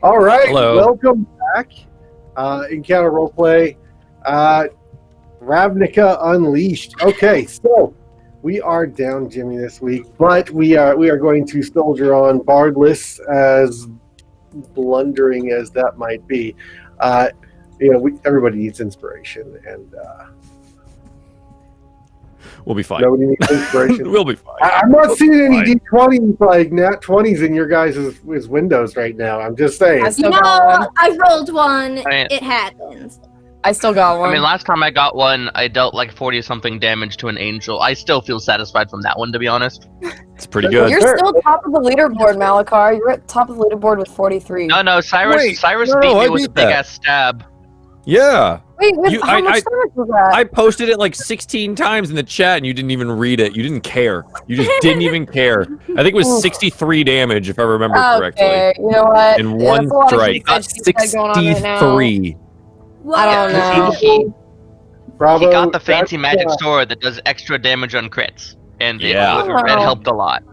All right, Hello. welcome back. Encounter Roleplay, Ravnica Unleashed. Okay, so we are down Jimmy this week, but we are going to soldier on, bardless, as blundering as that might be. Everybody needs inspiration, and We'll be fine. nobody needs inspiration. We'll be fine. I'm not seeing any Fine. D20s like nat 20s in your guys' windows right now. I'm just saying. I still got one. I rolled one. I mean- It happens. I still got one. I mean, last time I got one, I dealt like 40-something damage to an angel. I still feel satisfied from that one, to be honest. It's pretty good. You're still top of the leaderboard, Malakar. You're at top of the leaderboard with 43. No, Cyrus Wait, Cyrus no, beat I me with beat a big that. ass stab. Yeah. Wait, how I- much damage was that? I posted it like 16 times in the chat and you didn't even read it. You didn't care. You just didn't even care. I think it was 63 damage, if I remember correctly. Okay, you know what? In That's one a lot of strike. shit going on right now. 63. I don't know. He Bravo. got the fancy that's, magic sword that does extra damage on crits, and Yeah. it helped a lot.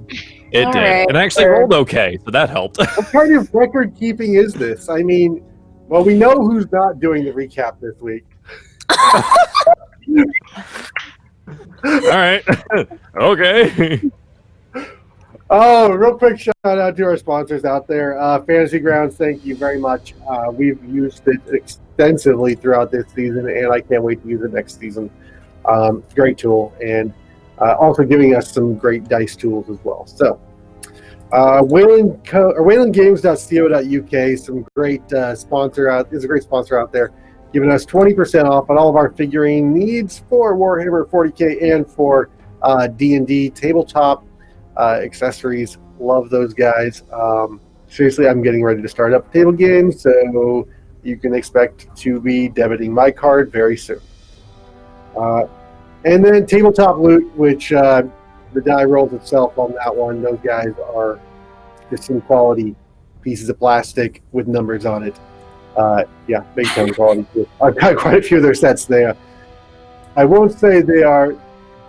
It All did. right, And I actually sure. rolled okay, so that helped. What kind of record keeping is this? I mean, well, we know who's not doing the recap this week. All right. Okay. Oh, real quick shout out to our sponsors out there. Fantasy Grounds, thank you very much. We've used it extensively throughout this season, and I can't wait to use it next season. Great tool, and also giving us some great dice tools as well. So, WaylandGames.co.uk, some great sponsor out. Is a great sponsor out there, giving us 20% off on all of our figurine needs for Warhammer 40K and for D&D tabletop accessories. Love those guys. Seriously, I'm getting ready to start up table games, so you can expect to be debiting my card very soon. And then Tabletop Loot, which the die rolls itself on that one. Those guys are just some quality pieces of plastic with numbers on it. Yeah, big time quality. I've got quite a few of their sets there. I won't say they are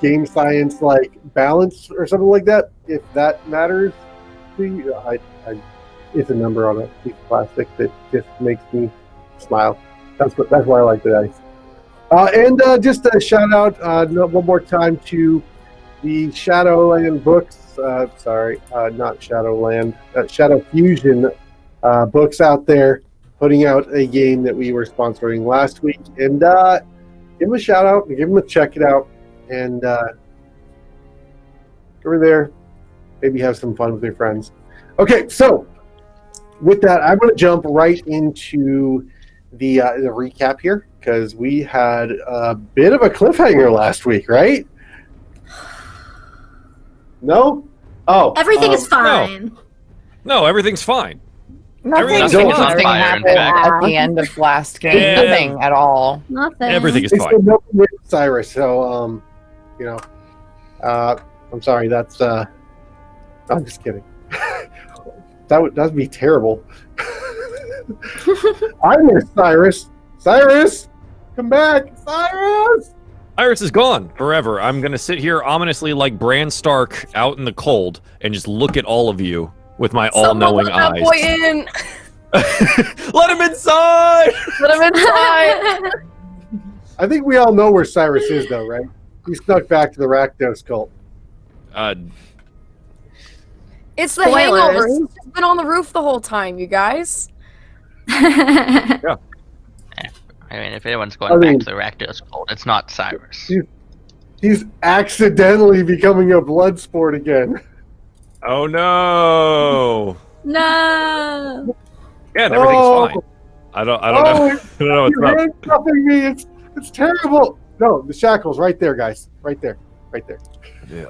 game science like balance or something like that, if that matters to you. It's a number on a piece of plastic that just makes me smile. That's why I like the dice. And just a shout out one more time to the Shadowland books. Not Shadowland. Shadow Fusion books out there, putting out a game that we were sponsoring last week. And give them a shout out, give them a check it out, and over there, maybe have some fun with your friends. Okay, so with that, I'm going to jump right into the recap here, because we had a bit of a cliffhanger last week, right? No? Oh. Everything is fine. No, everything's fine. Nothing Everything's interesting fine. happened Yeah. at the end of last game. Yeah. Nothing at all. Nothing. Everything is They fine. said nothing with Cyrus, so I'm sorry. That's I'm just kidding. that'd be terrible. I miss Cyrus. Cyrus, come back, Cyrus. Iris is gone forever. I'm going to sit here ominously like Bran Stark out in the cold and just look at all of you with my all-knowing Someone let eyes. that boy in. Let him inside! Let him inside. I think we all know where Cyrus is, though, right? He snuck back to the Rakdos cult. It's the Spoilers. hangover. He's just been on the roof the whole time, you guys. I mean, if anyone's going back to the Rakdos cult, it's not Cyrus. He's accidentally becoming a blood sport again. Oh no! No. Yeah, and everything's fine. I don't know. I don't know what's You're up. handcuffing me. It's terrible. No, the shackles right there, guys. Right there. Yeah,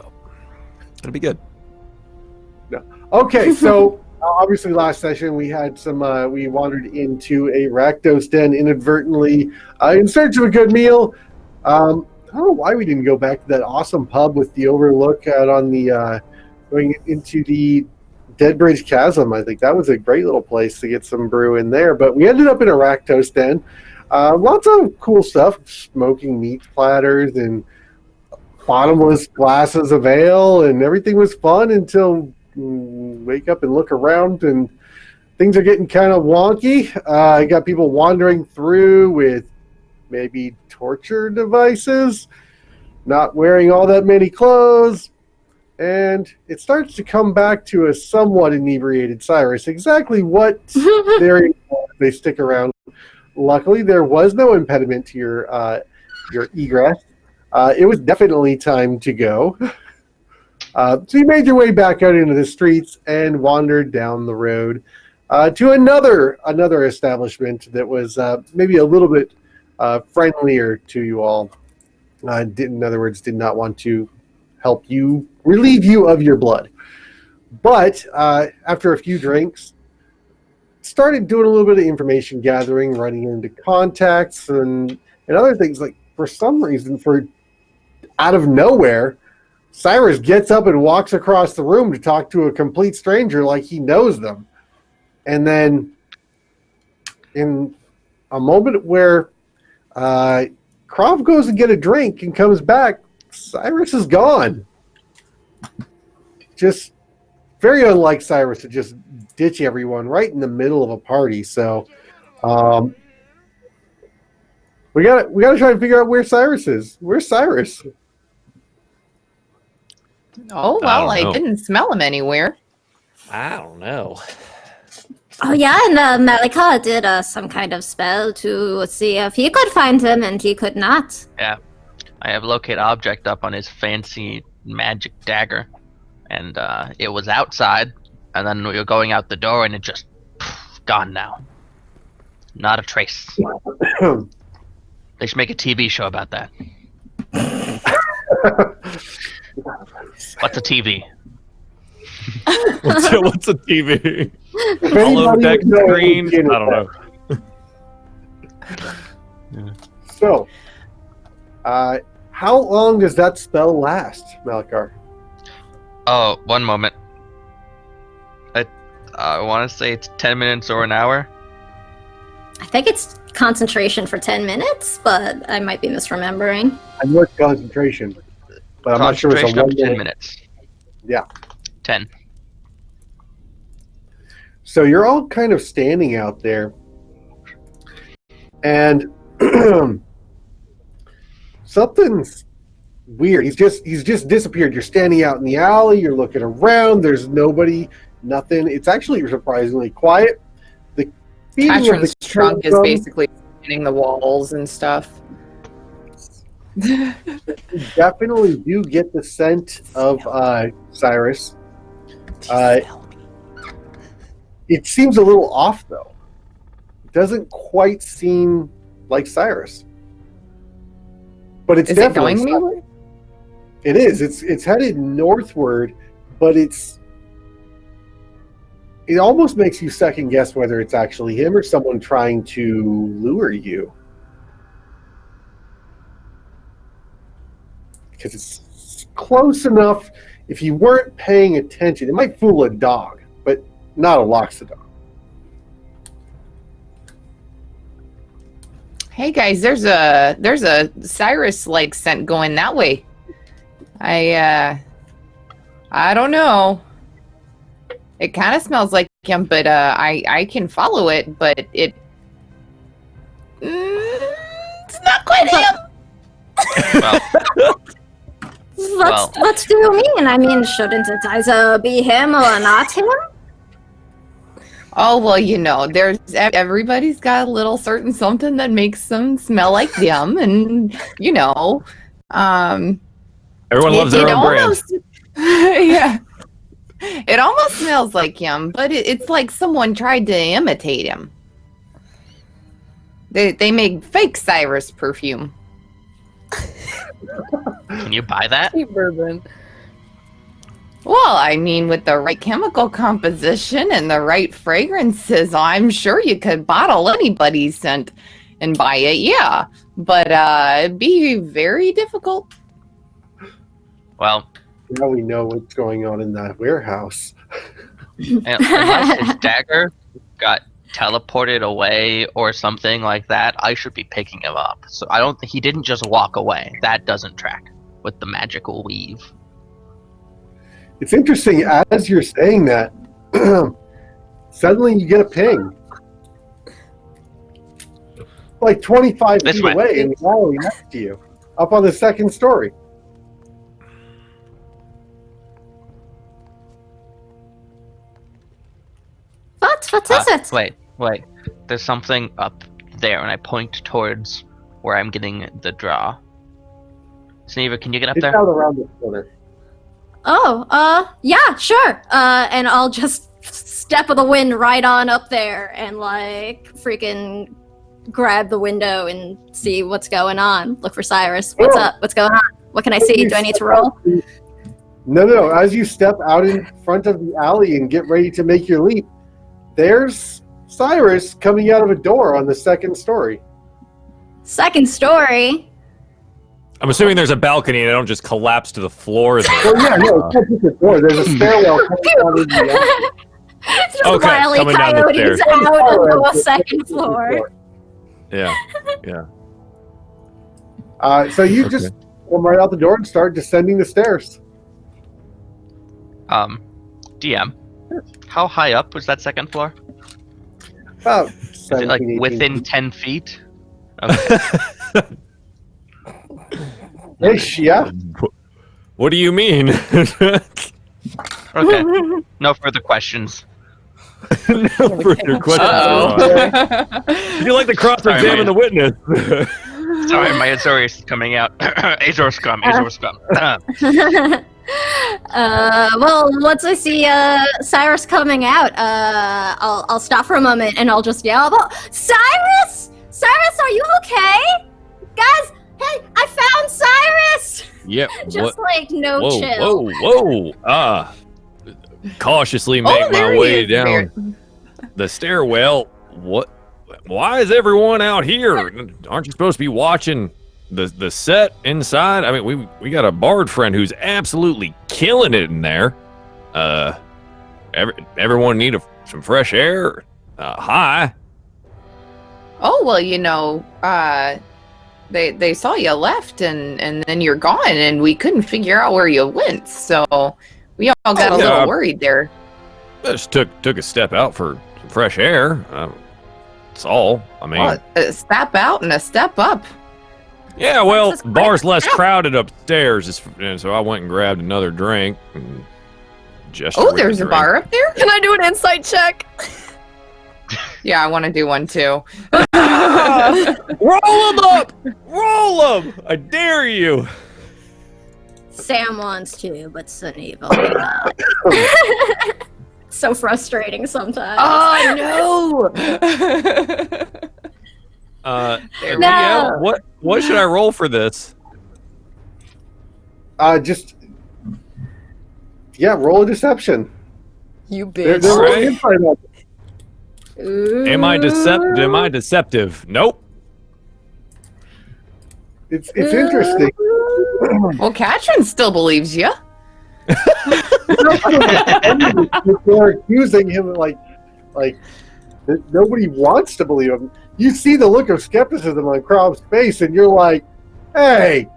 it'll be good. Okay, so obviously last session we had some. We wandered into a Rakdos den inadvertently in search of a good meal. I don't know why we didn't go back to that awesome pub with the overlook out on the going into the Deadbridge Chasm. I think that was a great little place to get some brew in there. But we ended up in a Rakdos den. Lots of cool stuff, smoking meat platters and bottomless glasses of ale, and everything was fun until wake up and look around and things are getting kind of wonky. You got people wandering through with maybe torture devices, not wearing all that many clothes, and it starts to come back to a somewhat inebriated Cyrus. Exactly what they're in for if they stick around. Luckily, there was no impediment to your egress. It was definitely time to go. So you made your way back out into the streets and wandered down the road to another establishment that was maybe a little bit friendlier to you all. In other words, did not want to help you, relieve you of your blood. But after a few drinks, started doing a little bit of information gathering, running into contacts and other things. Like, for some reason, out of nowhere, Cyrus gets up and walks across the room to talk to a complete stranger like he knows them. And then in a moment where Krav goes and get a drink and comes back, Cyrus is gone. Just very unlike Cyrus to just ditch everyone right in the middle of a party. So we gotta try and figure out where Cyrus is. Where's Cyrus? Oh, well, I didn't smell him anywhere. I don't know. Oh yeah, and Malika did some kind of spell to see if he could find him, and he could not. Yeah. I have locate object up on his fancy magic dagger. And it was outside, and then we were going out the door, and it just gone now. Not a trace. They should make a TV show about that. What's a TV? What's a TV? Hollow deck screen? I don't know. So, how long does that spell last, Malakar? Oh, one moment. I want to say it's 10 minutes or an hour. I think it's concentration for 10 minutes, but I might be misremembering. I know it's concentration, but I'm not sure it's a Concentration up 1 to 10 minute. minutes. Yeah. 10. So you're all kind of standing out there, and something's weird. He's just disappeared. You're standing out in the alley. You're looking around. There's nobody. Nothing. It's actually surprisingly quiet. The feeling of Katrin's the trunk is drum- basically hitting the walls and stuff. You definitely do get the scent of Cyrus. It seems a little off, though. It doesn't quite seem like Cyrus. But it's Is it definitely going anywhere? It is. It's headed northward, but it almost makes you second guess whether it's actually him or someone trying to lure you. Because it's close enough. If you weren't paying attention, it might fool a dog, but not a Loxodon. Hey guys, there's a Cyrus like scent going that way. I don't know. It kind of smells like him, but I can follow it, but it's not quite him. Well, What do you mean? I mean, shouldn't it either be him or not him? Oh well, everybody's got a little certain something that makes them smell like them, and Everyone loves their own brand. Yeah, it almost smells like him, but it's like someone tried to imitate him. They make fake Cyrus perfume. can you buy that? Bourbon. Well, I mean, with the right chemical composition and the right fragrances, I'm sure you could bottle anybody's scent and buy it, yeah. But it'd be very difficult. Well, Now we know what's going on in that warehouse. unless his dagger got teleported away or something like that, I should be picking him up. So I don't think he didn't just walk away. That doesn't track with the magical weave. It's interesting, as you're saying that, suddenly you get a ping. Like 25 This feet way. away in the alley next to you, up on the second story. What is it? Wait. There's something up there, and I point towards where I'm getting the draw. Sneva, can you get up It's there? out around the corner. Oh, yeah, sure. And I'll just step of the wind right on up there and like freaking grab the window and see what's going on. Look for Cyrus. What's up? What's going on? What can I see? Do I need to roll? No. As you step out in front of the alley and get ready to make your leap, there's Cyrus coming out of a door on the second story. Second story. I'm assuming there's a balcony and I don't just collapse to the floor. Well, yeah, no, it's not just a door. There's a stairwell coming out of the alley. Just Okay, Wile E. coming down the Coyotes stairs. out onto a second floor. Yeah. So you just come right out the door and start descending the stairs. DM, how high up was that second floor? About Is it like 17, 18 within feet. 10 feet? Okay. Ish, yeah. What do you mean? Okay. No further questions. No further questions. Uh-oh. You like to cross-examine the witness. Sorry, my Azorius is coming out. Azor scum. Well, once I see Cyrus coming out, I'll stop for a moment and I'll just yell, Cyrus! Cyrus, are you okay? Guys, hey, I found Cyrus! Yep. Just like no Whoa, chill. whoa. Cautiously make there my he way is, down the stairwell. What? Why is everyone out here? Aren't you supposed to be watching the set inside? I mean, we got a bard friend who's absolutely killing it in there. Everyone need some fresh air. Hi. Oh, well, they saw you left and then you're gone and we couldn't figure out where you went. So we all got a little worried there. I just took a step out for some fresh air. That's all. I mean, Well, a step out and a step up. yeah, well, That's quite bar's a less step. crowded upstairs, and so I went and grabbed another drink. And gestured Oh, with the there's a drink. bar up there? Can I do an insight check? Yeah, I want to do one too. Roll them up! Roll them! I dare you! Sam wants to, but Sunny will not. So frustrating sometimes. Oh, no! Ariel, No. what should I roll for this? Roll a deception. You They're bitch. Alright. rolling inside on Ooh. Am I deceptive? Nope. It's interesting. Well, Katrin still believes you. They're accusing him like that nobody wants to believe him. You see the look of skepticism on Krob's face, and you're like, "Hey,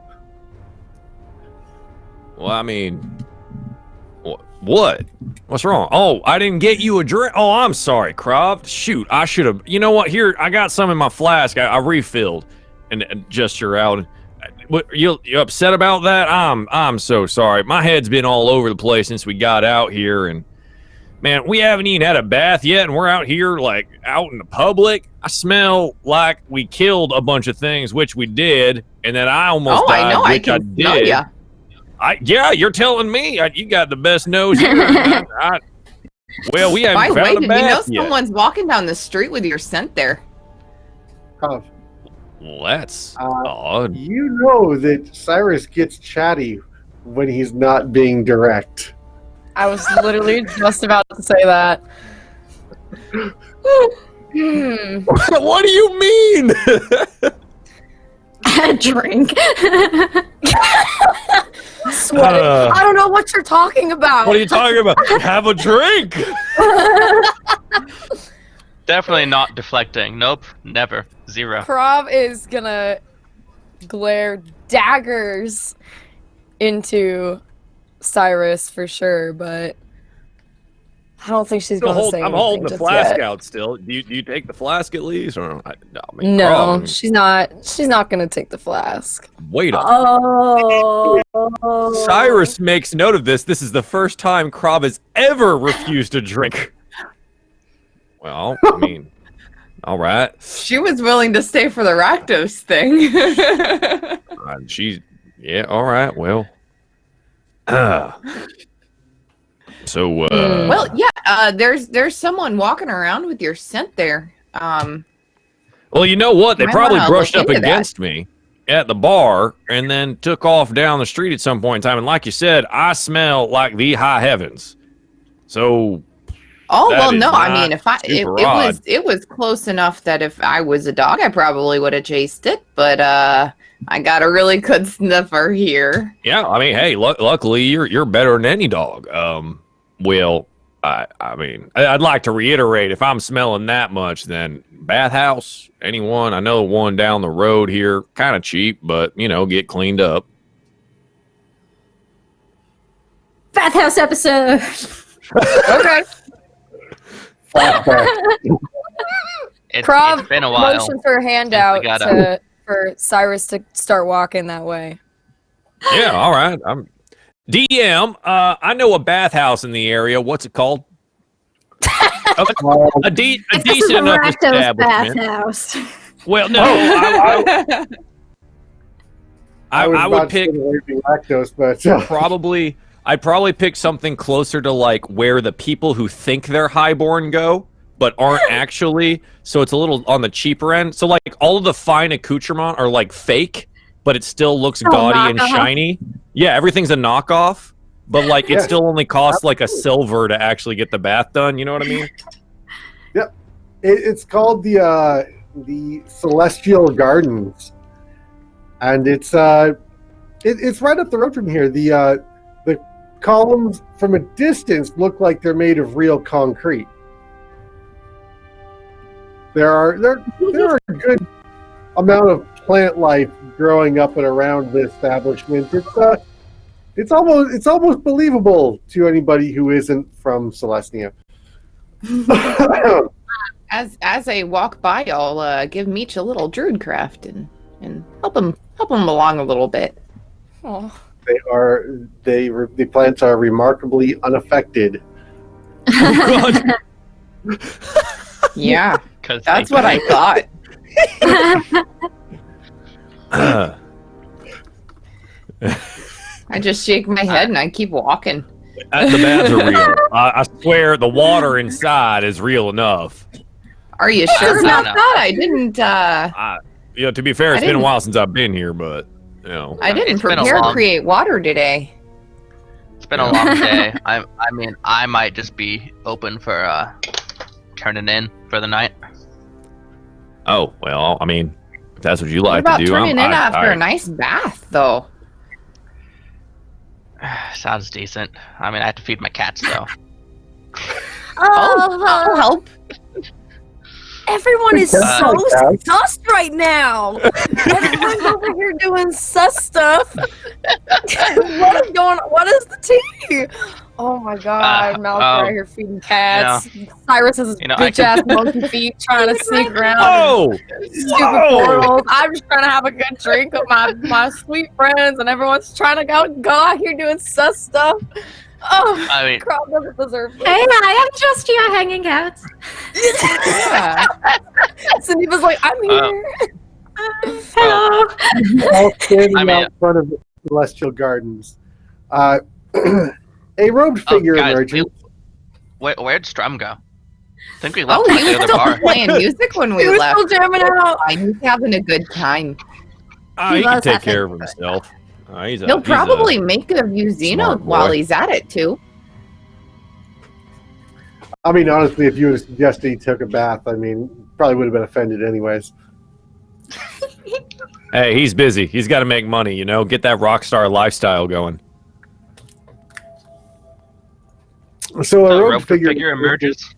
Well, I mean, what? What's wrong? Oh, I didn't get you a drink. Oh, I'm sorry, Croft. Shoot, I should have. You know what? Here, I got some in my flask. I refilled and gesture out. What, you upset about that? I'm so sorry. My head's been all over the place since we got out here, and man, we haven't even had a bath yet, and we're out here like out in the public. I smell like we killed a bunch of things, which we did, and then I almost Oh, died, I know. I which can did. smell ya. Yeah, you're telling me. You got the best nose here. Well, we haven't By the way, found a did you know bath yet. someone's walking down the street with your scent there? Krov, Well, that's odd. you know that Cyrus gets chatty when he's not being direct." I was literally just about to say that. What do you mean? Drink. Sweat. I don't know what you're talking about. What are you talking about? Have a drink. Definitely not deflecting. Nope. Never. Zero. Krav is gonna glare daggers into Cyrus for sure, but I don't think she's Still going to say I'm anything holding the just flask yet. out still. Do you take the flask at least? Or I mean, No, Carl, she's not. She's not going to take the flask. wait up. Oh. Cyrus makes note of this. This is the first time Krav has ever refused a drink. Well, I mean, all right. She was willing to stay for the Rakdos thing. Yeah, all right. Well, so well, yeah. There's someone walking around with your scent there. well, you know what? They might probably wanna brushed look up into that. against me at the bar and then took off down the street at some point in time. And like you said, I smell like the high heavens. So Oh that well, is no. I not mean, if super odd. it was close enough that if I was a dog, I probably would have chased it. But I got a really good sniffer here. Yeah, I mean, hey, luckily you're better than any dog. Will, I mean, I'd like to reiterate, if I'm smelling that much, then bathhouse, anyone? I know one down the road here, kind of cheap, but get cleaned up. Bathhouse episode. Okay. Flashback. Krav It's been a while. motions her hand since we out got for Cyrus to start walking that way. Yeah, all right. I'm DM. I know a bathhouse in the area. What's it called? a This is decent the enough Rakdos establishment. bathhouse. Well, no, I would pick lactose, but I'd probably pick something closer to like where the people who think they're highborn go, but aren't actually. So it's a little on the cheaper end. So like all of the fine accoutrement are like fake, but it still looks gaudy and knockoff. shiny. Yeah, everything's a knockoff, but like it Yeah. still only costs like a silver to actually get the bath done. You know what I mean? it's called the Celestial Gardens, and it's right up the road from here. The columns from a distance look like they're made of real concrete. There are a good amount of plant life growing up and around the establishment. It's almost believable to anybody who isn't from Celestia. As I walk by, I'll give Meech a little druidcraft and help him along a little bit. Oh, The plants are remarkably unaffected. Oh, God. Yeah, 'Cause that's they- what I thought. I just shake my head and I keep walking. The baths are real. I swear the water inside is real enough. Are you sure I about don't know. that? I didn't. To be fair, I it's been a didn't- while since I've been here, but I didn't It's been a prepare long- create water today. It's been a long day. I mean, I might just be open for turning in for the night. Oh well, I mean, if that's what you What like about to do, turning in after a nice bath, though? Sounds decent. I mean, I have to feed my cats though. I'll help. everyone is Uh, so okay. sus right now. Everyone's over here doing sus stuff. What is going on? What is the tea? Oh my god, Malcolm out here feeding cats. Cyrus has his You know, I bitch ass monkey feet trying to sneak around. Oh, Stupid whoa! portals. I'm just trying to have a good drink with my sweet friends, and everyone's trying to go out here doing sus stuff. Oh, I mean, Crowd doesn't deserve Hey, I am just your hanging out. Yeah. Cindy was like, I'm here. Hello. All standing I mean- out in front of the Celestial Gardens. A robed oh, figure guys, emerges. where'd Strum go? I think we left Oh, him at he the was other still bar. playing music when We we were left. still jamming out. He's having a good time. He can was take having care of fun. himself. He's He'll probably make a Musino smart boy. while he's at it too. I mean, honestly, if you would have suggested he took a bath, I mean, probably would have been offended anyways. Hey, he's busy. He's got to make money. Get that rock star lifestyle going. So a The robed rope figure emerges.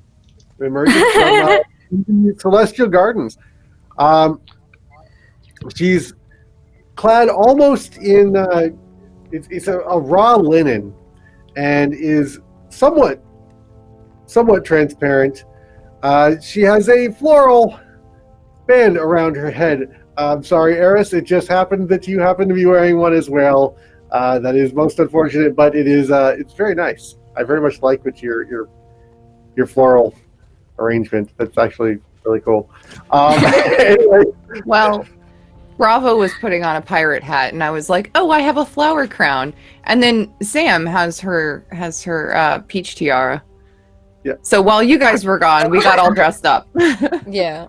emerges from the Celestial Gardens. She's clad almost in it's a raw linen, and is somewhat somewhat transparent. She has a floral band around her head. I'm sorry, Eris. It just happened that you happen to be wearing one as well. That is most unfortunate, but it is. It's very nice. I very much like what your floral arrangement. That's actually really cool. Anyway. Well, Bravo was putting on a pirate hat, and I was like, "Oh, I have a flower crown." And then Sam has her peach tiara. Yeah. So while you guys were gone, we got all dressed up. Yeah.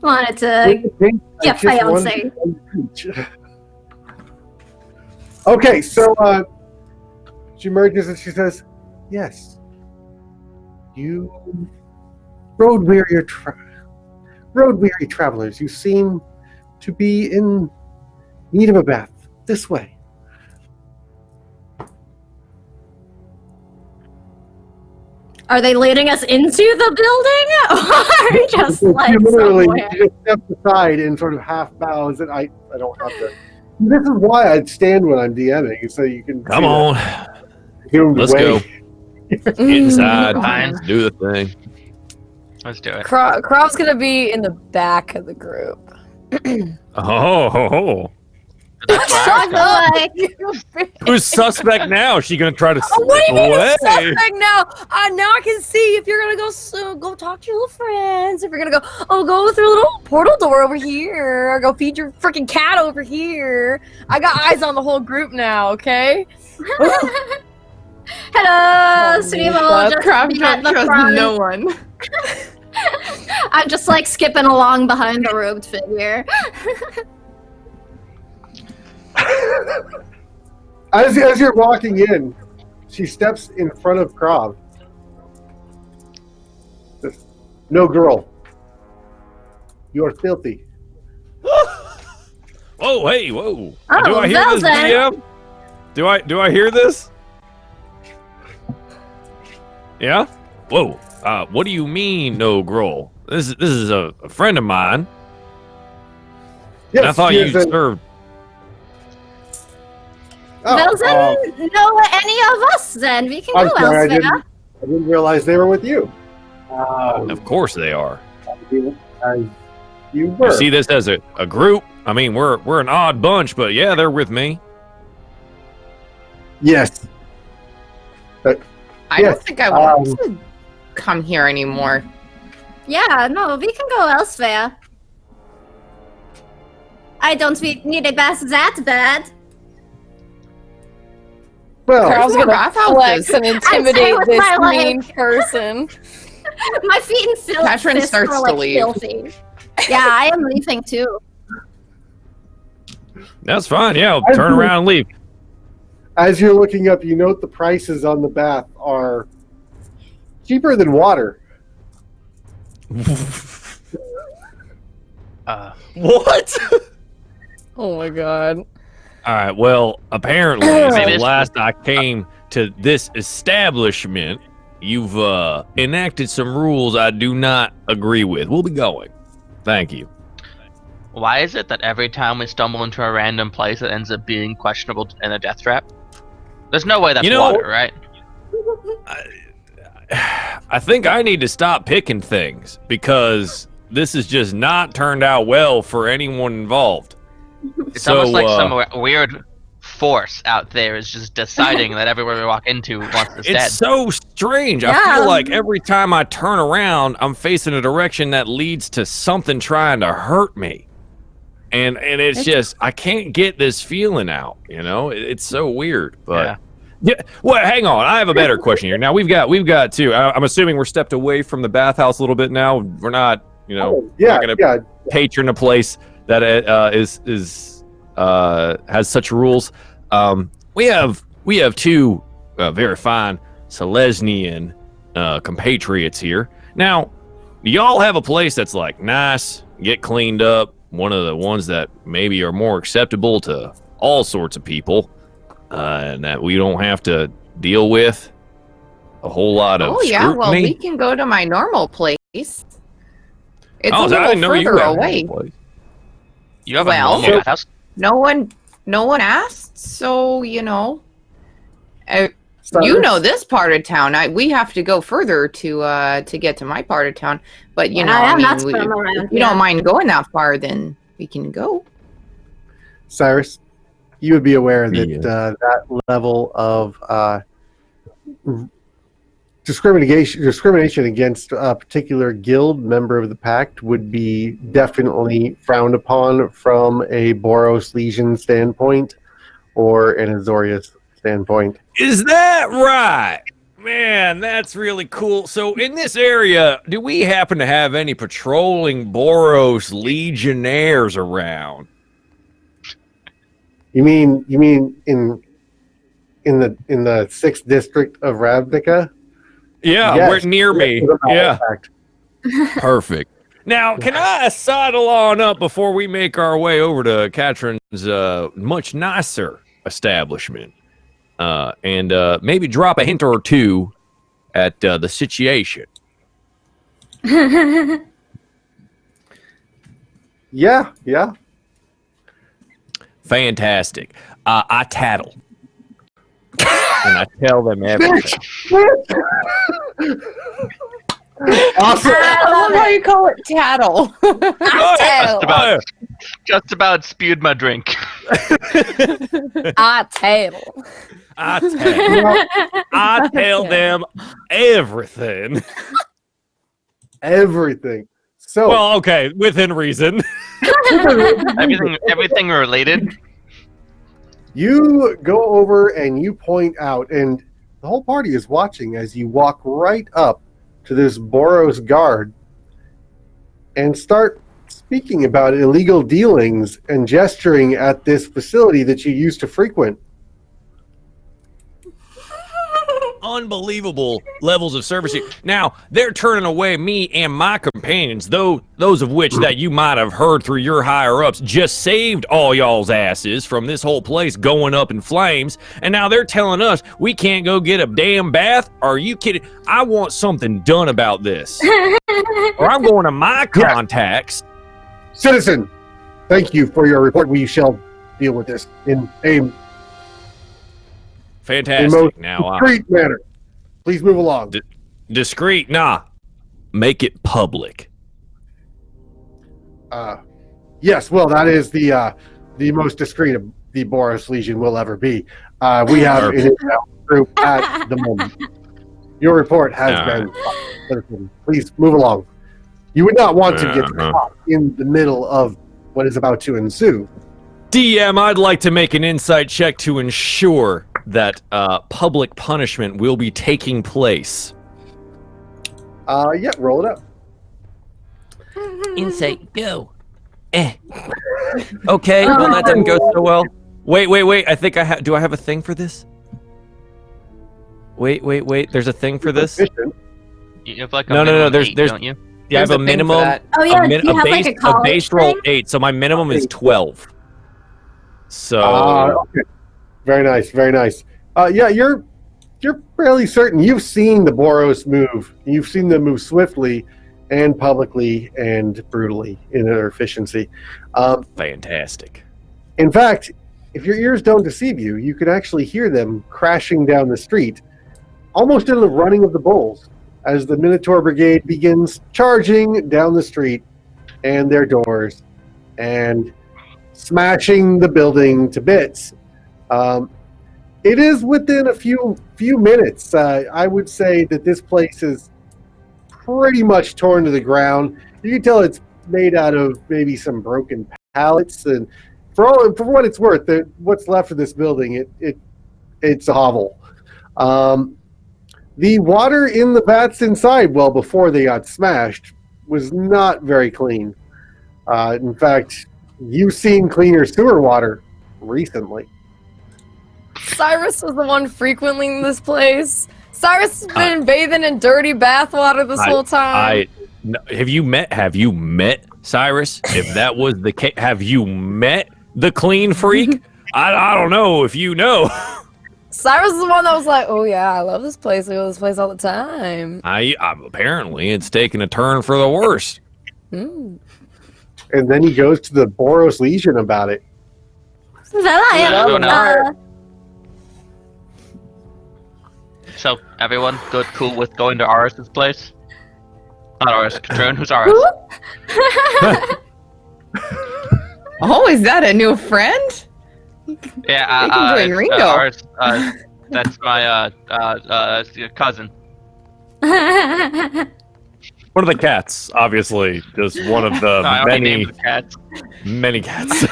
Wanted to get fiance. Okay, so she emerges and she says, "Yes, you road weary travelers. You seem to be in need of a bath. This way." Are they leading us into the building, or just like literally, somewhere? she just steps aside and sort of half bows, and I don't have to. This is why I'd stand when I'm DMing, so you can Come see on. Let's go. Get inside. Fine. Let's do the thing. Let's do it. Krov's gonna be in the back of the group. Oh. That's I right. feel like Who's suspect now? She gonna try to Oh, what do you slip mean away? it's suspect now? Now I can see if you're gonna go talk to your little friends. If you're gonna go through a little portal door over here, or go feed your freaking cat over here. I got eyes on the whole group now. Okay. hello, Sneevel, just Crab be at don't the trust front. no one. I'm just like skipping along behind the robed figure. As you're walking in, she steps in front of Krav. Says, "No, girl. You are filthy." Whoa, hey, whoa. Oh, do I hear well this, then. DM? Do I hear this? Yeah? Whoa. What do you mean, no girl? This is a friend of mine. Yes, And I thought she you is a- served. Oh, Well, then, know any of us, then. We can I'm go sorry, I elsewhere. didn't realize they were with you. Of course they are. As you were. You see this as a group? I mean, we're an odd bunch, but yeah, they're with me. Yes. I Yes, don't think I want to come here anymore. Yeah, no, we can go elsewhere. I don't need a bath that bad. Well, Carl's More gonna bathhouses. flex and I intimidate say with this my life. mean person. My feet and Katrin fists starts are to like leave. filthy. Yeah, I am leaving too. That's fine. Yeah, I'll turn around and leave. as you're looking up, you note the prices on the bath are cheaper than water. What? Oh my god. All right. Well, apparently, Maybe the it's- last I came to this establishment, you've enacted some rules I do not agree with. We'll be going. Thank you. Why is it that every time we stumble into a random place, it ends up being questionable and a death trap? There's no way that's You know- water, right? I think I need to stop picking things because this has just not turned out well for anyone involved. It's almost like some weird force out there is just deciding that everywhere we walk into wants us It's dead. so strange. I Yeah. feel like every time I turn around, I'm facing a direction that leads to something trying to hurt me. And it's just I can't get this feeling out, you know? It's so weird. But yeah. Well, hang on. I have a better question here. Now we've got two. I'm assuming we're stepped away from the bathhouse a little bit now. We're not, you know, yeah, we're not gonna yeah. patron a place that has such rules. We have two very fine Selesnian compatriots here. Now, y'all have a place that's like nice, get cleaned up, one of the ones that maybe are more acceptable to all sorts of people, and that we don't have to deal with a whole lot of Oh yeah, well scrutiny. we can go to my normal place. It's a I little didn't know you further had a away. place. You have Well- a normal bathhouse? No one asked, so you know. You know this part of town. We have to go further to get to my part of town. But you know, I'm not if around. you don't mind going that far, then we can go. Cyrus, you would be aware that that level of discrimination against a particular guild member of the pact would be definitely frowned upon from a Boros Legion standpoint or an Azorius standpoint. Is that right? Man, that's really cool. So in this area, do we happen to have any patrolling Boros Legionnaires around? You mean in the 6th district of Ravnica? Yeah, Yes. we're near me. Yeah. Perfect. Now, can I sidle on up before we make our way over to Katrin's much nicer establishment and maybe drop a hint or two at the situation? Yeah. Fantastic. I tattle. And I tell them everything. Awesome. I love how you call it tattle. Just about spewed my drink. I table. I tell them everything. Everything. So, Well, okay, within reason. Everything related. you go over and you point out, and the whole party is watching as you walk right up to this Boros guard and start speaking about illegal dealings and gesturing at this facility that you used to frequent. Unbelievable levels of service. Now, they're turning away me and my companions, those of which that you might have heard through your higher-ups just saved all y'all's asses from this whole place going up in flames, and now they're telling us we can't go get a damn bath? Are you kidding? I want something done about this. Or I'm going to my contacts. Citizen, thank you for your report. We shall deal with this in a Fantastic. most Now, discreet manner. Please move along. discreet, nah. Make it public. Yes, well, that is the most discreet the Boros Legion will ever be. We have an in-house group at the moment. Your report has been. Citizen, please move along. You would not want to get caught in the middle of what is about to ensue. DM, I'd like to make an insight check to ensure that public punishment will be taking place. Yeah, roll it up. Insight, go. Okay, well that didn't go so well. Wait. I think do I have a thing for this? Wait. There's a thing for this? You have like a No. There's, don't you? Yeah, I have a minimum. Oh yeah, you have like a college base roll thing? 8, so my minimum is 12. So Okay. Very nice. Yeah, you're fairly certain. You've seen the Boros move. You've seen them move swiftly and publicly and brutally in their efficiency. fantastic. In fact, if your ears don't deceive you, you can actually hear them crashing down the street, almost in the running of the bulls, as the Minotaur Brigade begins charging down the street and their doors and smashing the building to bits. It is within a few minutes. I would say that this place is pretty much torn to the ground. You can tell it's made out of maybe some broken pallets, and for what it's worth, what's left of this building, it's a hovel. The water in the vats inside, well, before they got smashed, was not very clean. In fact, you've seen cleaner sewer water recently. Cyrus was the one frequenting this place. Cyrus has been bathing in dirty bathwater this whole time. Have you met Cyrus? If that was the case, have you met the clean freak? I don't know if you know. Cyrus is the one that was like, "Oh yeah, I love this place. I go to this place all the time." Apparently it's taken a turn for the worse. Mm. And then he goes to the Boros Legion about it. So everyone good, cool with going to Aris's place? Not Aris, Katrun. Who's Aris? Oh, is that a new friend? Yeah, They can join Ringo. Aris, that's my cousin. One of the cats, obviously, just one of the No, I only named the cats. many cats.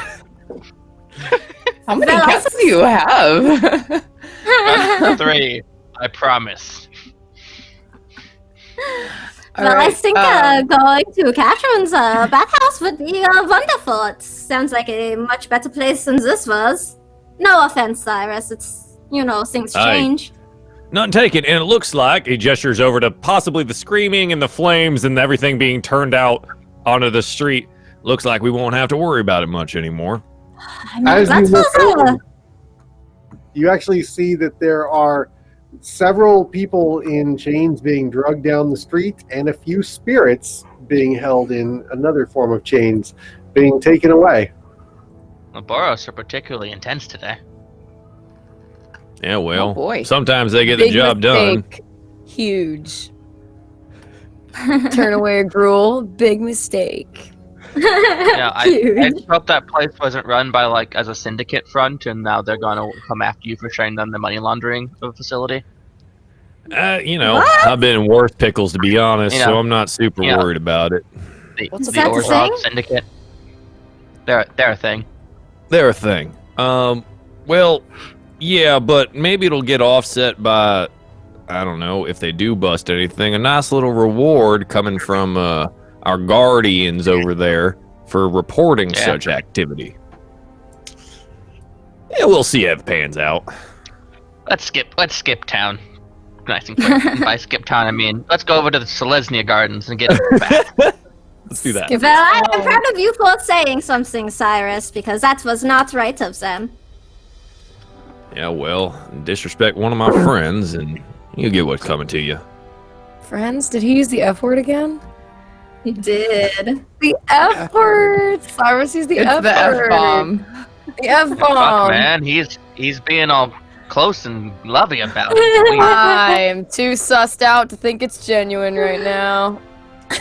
How many cats do you have? 3, I promise. All Well, I right, think going to Catherine's bathhouse would be wonderful. It sounds like a much better place than this was. No offense, Cyrus. It's, things Aye. change. None taken, and it looks like he gestures over to possibly the screaming and the flames and everything being turned out onto the street. Looks like we won't have to worry about it much anymore. As you That's look also- over, you actually see that there are several people in chains being dragged down the street and a few spirits being held in another form of chains being taken away. The Boros are particularly intense today. Yeah, well, Oh, boy. sometimes they get the Big job done. mistake. Huge. Turn away gruel. Big mistake. Yeah, I Huge. thought that place wasn't run by as a syndicate front, and now they're gonna come after you for showing them the money laundering facility. What? I've been in worse pickles, to be honest, Yeah. so I'm not super Yeah. worried about it. What's The that the Orzhov thing? syndicate. They're a thing. They're a thing. Well, yeah, but maybe it'll get offset by, I don't know, if they do bust anything, a nice little reward coming from our guardians over there for reporting Yeah. such activity. Yeah, we'll see how it pans out. Let's skip town. Nice and quick. And by skip town, I mean let's go over to the Selesnya Gardens and get back. Let's do that. Skip Well, I am town. proud of you for saying something, Cyrus, because that was not right of them. Yeah, well, disrespect one of my friends, and you get what's coming to you. Friends, did he use the F word again? He did. The F word. Cyrus used the It's F the word. F-bomb. The F Fuck, bomb. man, he's being all close and lovey about it. We- I am too sussed out to think it's genuine right now.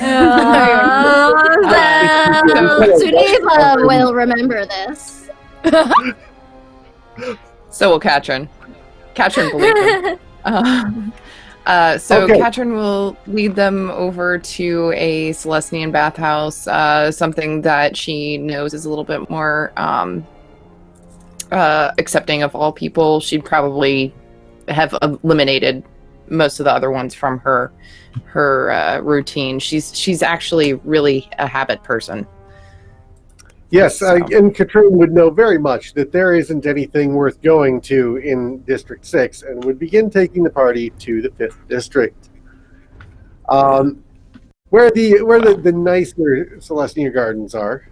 Well, Geneva will remember this. So will Katrin. Katrin believed him. So Okay. Katrin will lead them over to a Celestian bathhouse, something that she knows is a little bit more accepting of all people. She'd probably have eliminated most of the other ones from her routine. She's actually really a habit person. Yes, So- and Katrine would know very much that there isn't anything worth going to in District 6 and would begin taking the party to the 5th District. Where the nicer Celestia Gardens are.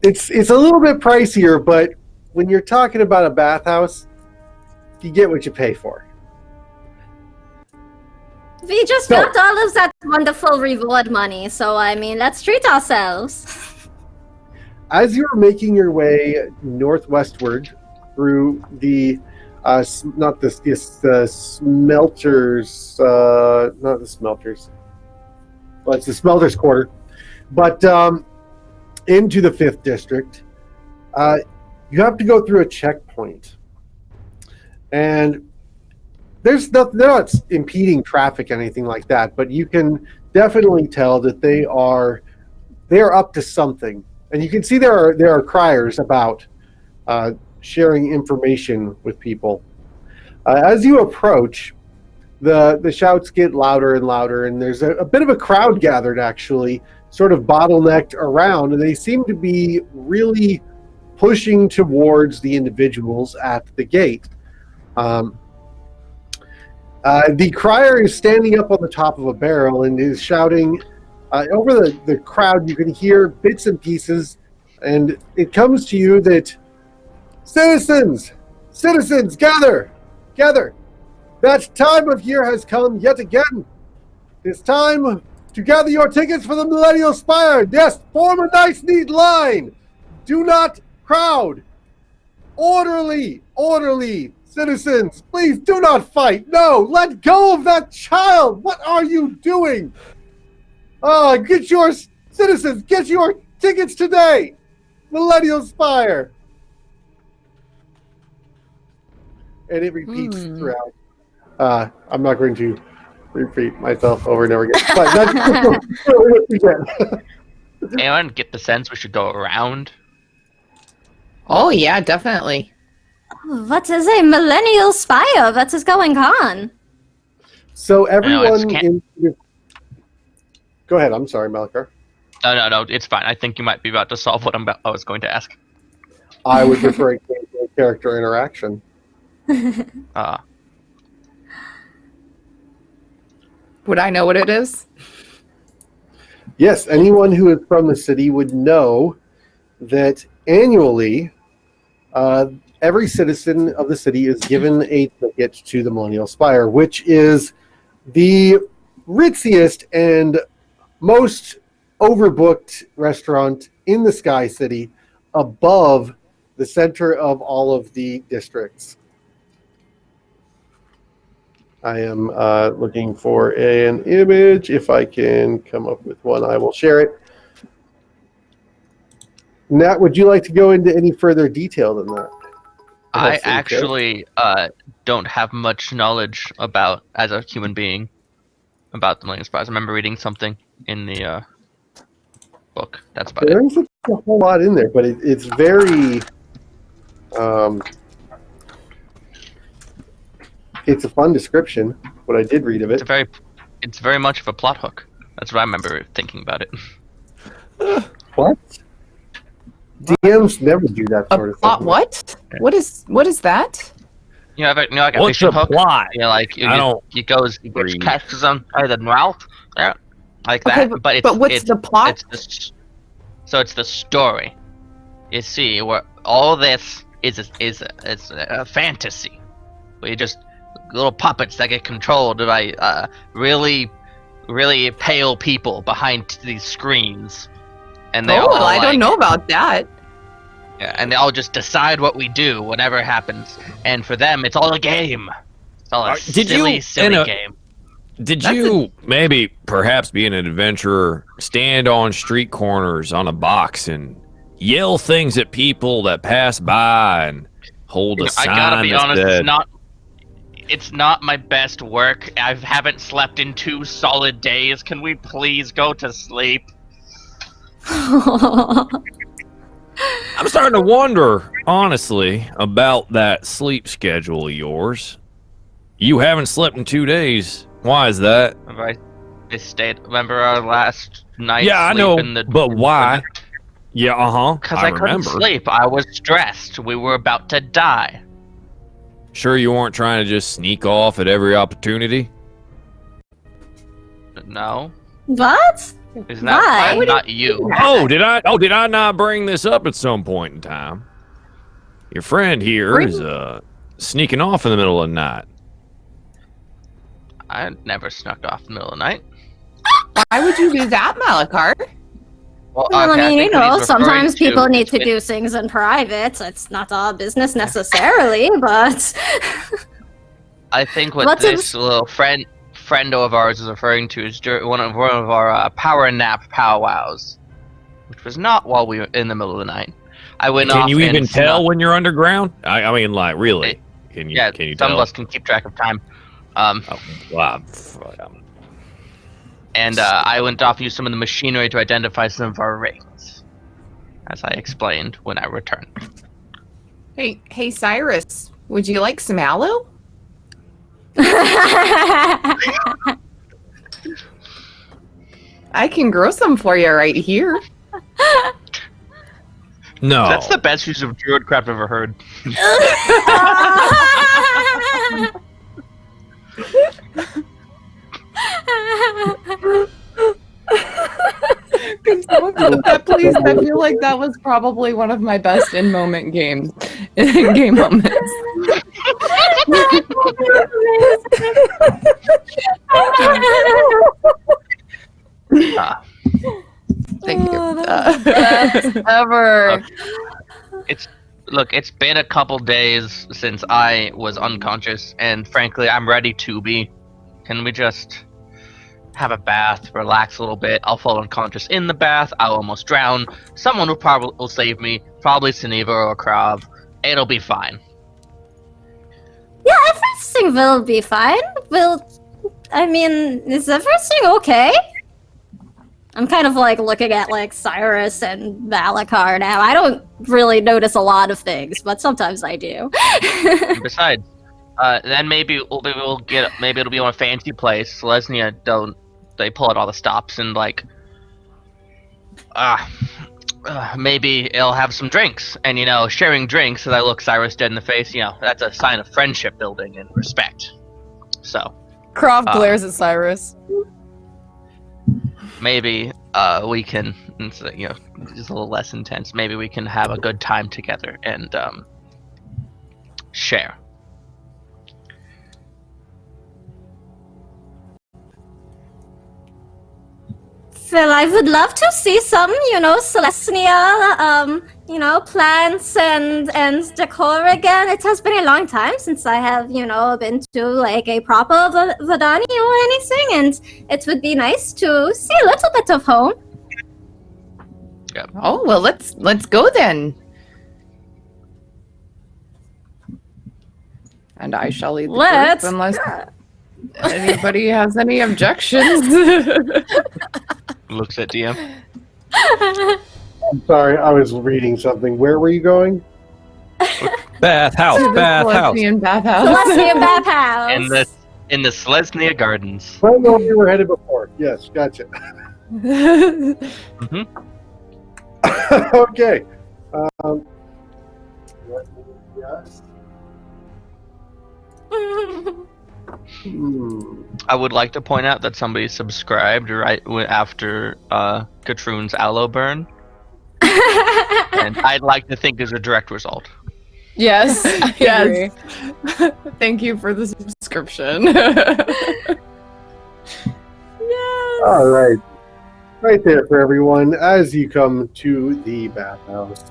It's a little bit pricier, but when you're talking about a bathhouse, you get what you pay for. We just So- got all of that wonderful reward money, so I mean, let's treat ourselves. As you're making your way northwestward through the not the smelters, not the smelters. Well, it's the smelters quarter, but into the 5th District, you have to go through a checkpoint, and they're not impeding traffic, anything like that. But you can definitely tell that they are up to something. And you can see there are criers about sharing information with people. As you approach, the shouts get louder and louder, and there's a bit of a crowd gathered, actually, sort of bottlenecked around, and they seem to be really pushing towards the individuals at the gate. The crier is standing up on the top of a barrel and is shouting over the crowd. You can hear bits and pieces, and it comes to you that citizens, gather. That time of year has come yet again. It's time to gather your tickets for the Millennial Spire. Yes, form a nice, neat line. Do not crowd. Orderly. Citizens, please do not fight. No, let go of that child. What are you doing? Get your citizens, get your tickets today. Millennial Spire. And it repeats throughout. I'm not going to repeat myself over and over again. But that's Anyone get the sense we should go around? Oh yeah, definitely. What is a millennial spire? What is going on? So everyone Go ahead, I'm sorry, Malakar. No, it's fine. I think you might be about to solve what I was going to ask. I was referring to a character interaction. Would I know what it is? Yes, anyone who is from the city would know that annually, every citizen of the city is given a ticket to the Millennial Spire, which is the ritziest and most overbooked restaurant in the Sky City, above the center of all of the districts. I am looking for an image. If I can come up with one, I will share it. Nat, would you like to go into any further detail than that? I actually don't have much knowledge about, as a human being, about the Millennium Spires. I remember reading something in the book. That's about it. There isn't a whole lot in there, but it's very... it's a fun description, what I did read of it. It's very much of a plot hook. That's what I remember thinking about it. What? DMs never do that sort of thing. What? What is that? You know, like a What's fishing the hook. plot? You know, like he gets catches them out of the mouth, yeah, like Okay, that. but what's the plot? So it's the story. You see, where all this is a fantasy. Where you just little puppets that get controlled by really pale people behind these screens, and they all I don't know about that. Yeah, and they all just decide what we do, whatever happens. And for them, it's all a game. It's all a silly game. Did you maybe perhaps be an adventurer, stand on street corners on a box and yell things at people that pass by and hold a sign? I gotta be honest, that... it's not my best work. I haven't slept in 2 solid days. Can we please go to sleep? I'm starting to wonder, honestly, about that sleep schedule of yours. You haven't slept in 2 days. Why is that? I stayed. Remember our last night? Yeah, I know, but why? Yeah, Because I couldn't sleep. I was stressed. We were about to die. Sure you weren't trying to just sneak off at every opportunity? No. What? Isn't that why? Not you? Did I not bring this up at some point in time? Your friend here is sneaking off in the middle of the night. I never snuck off in the middle of the night. Why would you do that, Malakar? Well, I mean, sometimes people need to do things in private. It's not our business necessarily, but... I think what this little friend of ours is referring to is one of our power nap powwows, which was not while we were in the middle of the night. I went off. Can you even tell when you're underground? I mean, like, really? Can you Yeah, can you some tell? of us can keep track of time. And I went off and used some of the machinery to identify some of our rings, as I explained when I returned. Hey, Cyrus, would you like some aloe? I can grow some for you right here. No. That's the best use of druidcraft I've ever heard. Can someone put that, please? I feel like that was probably one of my best in-moment game moments. Thank you. Best ever. Look, it's been a couple days since I was unconscious, and frankly, I'm ready to be. Can we just have a bath, relax a little bit? I'll fall unconscious in the bath. I'll almost drown. Someone will save me. Probably Siniva or Krav. It'll be fine. Yeah, everything will be fine. Is everything okay? I'm kind of like looking at like Cyrus and Malachar now. I don't really notice a lot of things, but sometimes I do. Besides, then maybe it'll be on a fancy place. Lesnia they pull out all the stops and like, maybe it'll have some drinks. And sharing drinks, as I look Cyrus dead in the face, that's a sign of friendship building and respect. So, Croft glares at Cyrus. Maybe we can, just a little less intense. Maybe we can have a good time together and share. Well, I would love to see some, Celestia, plants and decor again. It has been a long time since I have, been to like a proper Vadani or anything, and it would be nice to see a little bit of home. Yep. Oh well, let's go then. And I shall lead the Let's group unless anybody has any objections. Looks at DM. I'm sorry, I was reading something. Where were you going? Bathhouse. Celestian bathhouse. Celestian bathhouse. In the Selesnia Gardens. I don't know if you were headed before. Yes, gotcha. Mm-hmm. Okay. Let me just. I would like to point out that somebody subscribed right after Katroon's aloe burn, and I'd like to think is a direct result. Yes. Yes. Thank you for the subscription. Yes. All right. Right there for everyone as you come to the bathhouse.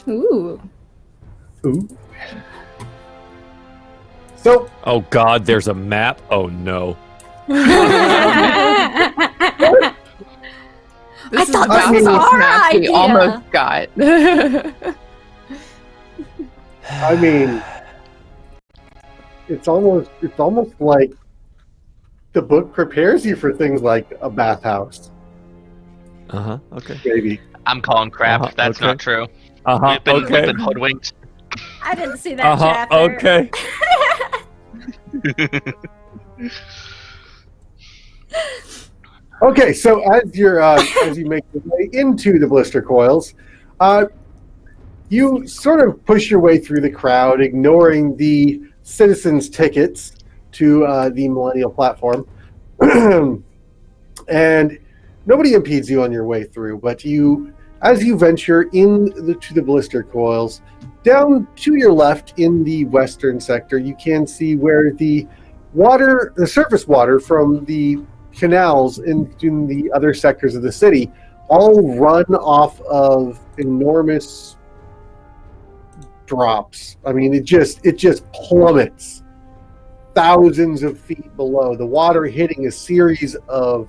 Ooh. Ooh. So, Oh God, there's a map. Oh no. This is thought the this was bathhouse our map we idea. almost got. I mean, it's almost like the book prepares you for things like a bathhouse. Okay. Maybe. I'm calling crap. That's okay. not true. We've We've been hoodwinked. I didn't see that chapter. Okay. Okay, so as you make your way into the blister coils, you sort of push your way through the crowd, ignoring the citizens' tickets to the Millennial platform, and nobody impedes you on your way through. But as you venture to the blister coils, down to your left in the western sector, you can see where the surface water from the canals in the other sectors of the city all run off of enormous drops. I mean, it just plummets thousands of feet below. The water hitting a series of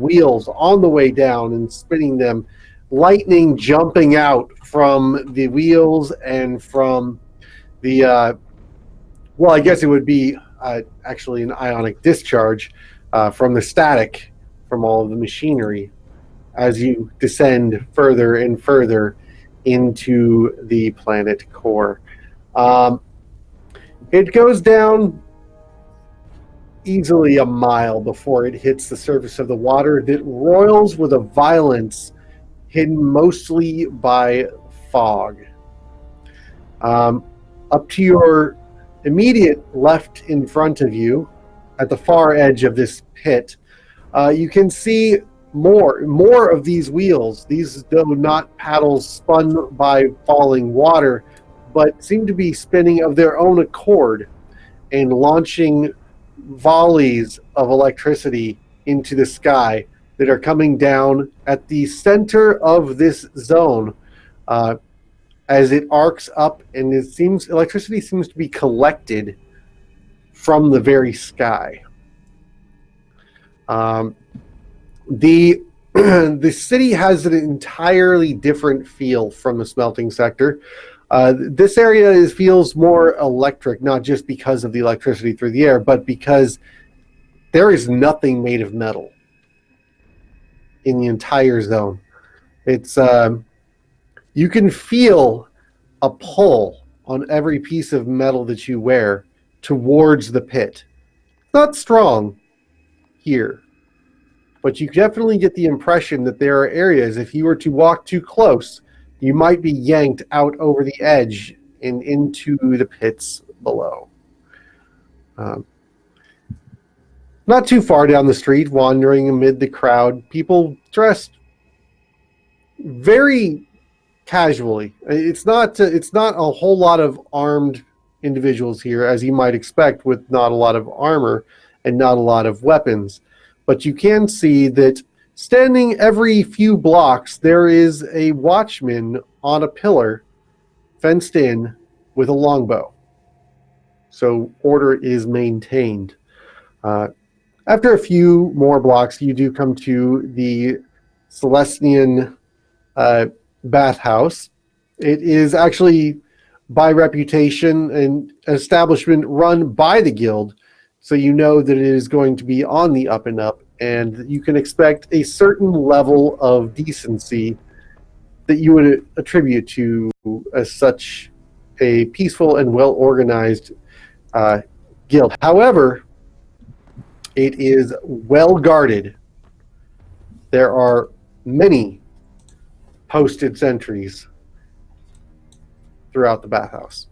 wheels on the way down and spinning them, lightning jumping out from the wheels and from the I guess it would be actually an ionic discharge from the static from all of the machinery as you descend further and further into the planet core. It goes down easily a mile before it hits the surface of the water that roils with a violence hidden mostly by fog. Up to your immediate left in front of you, at the far edge of this pit, you can see more of these wheels. These, though not paddles spun by falling water, but seem to be spinning of their own accord and launching volleys of electricity into the sky that are coming down at the center of this zone as it arcs up, and electricity seems to be collected from the very sky. The city has an entirely different feel from the smelting sector. This area feels more electric, not just because of the electricity through the air, but because there is nothing made of metal in the entire zone. It's you can feel a pull on every piece of metal that you wear towards the pit. Not strong here, but you definitely get the impression that there are areas, if you were to walk too close, you might be yanked out over the edge and into the pits below. Not too far down the street, wandering amid the crowd, people dressed very casually. It's not a whole lot of armed individuals here, as you might expect, with not a lot of armor and not a lot of weapons. But you can see that standing every few blocks, there is a watchman on a pillar, fenced in, with a longbow. So order is maintained. After a few more blocks, you do come to the Celestian bathhouse. It is actually, by reputation, an establishment run by the guild, so you know that it is going to be on the up and up, and you can expect a certain level of decency that you would attribute to such a peaceful and well-organized guild. However, it is well guarded. There are many posted sentries throughout the bathhouse.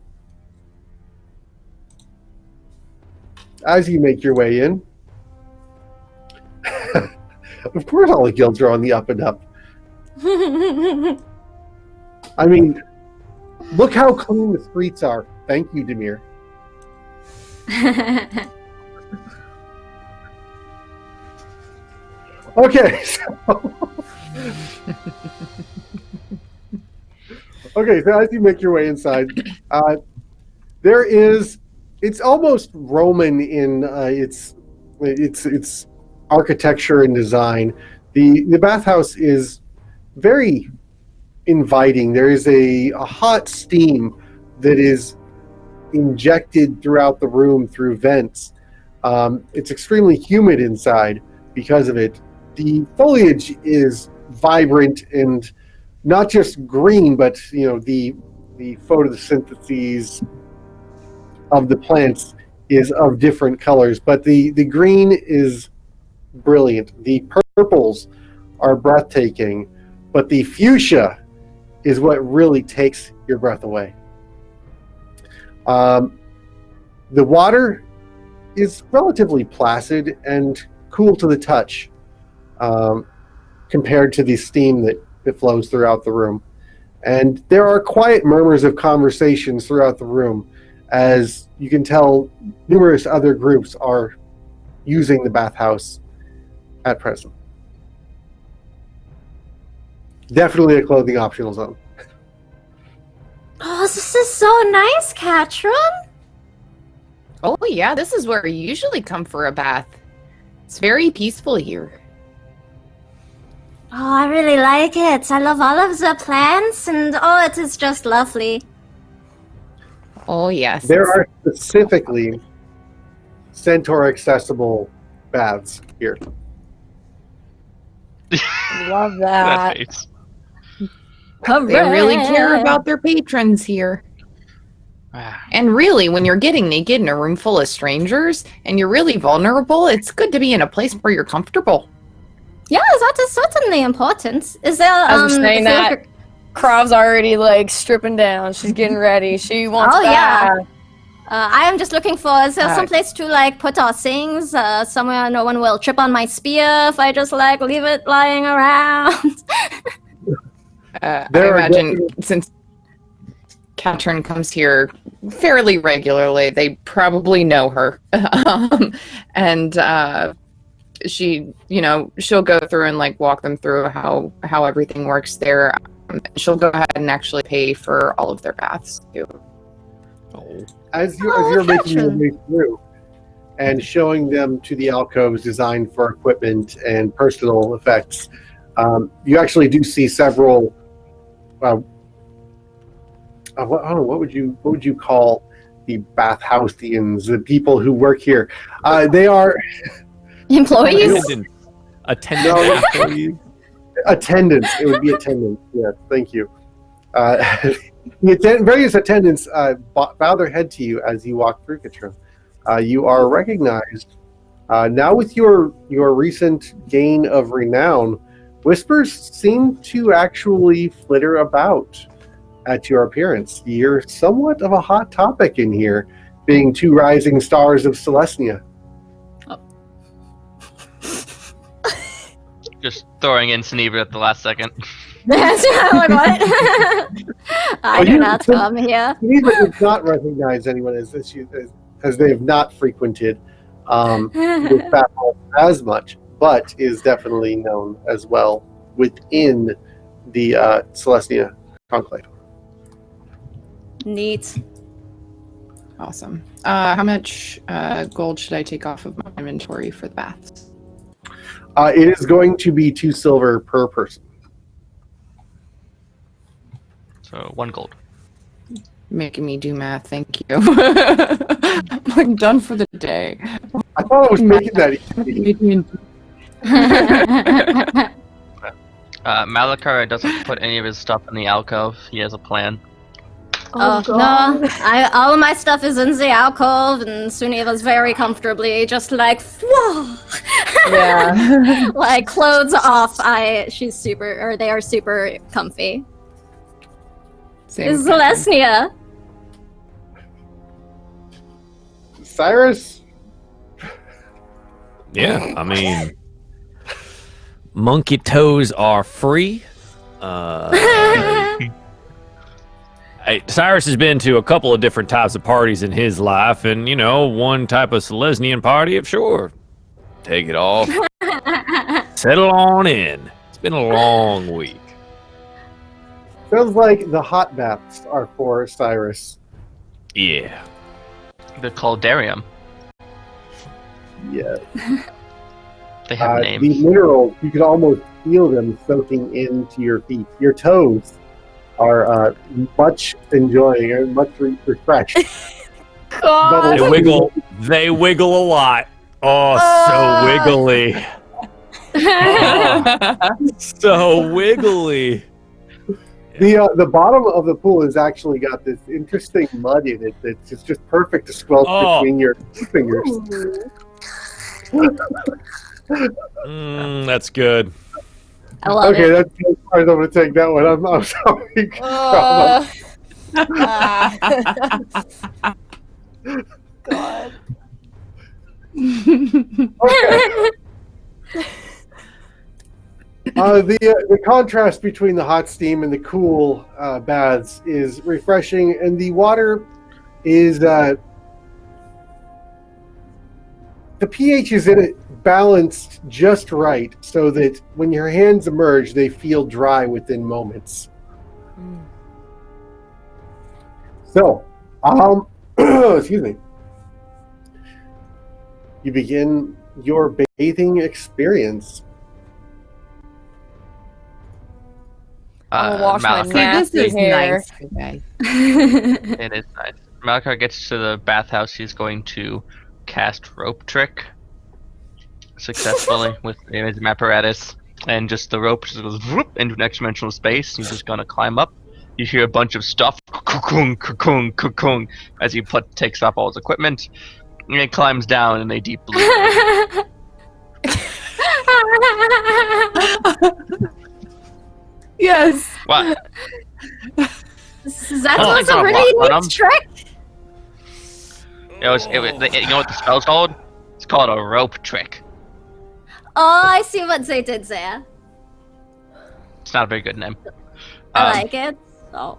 As you make your way in, of course all the guilds are on the up and up. I mean, look how clean the streets are. Thank you, Demir. Okay, so as you make your way inside, it's almost Roman in its architecture and design. The bathhouse is very inviting. There is a hot steam that is injected throughout the room through vents. It's extremely humid inside because of it. The foliage is vibrant and not just green, but the photosynthesis of the plants is of different colors. But the green is brilliant. The purples are breathtaking, but the fuchsia is what really takes your breath away. The water is relatively placid and cool to the touch. Compared to the steam that flows throughout the room. And there are quiet murmurs of conversations throughout the room, as you can tell numerous other groups are using the bathhouse at present. Definitely a clothing optional zone. Oh, this is so nice, Katrin. Oh yeah, this is where we usually come for a bath. It's very peaceful here. Oh, I really like it. I love all of the plants, and oh, it is just lovely. Oh yes. There are specifically centaur accessible baths here. Love That that. face. They really care about their patrons here. Ah, And really, when you're getting naked in a room full of strangers and you're really vulnerable, it's good to be in a place where you're comfortable. Yeah, that is certainly important. Is there As we're saying if you that, look Krov's already like stripping down. She's getting ready. She wants Oh, yeah. bath. I am just looking for, is there Alright. some place to like put our things? Somewhere no one will trip on my spear if I just like leave it lying around. I There are imagine definitely- since Katrin comes here fairly regularly, they probably know her. And she'll go through and like walk them through how everything works there. She'll go ahead and actually pay for all of their baths too. Oh. As you're making your way through and showing them to the alcoves designed for equipment and personal effects, you actually do see several. I don't know, what would you call the bathhousians, the people who work here? They are Employees? Attendant employees. attendants. It would be attendants. Yeah, thank you. Various attendants bow their head to you as you walk through, Katrin. You are recognized. Now with your recent gain of renown, whispers seem to actually flitter about at your appearance. You're somewhat of a hot topic in here, being two rising stars of Celestia. Just throwing in Sneever at the last second. Like, what? I do not come here. Neither does not recognize anyone as they have not frequented this battle as much, but is definitely known as well within the Celestia Conclave. Neat. Awesome. How much gold should I take off of my inventory for the baths? It is going to be 2 silver per person. So 1 gold. Making me do math, thank you. I'm like done for the day. I thought I was making that easy. Malachar doesn't put any of his stuff in the alcove. He has a plan. Oh, no, all of my stuff is in the alcove, and Suniva's very comfortably just like, whoa! Yeah. Like, clothes off, they are super comfy. Same It's pattern. Celestia. Cyrus? Yeah, I mean, monkey toes are free. Cyrus has been to a couple of different types of parties in his life, and one type of Selesnian party, of sure, take it off, settle on in. It's been a long week. Sounds like the hot baths are for Cyrus. Yeah. They're called Darium. Yeah. They have The names. minerals, you can almost feel them soaking into your feet. Your toes are much enjoying and much refreshed. God. They wiggle a lot. Oh, so wiggly. So wiggly. The bottom of the pool has actually got this interesting mud in it that's just perfect to squelch between your fingers. That's good. I love Okay, it. that's as far as I'm going to take that one. I'm sorry. God. The contrast between the hot steam and the cool baths is refreshing, and the water is the pH is in it balanced just right, so that when your hands emerge, they feel dry within moments. So, excuse me. You begin your bathing experience. I'm gonna wash my Malachar. nasty This is hair. nice today. It is nice. Malachar gets to the bathhouse. He's going to cast rope trick successfully with his apparatus, and just the rope just goes whoop into an extra-dimensional space. He's just gonna climb up. You hear a bunch of stuff, cocoon, cocoon, cocoon, as he takes off all his equipment, and he climbs down in a deep blue. Yes. What? That Oh, was it's a not really rock bottom. neat trick. You know what the spell's called? It's called a rope trick. Oh, I see what they did there. It's not a very good name. I like it. Oh.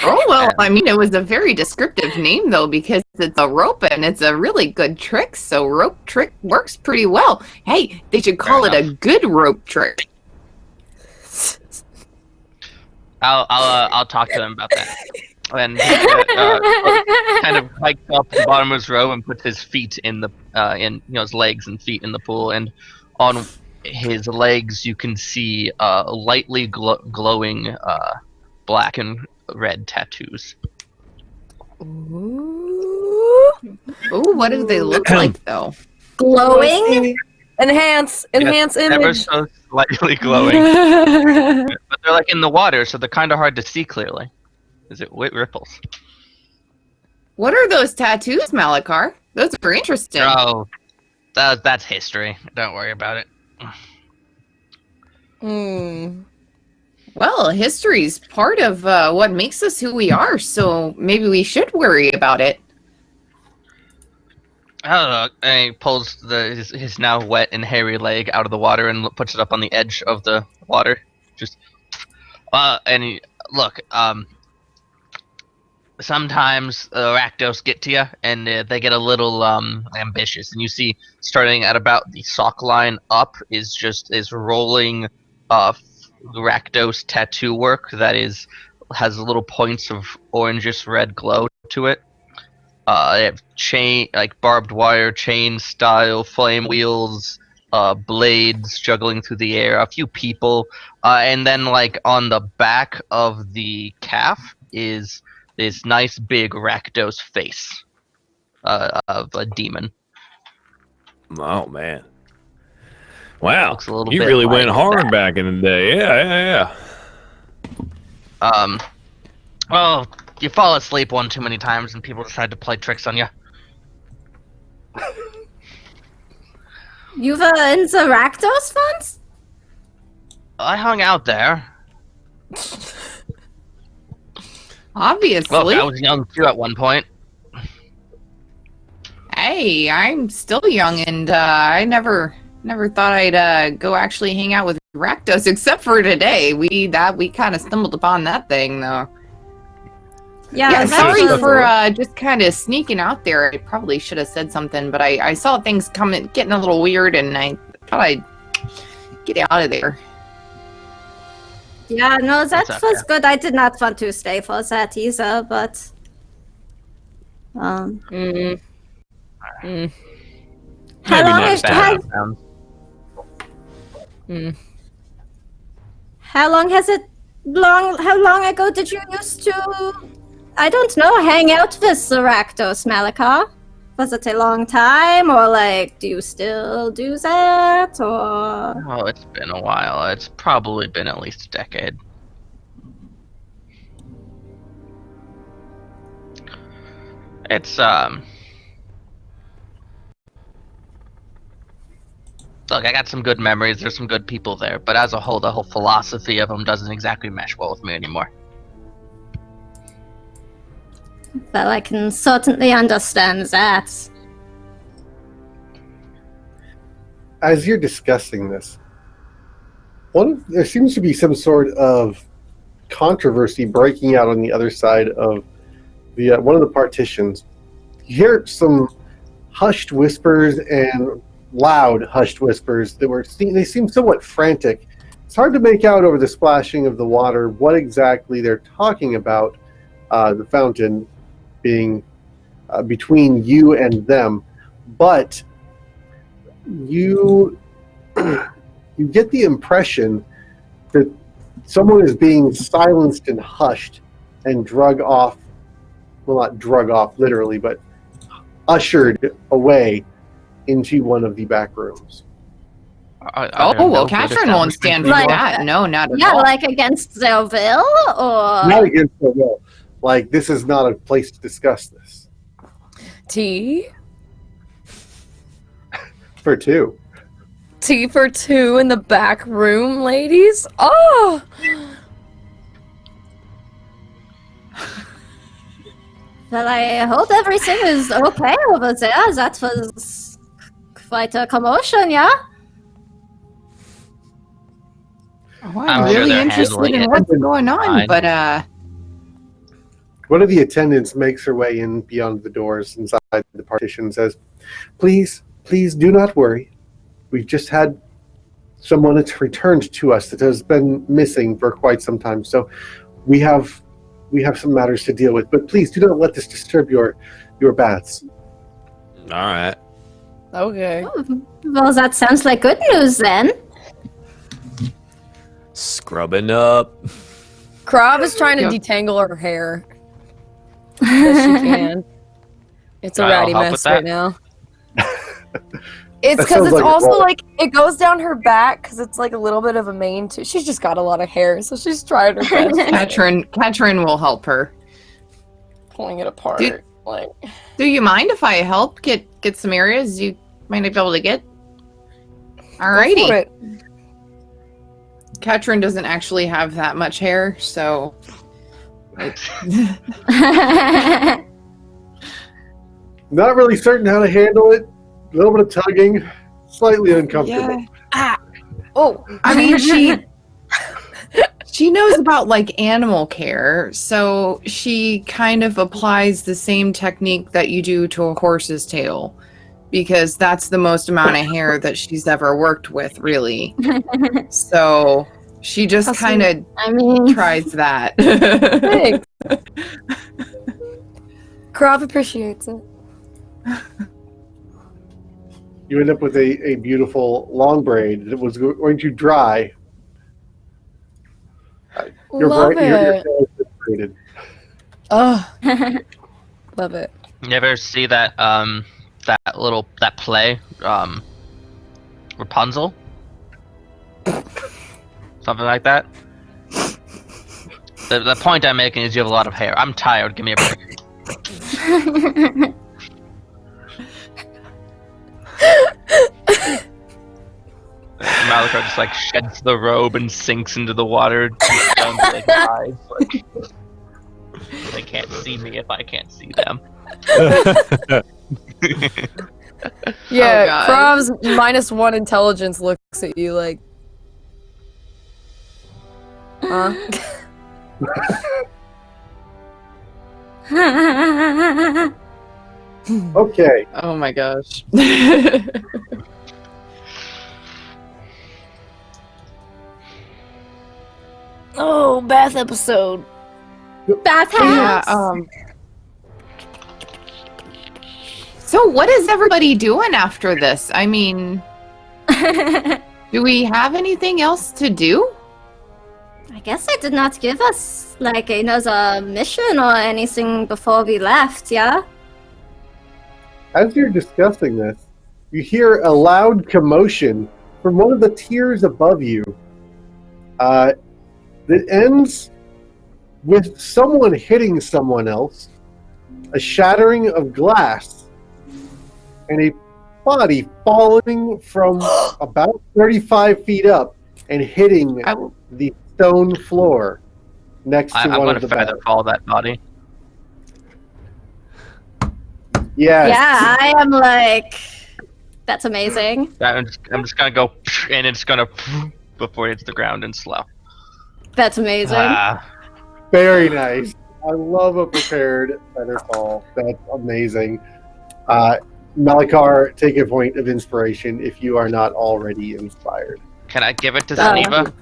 Oh, well, I mean, it was a very descriptive name, though, because it's a rope and it's a really good trick, so rope trick works pretty well. Hey, they should call it a good rope trick. I'll talk to him about that. And kind of hikes up the bottom of his row and puts his feet in the his legs and feet in the pool, and on his legs you can see lightly glowing black and red tattoos. Ooh. Ooh, what do they look like, though? Glowing? Enhance Ever image. so slightly glowing, but they're like in the water, so they're kind of hard to see clearly. Is it ripples? What are those tattoos, Malakar? Those are interesting. Oh, that's history. Don't worry about it. Hmm. Well, history's part of what makes us who we are, so maybe we should worry about it. And he pulls his now wet and hairy leg out of the water and puts it up on the edge of the water. Just, look, sometimes Rakdos get to you, and they get a little ambitious. And you see, starting at about the sock line up is rolling Rakdos tattoo work that has little points of orangish red glow to it. They have barbed wire, chain style, flame wheels, blades juggling through the air, a few people, and then on the back of the calf is this nice big Rakdos face of a demon. Oh man! Wow, Looks a little you bit really like went hard that. back in the day. Yeah. Well, you fall asleep one too many times, and people decide to play tricks on you. You were in the Rakdos funds? I hung out there. Obviously. Look, I was young too at one point. Hey, I'm still young, and I never thought I'd go actually hang out with Rakdos, except for today. We kind of stumbled upon that thing, though. Yeah, that sorry was- for just kind of sneaking out there. I probably should have said something, but I saw things getting a little weird, and I thought I'd get out of there. Yeah, no, that It's was good. I did not want to stay for that either, but Mm. Mm. how Maybe long not has bad. Mm. how long ago did you used to, I don't know, hang out with the Rakdos, Malakar? Was it a long time, or do you still do that, or? Oh, it's been a while. It's probably been at least a decade. It's Look, I got some good memories. There's some good people there, but as a whole, the whole philosophy of them doesn't exactly mesh well with me anymore. Well, I can certainly understand that. As you're discussing this, there seems to be some sort of controversy breaking out on the other side of the one of the partitions. You hear some hushed whispers and loud hushed whispers they seem somewhat frantic. It's hard to make out over the splashing of the water what exactly they're talking about. The fountain being between you and them, but you get the impression that someone is being silenced and hushed and drug off. Well, not drug off literally, but ushered away into one of the back rooms. Oh, well, Catherine won't stand for Like- that. No, not at Yeah, all. against their will, or? Not against their will. This is not a place to discuss this. Tea? For two. Tea for two in the back room, ladies? Oh! Well, I hope everything is okay over there. That was quite a commotion, yeah? Oh, I'm I'm sure really they're interested handling in it what's going on, fine. but One of the attendants makes her way in beyond the doors inside the partition and says, please do not worry. We've just had someone that's returned to us that has been missing for quite some time. So we have some matters to deal with. But please do not let this disturb your baths. All right. Okay. Oh, well, that sounds like good news then. Scrubbing up. Krav is trying to detangle her hair. Yes, she can. It's a I'll ratty help mess with that. right now. It's That because sounds it's like a also roll. like it goes down her back because it's like a little bit of a mane too. She's just got a lot of hair, so she's trying her best Katrin will help her. pulling it apart. Dude. Like, Do you mind if I help get some areas you might not be able to get? go for Alrighty. it. Katrin doesn't actually have that much hair, so Not really certain how to handle it. A little bit of tugging. Slightly uncomfortable. Oh, I mean, she knows about like animal care, so she kind of applies the same technique that you do to a horse's tail, because that's the most amount of hair that she's ever worked with, really. So she just How kind of I mean, tries that. thanks. Krav appreciates it. You end up with a beautiful long braid that was going to dry. Love your it. hair is braided. Oh, love it. You ever see that that play, Rapunzel? Something like that. The point I'm making is you have a lot of hair. I'm tired. Give me a break. Malachar just like sheds the robe and sinks into the water. Down to, like, eyes, like, they can't see me if I can't see them. Yeah, God. Krav's -1 intelligence looks at you like, huh? Okay. Oh my gosh. Oh, bath episode. Bath Yeah, house. So what is everybody doing after this? I mean, do we have anything else to do? I guess they did not give us like another mission or anything before we left, yeah? As you're discussing this, you hear a loud commotion from one of the tiers above you that ends with someone hitting someone else, a shattering of glass, and a body falling from about 35 feet up and hitting the stone floor next to I'm one gonna of the feather beds. fall that body. Yes. Yeah, I am like, that's amazing. I'm just gonna go and it's gonna before it hits the ground and slow. That's amazing. Very nice. I love a prepared feather fall. That's amazing. Malachar, take a point of inspiration if you are not already inspired. Can I give it to Oh. Zaniva?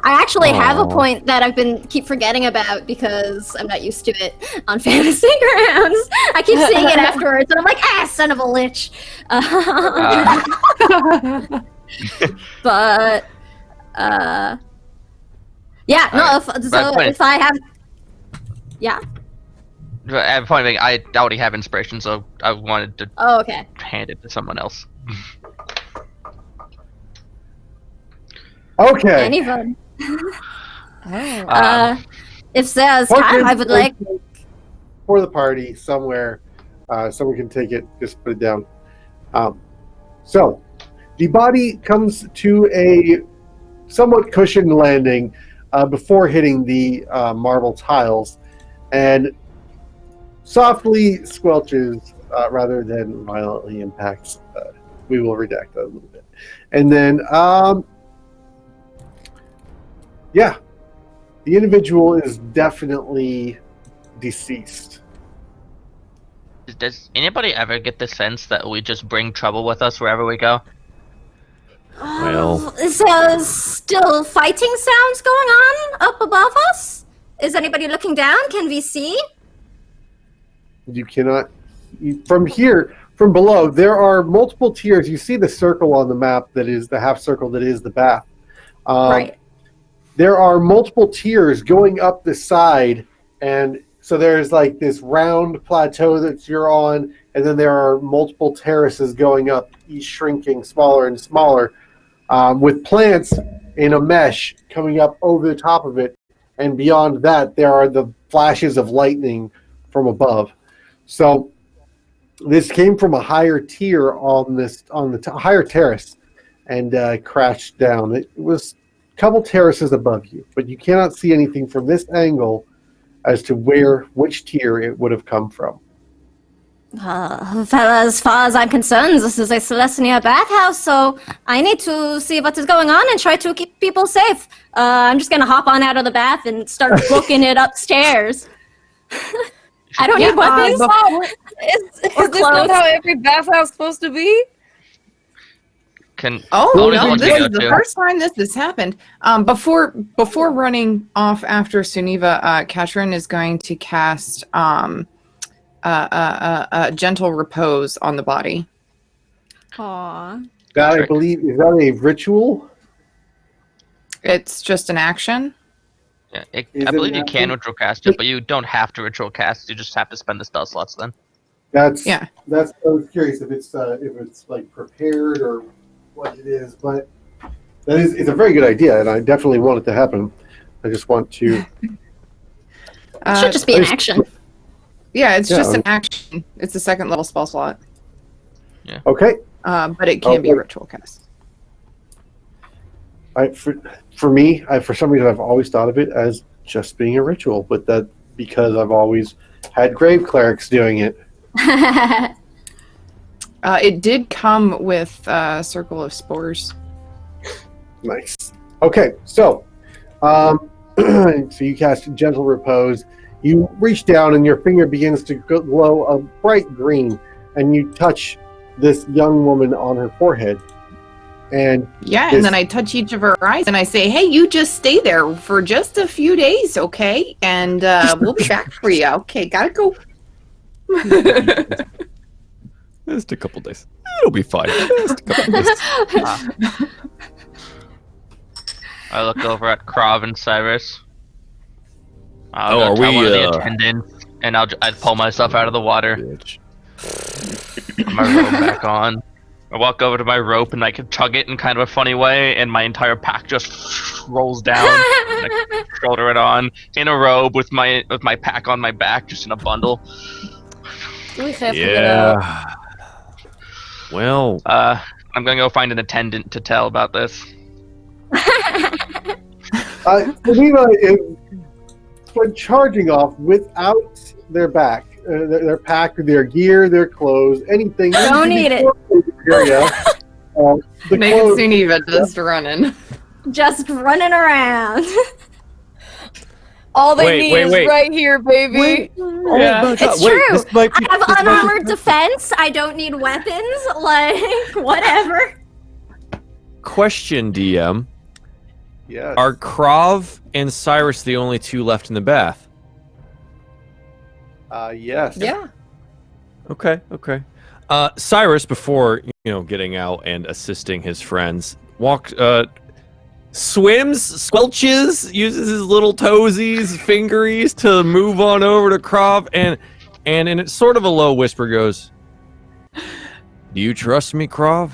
I actually have a Aw. point that I've been keep forgetting about because I'm not used to it on fantasy grounds. I keep seeing it afterwards, and I'm like, son of a lich. But yeah, no. If I have, yeah. At the point being, I already have inspiration, so I wanted to Oh, okay. hand it to someone else. Okay. Any fun? Oh. If there's Point time, of I would like. inspiration for the party somewhere. Someone can take it. Just put it down. So, the body comes to a somewhat cushioned landing before hitting the marble tiles, and softly squelches rather than violently impacts. We will redact that a little bit. And then, yeah, the individual is definitely deceased. Does anybody ever get the sense that we just bring trouble with us wherever we go? Well. Is there still fighting sounds going on up above us? Is anybody looking down? Can we see? You cannot. From here, from below, there are multiple tiers. You see the circle on the map that is the half circle that is the bath. Right. There are multiple tiers going up the side, and so there's like this round plateau that you're on, and then there are multiple terraces going up, each shrinking smaller and smaller, with plants in a mesh coming up over the top of it, and beyond that, there are the flashes of lightning from above. So this came from a higher tier on the higher terrace, and crashed down. It was a couple terraces above you, but you cannot see anything from this angle as to which tier it would have come from. As far as I'm concerned, this is a Celestia bathhouse, so I need to see what is going on and try to keep people safe. I'm just gonna hop on out of the bath and start booking it upstairs. I don't need weapons. Is this not how every bathhouse is supposed to be? Can Oh Bonus no! will This take is it the too. first time this has happened. Before running off after Suniva, Katrin is going to cast gentle repose on the body. Aw. That, I Right. believe, is that a ritual? It's just an action. Yeah, Is I it believe you an can action? ritual cast it, but you don't have to ritual cast. You just have to spend the spell slots then. That's Yeah. That's I was curious if it's like prepared or what it is, but it's a very good idea, and I definitely want it to happen. I just want to. It should just be an action. Yeah, it's Yeah. just an action. It's a second level spell slot, Okay, but it can be Okay. ritual cast. for me, for some reason, I've always thought of it as just being a ritual, but that because I've always had grave clerics doing it. It did come with Circle of Spores. Nice. Okay, so so you cast Gentle Repose. You reach down, and your finger begins to glow a bright green, and you touch this young woman on her forehead. And Yeah, This- and then I touch each of her eyes and I say, "Hey, you just stay there for just a few days, okay? And we'll be back for you. Okay, gotta go." Just a couple days. It'll be fine. Just a couple days. I look over at Krav and Cyrus. Oh, I'll are go tell we, one of the attendants, and I'd pull myself out of the water, Bitch. put my rope back on. I walk over to my rope and I can tug it in kind of a funny way, and my entire pack just rolls down. And I shoulder it on in a robe with my pack on my back, just in a bundle. We have to get out. Yeah. Well, I'm gonna go find an attendant to tell about this. Geneva is when charging off without their back, their pack, their gear, their clothes, anything. Don't need it. Area, the Naked clothes, Suniva just running. Just running around. All they Wait, need wait, is wait. right here, baby. Yeah. It's true. I have unarmored defense. I don't need weapons. Like, whatever. question, DM. yes. Are Krav and Cyrus the only two left in the bath? Yes. Yeah. Okay. Cyrus, before getting out and assisting his friends, swims, squelches, uses his little toesies, fingeries to move on over to Krav, and in it's sort of a low whisper goes, "Do you trust me, Krav?"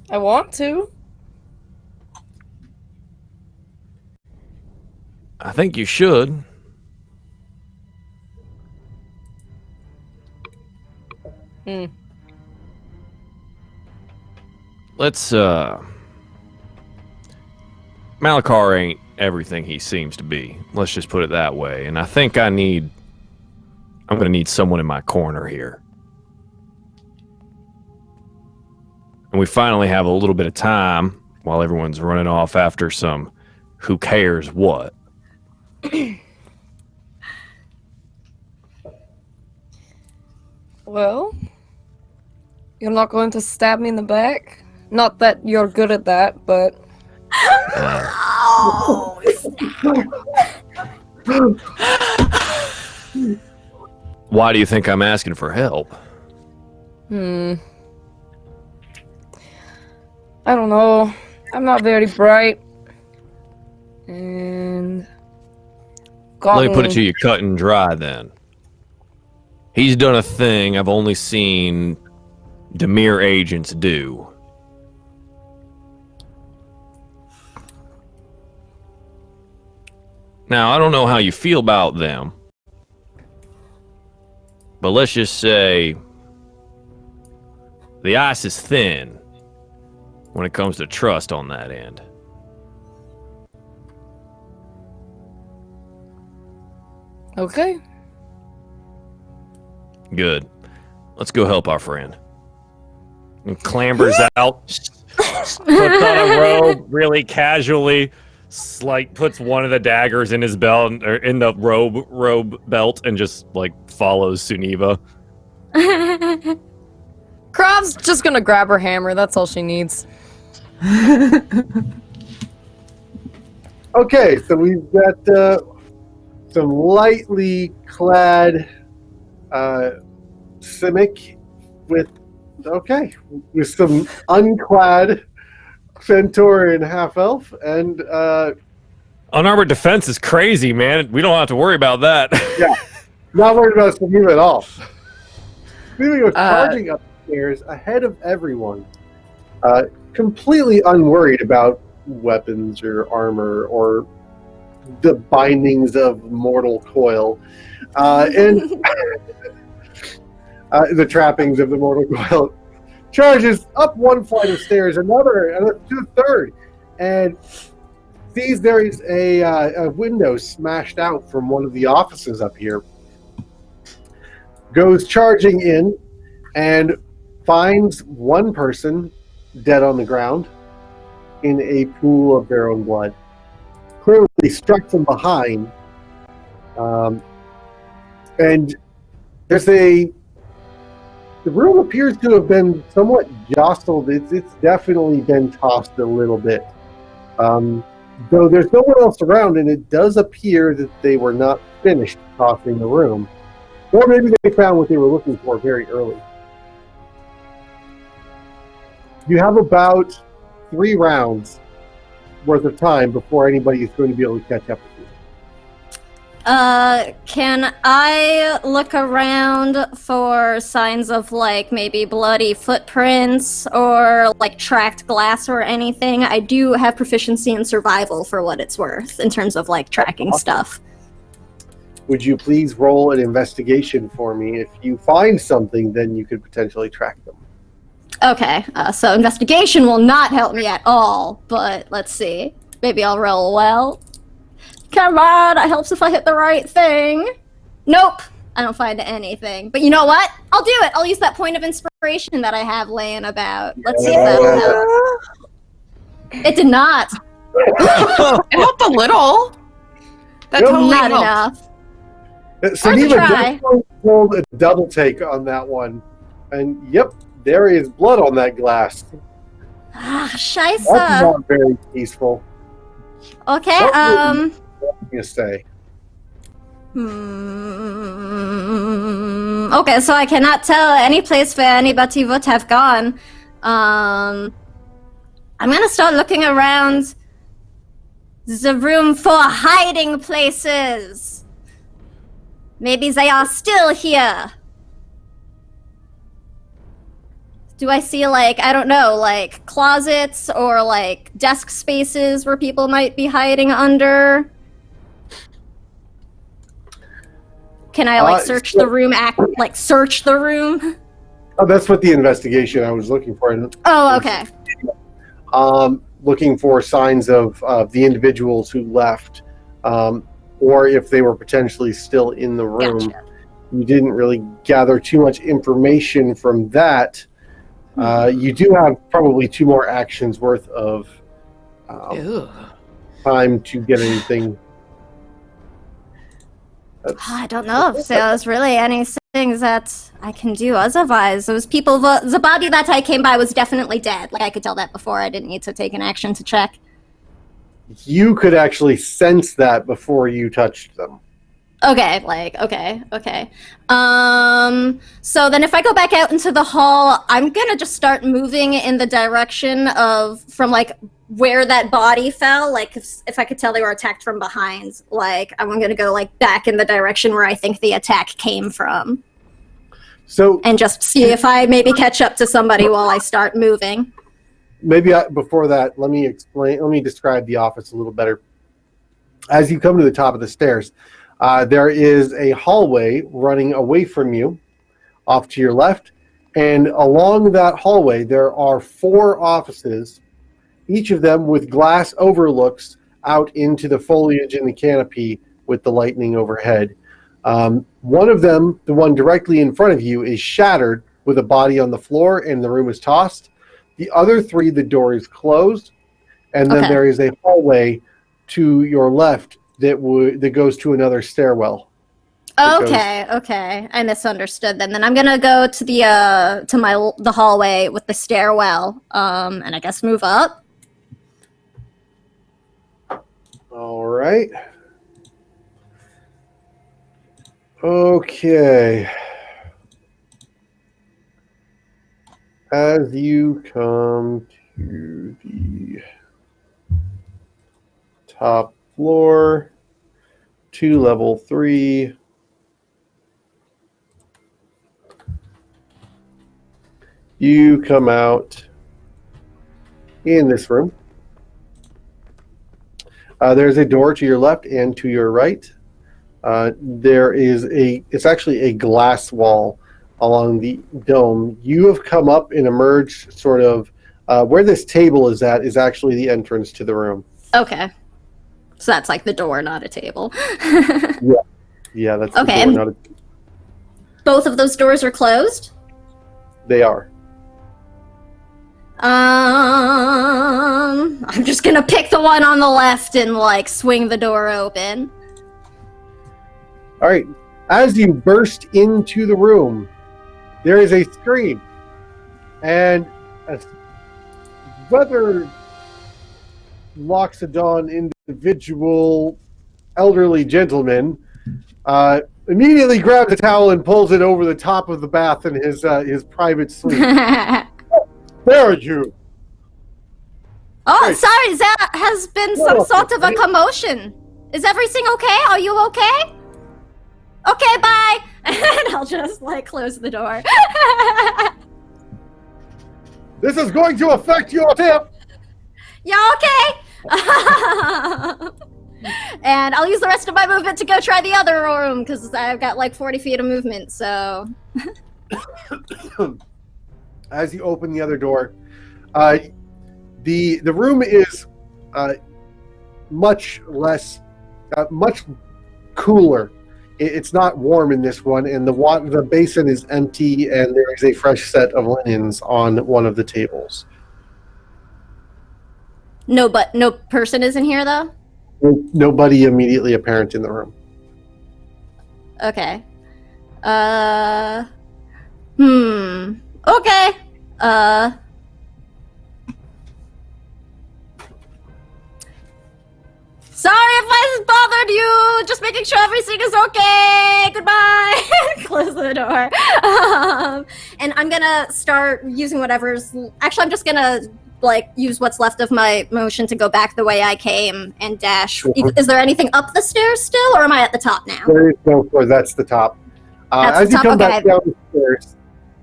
I want to. I think you should. Hmm. Let's Malachar ain't everything he seems to be. Let's just put it that way. And I think I'm gonna need someone in my corner here. And we finally have a little bit of time while everyone's running off after some who cares what? Well, you're not going to stab me in the back? Not that you're good at that, but... Oh, Why do you think I'm asking for help? I don't know. I'm not very bright. And... Let me put it to you cut and dry then. He's done a thing I've only seen Demir agents do. Now, I don't know how you feel about them, but let's just say the ice is thin when it comes to trust on that end. Okay. Good. Let's go help our friend. And clambers out, puts on a robe really casually, like puts one of the daggers in his belt or in the robe belt, and just like follows Suniva. Krov's just gonna grab her hammer. That's all she needs. Okay, so we've got some lightly clad Simic with some unclad Centaur and half elf, and Unarmored defense is crazy, man. We don't have to worry about that. yeah, not worried about Suniva at all. Suniva goes charging upstairs ahead of everyone, completely unworried about weapons or armor or the bindings of mortal coil, and the trappings of the mortal coil. Charges up one flight of stairs, another to the third, and sees there is a window smashed out from one of the offices up here. Goes charging in and finds one person dead on the ground in a pool of their own blood. Clearly struck from behind, and there's the room appears to have been somewhat jostled. It's definitely been tossed a little bit. Though there's no one else around, and it does appear that they were not finished tossing the room. Or maybe they found what they were looking for very early. You have about 3 rounds worth of time before anybody is going to be able to catch up with you. Can I look around for signs of, like, maybe bloody footprints or, like, tracked glass or anything? I do have proficiency in survival for what it's worth in terms of, like, tracking stuff. Would you please roll an investigation for me? If you find something, then you could potentially track them. Okay, so investigation will not help me at all, but let's see. Maybe I'll roll well. Come on, it helps if I hit the right thing. Nope, I don't find anything. But you know what? I'll do it. I'll use that point of inspiration that I have laying about. Let's see if that'll help. It did not. It helped a little. That Nope. totally Not helped. enough. So I can Neva try. definitely rolled a double take on that one. And yep, there is blood on that glass. Ah, That's scheisse. not very peaceful. Okay, I'm gonna say. Okay, so I cannot tell any place where anybody would have gone. I'm gonna start looking around the room for hiding places. Maybe they are still here. Do I see, like, I don't know, like, closets or, like, desk spaces where people might be hiding under? Can I, like, search the room, search the room? Oh, that's what the investigation I was looking for. Oh, okay. Looking for signs of the individuals who left, or if they were potentially still in the room. Gotcha. You didn't really gather too much information from that. You do have probably 2 more actions worth of Ew. time to get anything. I don't know if there's really anything that I can do otherwise. Those people, the body that I came by was definitely dead. Like, I could tell that before. I didn't need to take an action to check. You could actually sense that before you touched them. Okay, okay. So then if I go back out into the hall, I'm gonna just start moving in the direction from like where that body fell. Like if I could tell they were attacked from behind, like I'm gonna go like back in the direction where I think the attack came from. So and just see if I maybe catch up to somebody while I start moving. Maybe before that, let me describe the office a little better. As you come to the top of the stairs, there is a hallway running away from you, off to your left, and along that hallway there are 4 offices, each of them with glass overlooks out into the foliage in the canopy with the lightning overhead. One of them, the one directly in front of you, is shattered with a body on the floor and the room is tossed. The other 3, the door is closed, and then there is a hallway to your left that goes to another stairwell. Okay. I misunderstood then. Then I'm gonna go to the hallway with the stairwell, and I guess move up. All right. Okay. As you come to the top floor to level 3, you come out in this room. There's a door to your left and to your right. It's actually a glass wall along the dome. You have come up and emerged sort of where this table is at is actually the entrance to the room. Okay. So that's like the door, not a table. Yeah, that's okay. The door, not a table. Both of those doors are closed? They are. I'm just gonna pick the one on the left and like swing the door open. All right. As you burst into the room, there is a scream, and a rather Loxodon individual elderly gentleman immediately grabs a towel and pulls it over the top of the bath in his private suite. Where are you? Oh, Hey. sorry, there has been some sort of a commotion. Is everything okay? Are you okay? Okay, bye. And I'll just like close the door. This is going to affect your tip. Yeah, okay. And I'll use the rest of my movement to go try the other room because I've got like 40 feet of movement. So. As you open the other door, the room is much cooler. It's not warm in this one, and the basin is empty, and there is a fresh set of linens on one of the tables. No person is in here though? Nobody immediately apparent in the room. Okay. Okay. Sorry if I bothered you. Just making sure everything is okay. Goodbye. Close the door. And I'm gonna start using whatever's. Actually, I'm just gonna like use what's left of my motion to go back the way I came and dash. Is there anything up the stairs still, or am I at the top now? There is no floor. That's the top. As you come back down the stairs,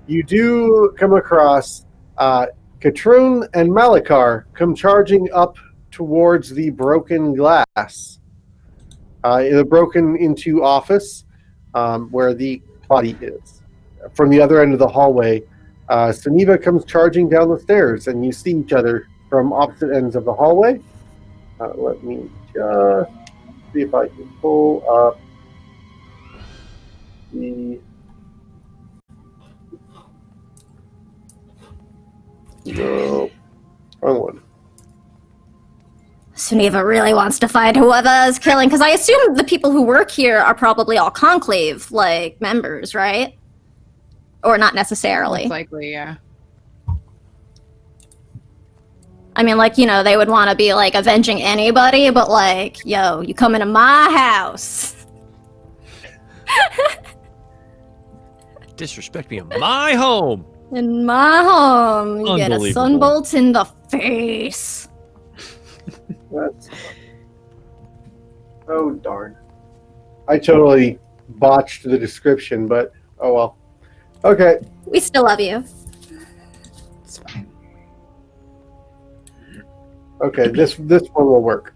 you do come across Katrun and Malakar come charging up towards the broken glass. In the broken into office where the body is. From the other end of the hallway, Suniva comes charging down the stairs, and you see each other from opposite ends of the hallway. Let me just see if I can pull up the... No, wrong one. Suneva really wants to find whoever is killing, because I assume the people who work here are probably all Conclave, like, members, right? Or not necessarily. Most likely, yeah. I mean, like, you know, they would want to be, like, avenging anybody, but, like, yo, you come into my house. Disrespect me in my home. In my home, you get a Unbelievable. sunbolt in the face. That's... Oh, darn. I totally botched the description, but oh well. Okay. We still love you. It's fine. Okay, this one will work.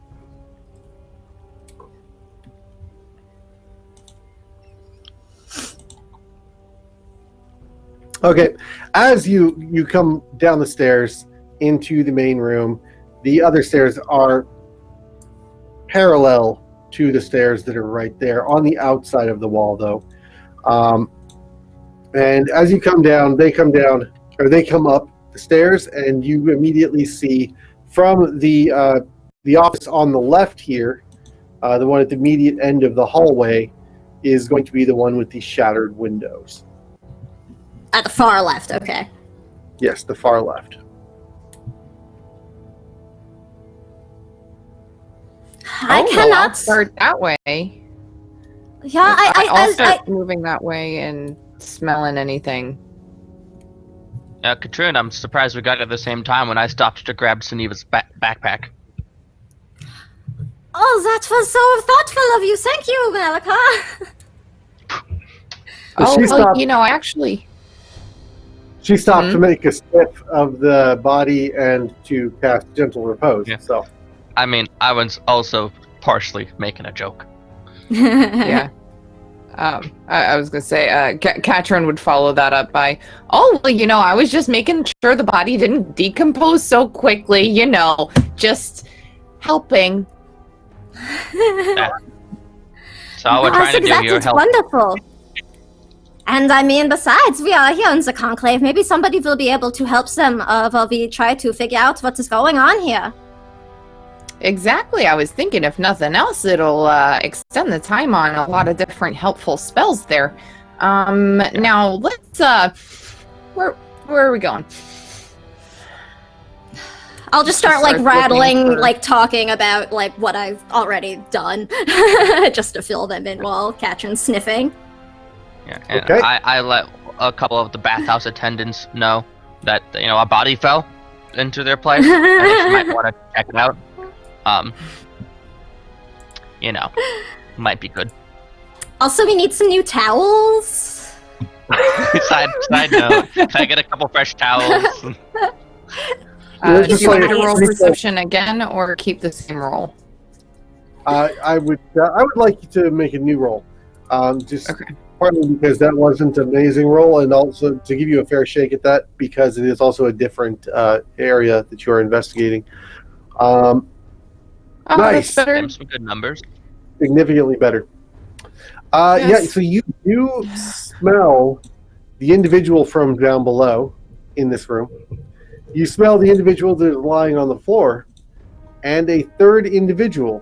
Okay, as you come down the stairs into the main room, the other stairs are parallel to the stairs that are right there on the outside of the wall, though. And as you come down, they come up the stairs, and you immediately see from the office on the left here, the one at the immediate end of the hallway, is going to be the one with the shattered windows. At the far left, okay. Yes, the far left. I I'll cannot. start that way. Yeah, I'll I start moving that way and smelling anything. Katrina, I'm surprised we got it at the same time when I stopped to grab Suneva's backpack. Oh, that was so thoughtful of you. Thank you, Malika. Oh, She well, stopped- you know, actually, She stopped Mhm. to make a sniff of the body and to cast gentle repose. Yeah. So I mean, I was also partially making a joke. yeah. I was gonna say, Katrin would follow that up by, oh, well, you know, I was just making sure the body didn't decompose so quickly, you know, just helping. So all we're trying to do here It's help. wonderful. And I mean, besides, we are here in the Conclave. Maybe somebody will be able to help them while we try to figure out what is going on here. Exactly. I was thinking, if nothing else, it'll extend the time on a lot of different helpful spells there. Now let's where are we going? I'll just start like Start looking rattling, for- like talking about like what I've already done, just to fill them in while Katrin's sniffing. Yeah, and Okay. I let a couple of the bathhouse attendants know that, you know, a body fell into their place. I think she might want to check it out. You know, might be good. Also, we need some new towels. side note, can I get a couple fresh towels? Let's Do just you want like- to roll let's- perception again, or keep the same roll? I would like you to make a new roll, just Okay. partly because that wasn't an amazing roll, and also to give you a fair shake at that because it is also a different area that you are investigating. Oh, Nice. that's better. Some good numbers. Significantly better. Yes. Yeah, so you do smell the individual from down below in this room. You smell the individual that is lying on the floor, and a third individual.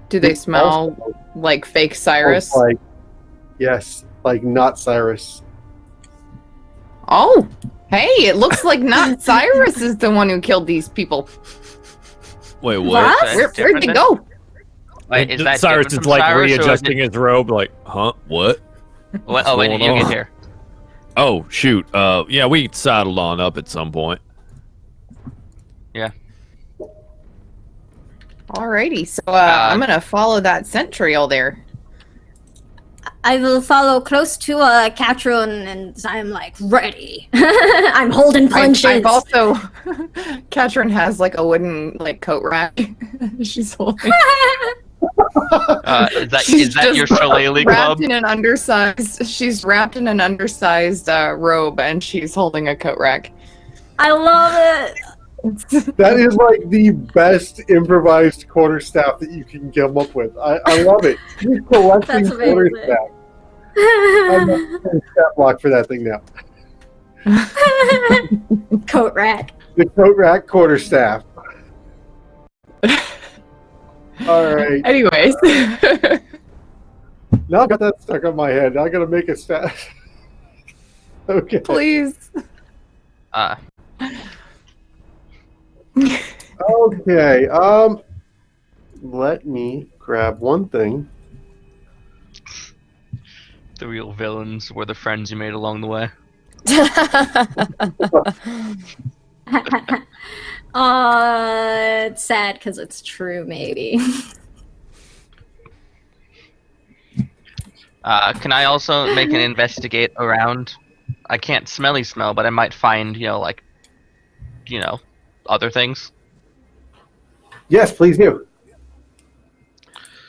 Do they who smell also like fake smells Cyrus? Like, yes, like not Cyrus. Oh, hey, it looks like not Cyrus is the one who killed these people. Wait, what? What? That's Where'd different they then? go? Wait, is that Cyrus different is from like Cyrus, or is readjusting his robe, like, huh? What? Oh, when going did you on? get here? Oh, shoot. Yeah, we saddled on up at some point. Alrighty, so I'm gonna follow that scent trail there. I will follow close to Katrin, and I'm like ready. I'm holding punches. I've also, Katrin has like a wooden like coat rack. She's holding. Is that She's your just shillelagh wrapped club? in an undersized. She's wrapped in an undersized robe, and she's holding a coat rack. I love it. That is like the best improvised quarterstaff that you can come up with. I love it. You're collecting That's amazing. quarterstaff. I'm a stat block for that thing now. Coat rack. the coat rack quarterstaff. All right. Anyways. Now I got that stuck on my head. Now I got to make a stat. Okay. Please. Okay. Let me grab one thing. The real villains were the friends you made along the way. It's sad because it's true, maybe. Can I also make an investigate around? I can't smelly smell, but I might find, other things. Yes, please do.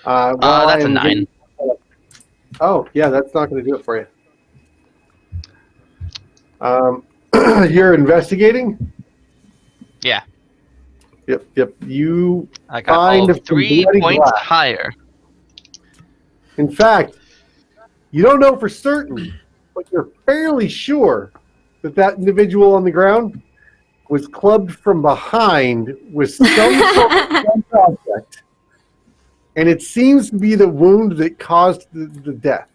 That's a 9. Oh, yeah, that's not going to do it for you. You're investigating? Yeah. Yep. You I got find all some 3 bloody points glass. higher. In fact, you don't know for certain, but you're fairly sure that individual on the ground was clubbed from behind with some sort of blunt object. And it seems to be the wound that caused the death.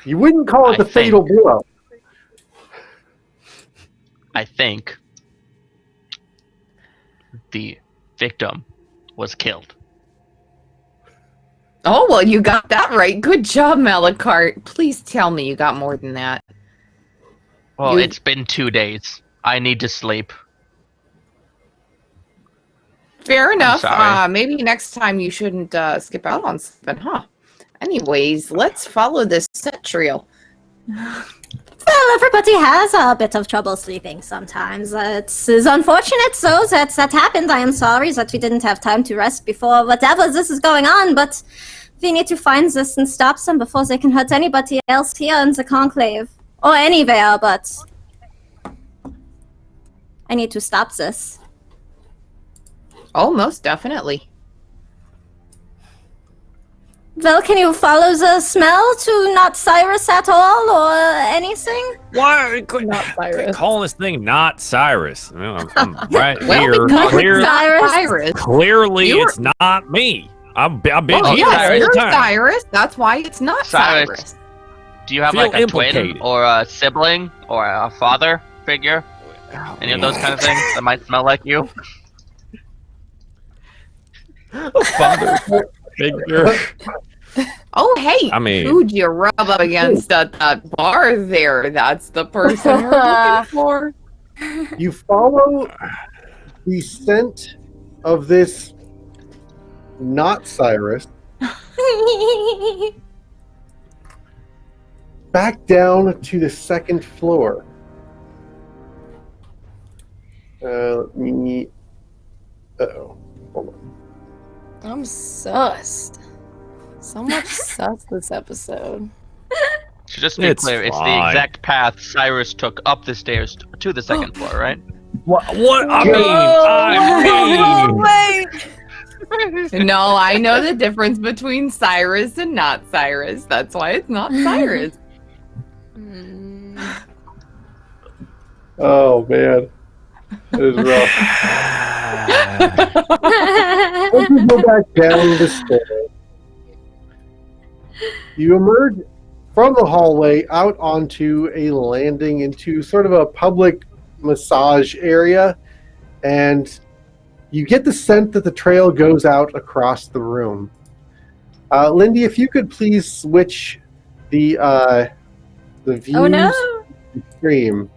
You wouldn't call it the fatal blow. I think the victim was killed. Oh, well, you got that right. Good job, Malachart. Please tell me you got more than that. Well, it's been 2 days. I need to sleep. Fair enough. sorry. Maybe next time you shouldn't skip out on something, huh? Anyways, let's follow this set trail. Well, everybody has a bit of trouble sleeping sometimes. It's unfortunate so that happened. I am sorry that we didn't have time to rest before whatever this is going on, but we need to find this and stop them before they can hurt anybody else here in the Conclave. Or anywhere, but I need to stop this. Oh, most definitely. Well, can you follow the smell to not Cyrus at all, or anything? Why? Not Cyrus. Calling this thing not Cyrus. I'm right Well, here. because Clear, it's not Cyrus. Cyrus. clearly, You were- it's not me. I've been Oh, here yeah, all you're the time. Cyrus. That's why it's not Cyrus. Cyrus. Do you have Feel like a implicated. twin or a sibling or a father figure? Any of those kind of things that might smell like you? Father figure. Oh, hey, I mean- who'd you rub up against at that bar there? That's the person we're looking for. You follow the scent of this not Cyrus back down to the second floor. Let me. Uh-oh. Hold on. I'm sussed. So much sus this episode. So just to be It's clear, it's the fine. exact path Cyrus took up the stairs to the second floor, right? What? I mean, Wait. No, I know the difference between Cyrus and not Cyrus. That's why it's not Cyrus. Oh, man. It is rough. Once you go back down the stairs, you emerge from the hallway out onto a landing into sort of a public massage area, and you get the scent that the trail goes out across the room. Lindy, if you could please switch the views Oh no! stream.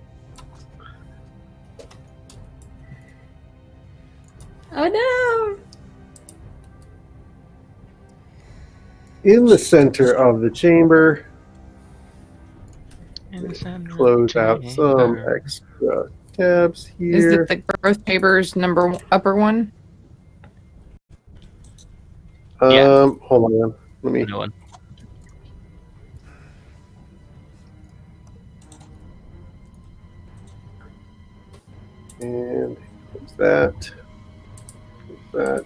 Oh no! In the center of the chamber, close out some extra tabs Is here. it the growth chambers upper one? Yeah. Hold on. Let me. No one. And close that. Close that.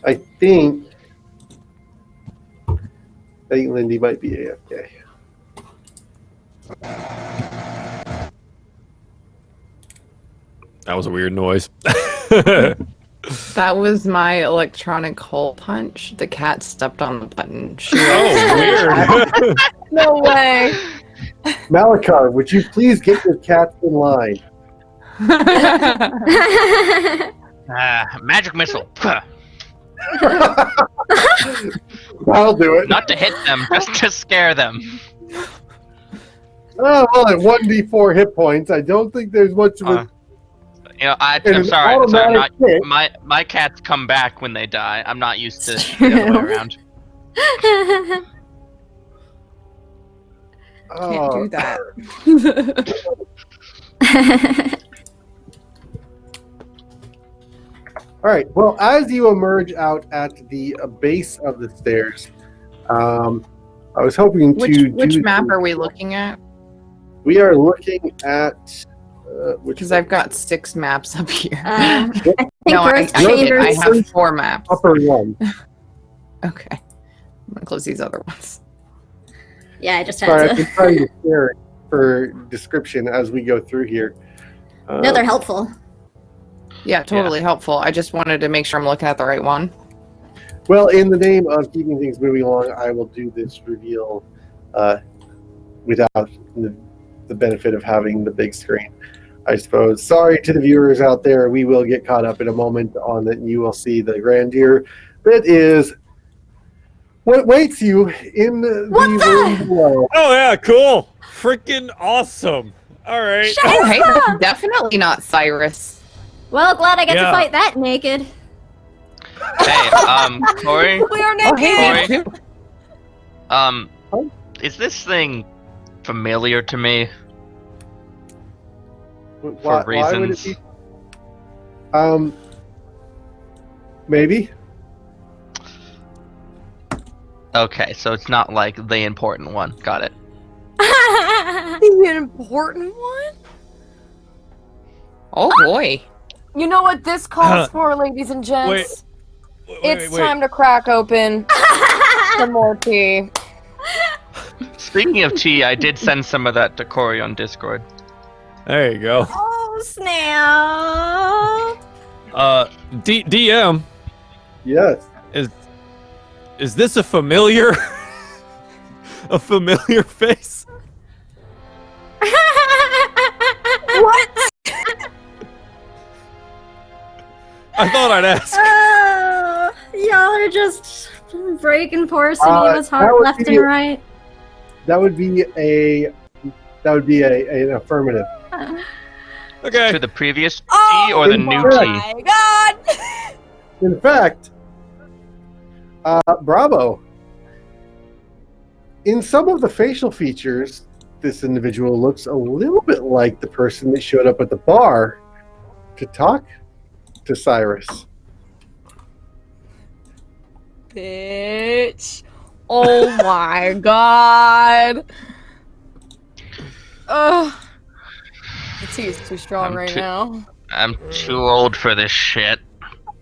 I think think Lindy might be AFK. That was a weird noise. That was my electronic hole punch. The cat stepped on the button. Oh, weird. No way. Malakar, would you please get your cats in line? Magic missile. I'll do it. Not to hit them, just to scare them. Oh, well, at 1d4 hit points, I don't think there's much of a... I'm sorry. My cats come back when they die. I'm not used to the other way around. Can't do that. All right. Well, as you emerge out at the base of the stairs, I was hoping to... Which map are we looking at? We are looking at... Because I've got 6 maps up here. I think No, I Chambers. have 4 maps. upper one. Okay. I'm going to close these other ones. Yeah, I just Sorry, had I've been to. trying to share it for description as we go through here. No, they're helpful. Yeah, totally helpful. I just wanted to make sure I'm looking at the right one. Well, in the name of keeping things moving along, I will do this reveal without the benefit of having the big screen, I suppose. Sorry to the viewers out there. We will get caught up in a moment on it, and you will see the grandeur that is what waits you in the room below. Oh, yeah, cool. Freaking awesome. All right. Oh, hey, that's definitely not Cyrus. Well, glad I get Yeah. to fight that naked. Hey, Corey. We are Oh, hey, naked. me too. Is this thing familiar to me? Why would it reasons. be? Maybe. Okay, so it's not like the important one. Got it. The important one? Oh, boy. You know what this calls for, ladies and gents? It's time to crack open some more tea. Speaking of tea, I did send some of that to Corey on Discord. There you go. Oh, snap. DM, Yes. is this a familiar a familiar face? What? I thought I'd ask. Y'all are just breaking poor Saniva's that heart would left be- and right. That would be an affirmative. Okay. To the previous tea Oh or the new tea? my god! In fact, bravo. In some of the facial features, this individual looks a little bit like the person that showed up at the bar to talk to Cyrus. Bitch. Oh my god. Ugh. The tea is too strong I'm right too- now. I'm too old for this shit.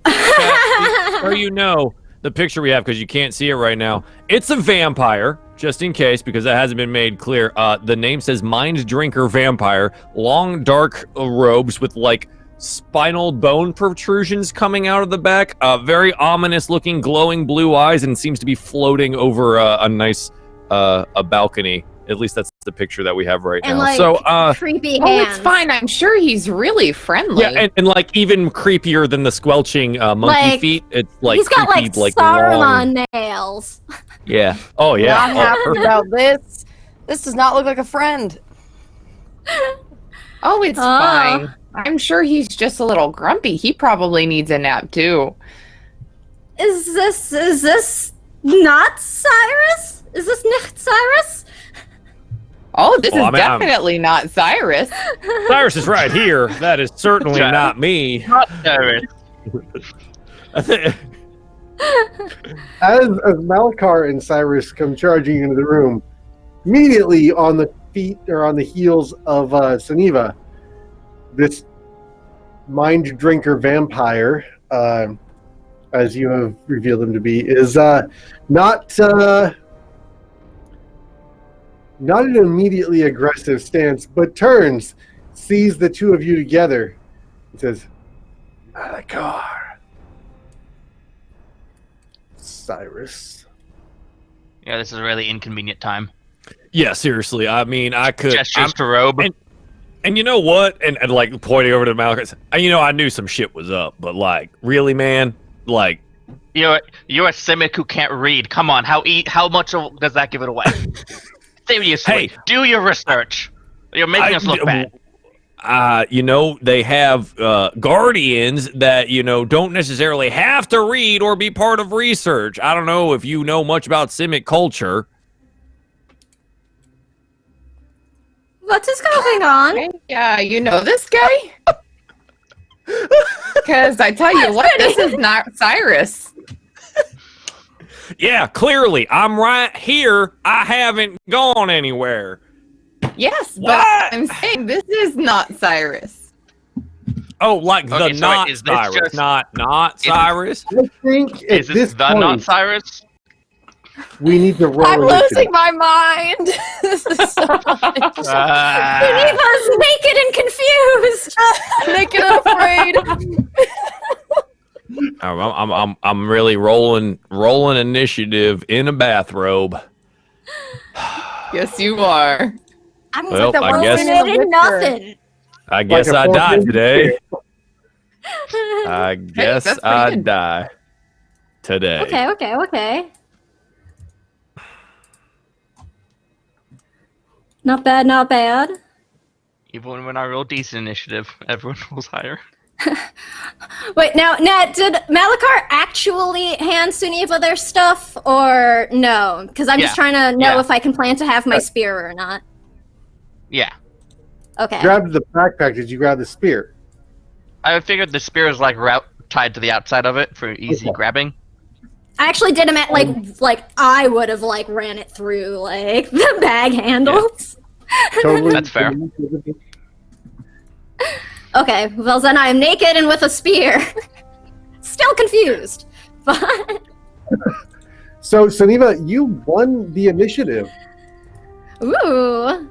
So you know the picture we have because you can't see it right now. It's a vampire, just in case, because that hasn't been made clear. The name says Mind Drinker Vampire. Long, dark robes with like spinal bone protrusions coming out of the back. Very ominous-looking, glowing blue eyes, and seems to be floating over a nice a balcony. At least that's the picture that we have right And now. like So, creepy Oh, hands. it's fine. I'm sure he's really friendly. yeah, and like even creepier than the squelching monkey Like, feet. It's like He's got creepy, like long. Saruman nails. Yeah. Oh Not yeah. happy about this. This does not look like a friend. Oh, it's fine. I'm sure he's just a little grumpy. He probably needs a nap too. Is this not Cyrus? Is this not Cyrus? Oh, this Well, is I mean, I'm- definitely not Cyrus. Cyrus is right here. That is certainly Yeah. not me. Not Cyrus. As Malakar and Cyrus come charging into the room, immediately on the feet or on the heels of Saniva, this mind drinker vampire, as you have revealed him to be, is not not an immediately aggressive stance, but turns, sees the two of you together, and says, Malakar. Cyrus. Yeah, this is a really inconvenient time. Yeah, seriously. I mean, I could. Gestures to Robe. And you know what? And like pointing over to Malachi, I knew some shit was up, but like, really, man? Like, You're a Simic who can't read. Come on, how much does that give it away? Seriously, Hey. do your research. You're making us look bad. They have guardians that, don't necessarily have to read or be part of research. I don't know if you know much about Simic culture. What is going on? Yeah, you know this guy? Because I tell you what, this is not Cyrus. Yeah, clearly. I'm right here. I haven't gone anywhere. Yes, but What? I'm saying this is not Cyrus. Oh, like Okay, the so not is this Cyrus, just- not Cyrus. I think at Is this this the point, not Cyrus? we need to roll I'm initiative. losing my mind. This is so funny. Eva's naked and confused. Naked and afraid. I'm really rolling initiative in a bathrobe. Yes, you are. I'm Well, that I one guess scene in The did nothing. I guess Like a I fourth died movie today. player. I guess that's pretty I good. die today. Okay. Not bad. Even when I roll decent initiative, everyone rolls higher. Wait, now, Nat, did Malakar actually hand Suneva their stuff, or no? Because I'm just Yeah. trying to know Yeah. if I can plan to have my spear or not. Yeah. Okay. Grabbed the backpack. Did you grab the spear? I figured the spear is like route tied to the outside of it for easy Okay. grabbing. I actually did them at like I would have like ran it through like the bag handles. Totally. That's fair. Okay, well then I am naked and with a spear. Still confused, but So, Suneva, you won the initiative. ooh.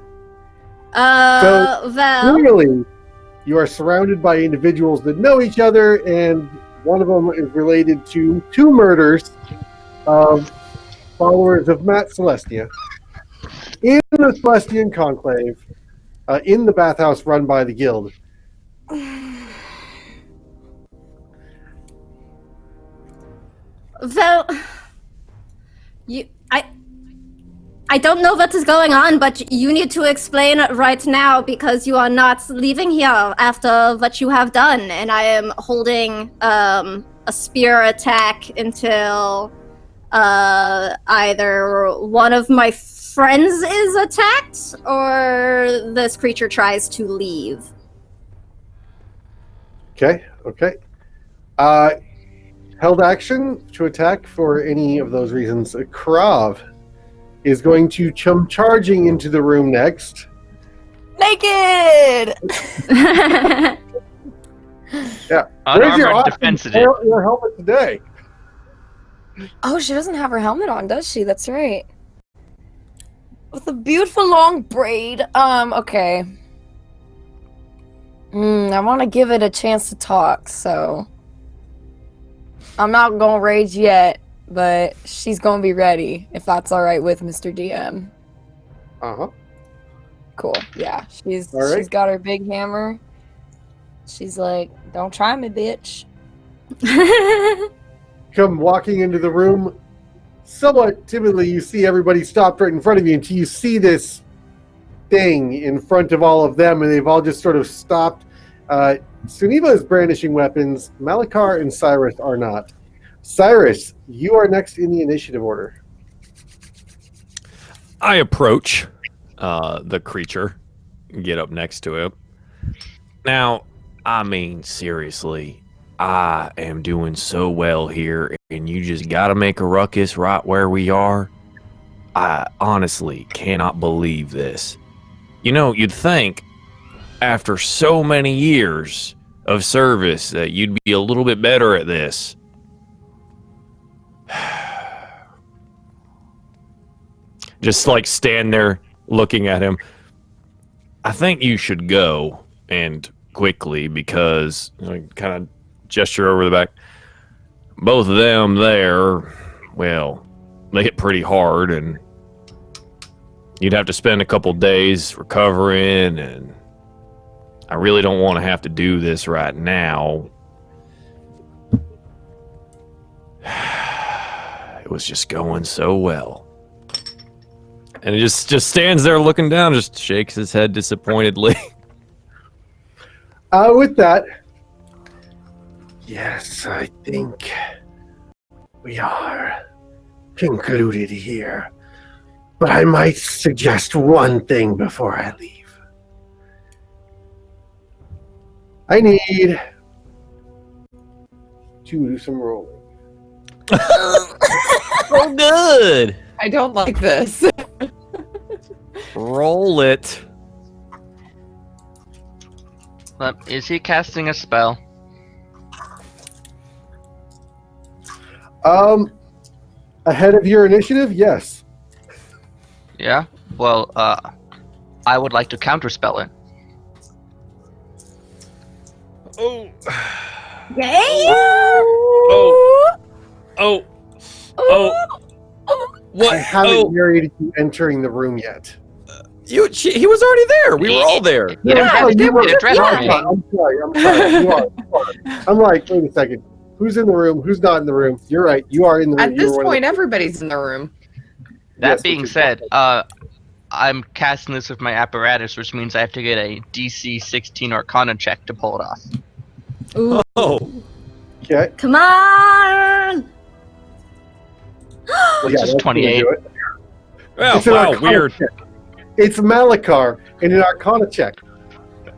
So, Well, Clearly, you are surrounded by individuals that know each other, and one of them is related to 2 murders of followers of Matt Celestia in the Celestian Conclave, in the bathhouse run by the guild. well, I don't know what is going on, but you need to explain it right now because you are not leaving here after what you have done, and I am holding a spear attack until either one of my friends is attacked or this creature tries to leave. Okay. Held action to attack for any of those reasons. Krav is going to come charging into the room next. Naked. Yeah. Unarmored defensive. your helmet today? Oh, she doesn't have her helmet on, does she? That's right. With a beautiful long braid. Okay. I want to give it a chance to talk, so I'm not gonna rage yet, but she's gonna be ready if that's all right with Mr. DM. Uh-huh. Cool. Yeah, she's All right. she's got her big hammer. She's like, "Don't try me, bitch." Come walking into the room. Somewhat timidly, you see everybody stopped right in front of you until you see this thing in front of all of them, and they've all just sort of stopped. Suneva is brandishing weapons. Malakar and Cyrus are not. Cyrus, you are next in the initiative order. I approach the creature, get up next to him. Now, I mean, seriously, I am doing so well here, and you just gotta make a ruckus right where we are. I honestly cannot believe this. You know, you'd think after so many years of service that you'd be a little bit better at this. Just like stand there looking at him. I think you should go, and quickly, because kind of gesture over the back. Both of them there, well, they hit pretty hard, and you'd have to spend a couple days recovering, and I really don't want to have to do this right now. It was just going so well. And he just stands there looking down, just shakes his head disappointedly. With that, yes, I think we are concluded here. But I might suggest one thing before I leave. I need to do some rolling. Oh, good. I don't like this. Roll it. Is he casting a spell? Ahead of your initiative, yes. Yeah? Well, I would like to counterspell it. Oh. Yeah. Oh. What? I haven't narrated you entering the room yet. He was already there. We were all there. You addressed you were- me. I'm sorry. You are. I'm like, wait a second. Who's in the room? Who's not in the room? You're right. You are in the room. At this point, everybody's in the room. That Yes, being which is said, I'm casting this with my apparatus, which means I have to get a DC 16 Arcana check to pull it off. Ooh, Oh. Okay. come on! Which Yeah, is that's gonna 28. do it. Well, It's an wow, Arcana weird. check. It's Malakar in an Arcana check.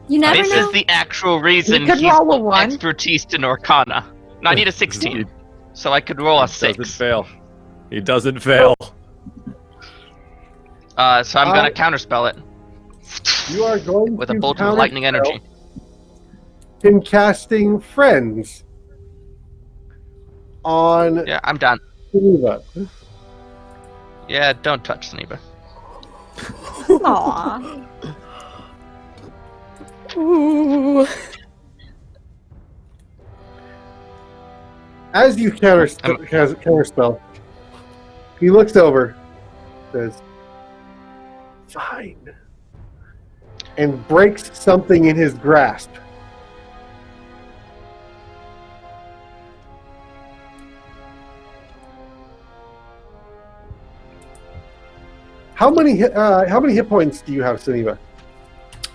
You never This know. is the actual reason You could he's roll a 1. expertise in Arcana. No, I need a 16, so I could roll a Doesn't 6. fail. He doesn't fail. So I'm gonna counterspell it You are going with to a bolt of lightning energy. in casting Friends on Yeah, I'm done. Geneva. Yeah, don't touch Sneeba. Aw. Ooh. As you counterspell, he looks over, says, "Fine," and breaks something in his grasp. How many hit points do you have, Suniva?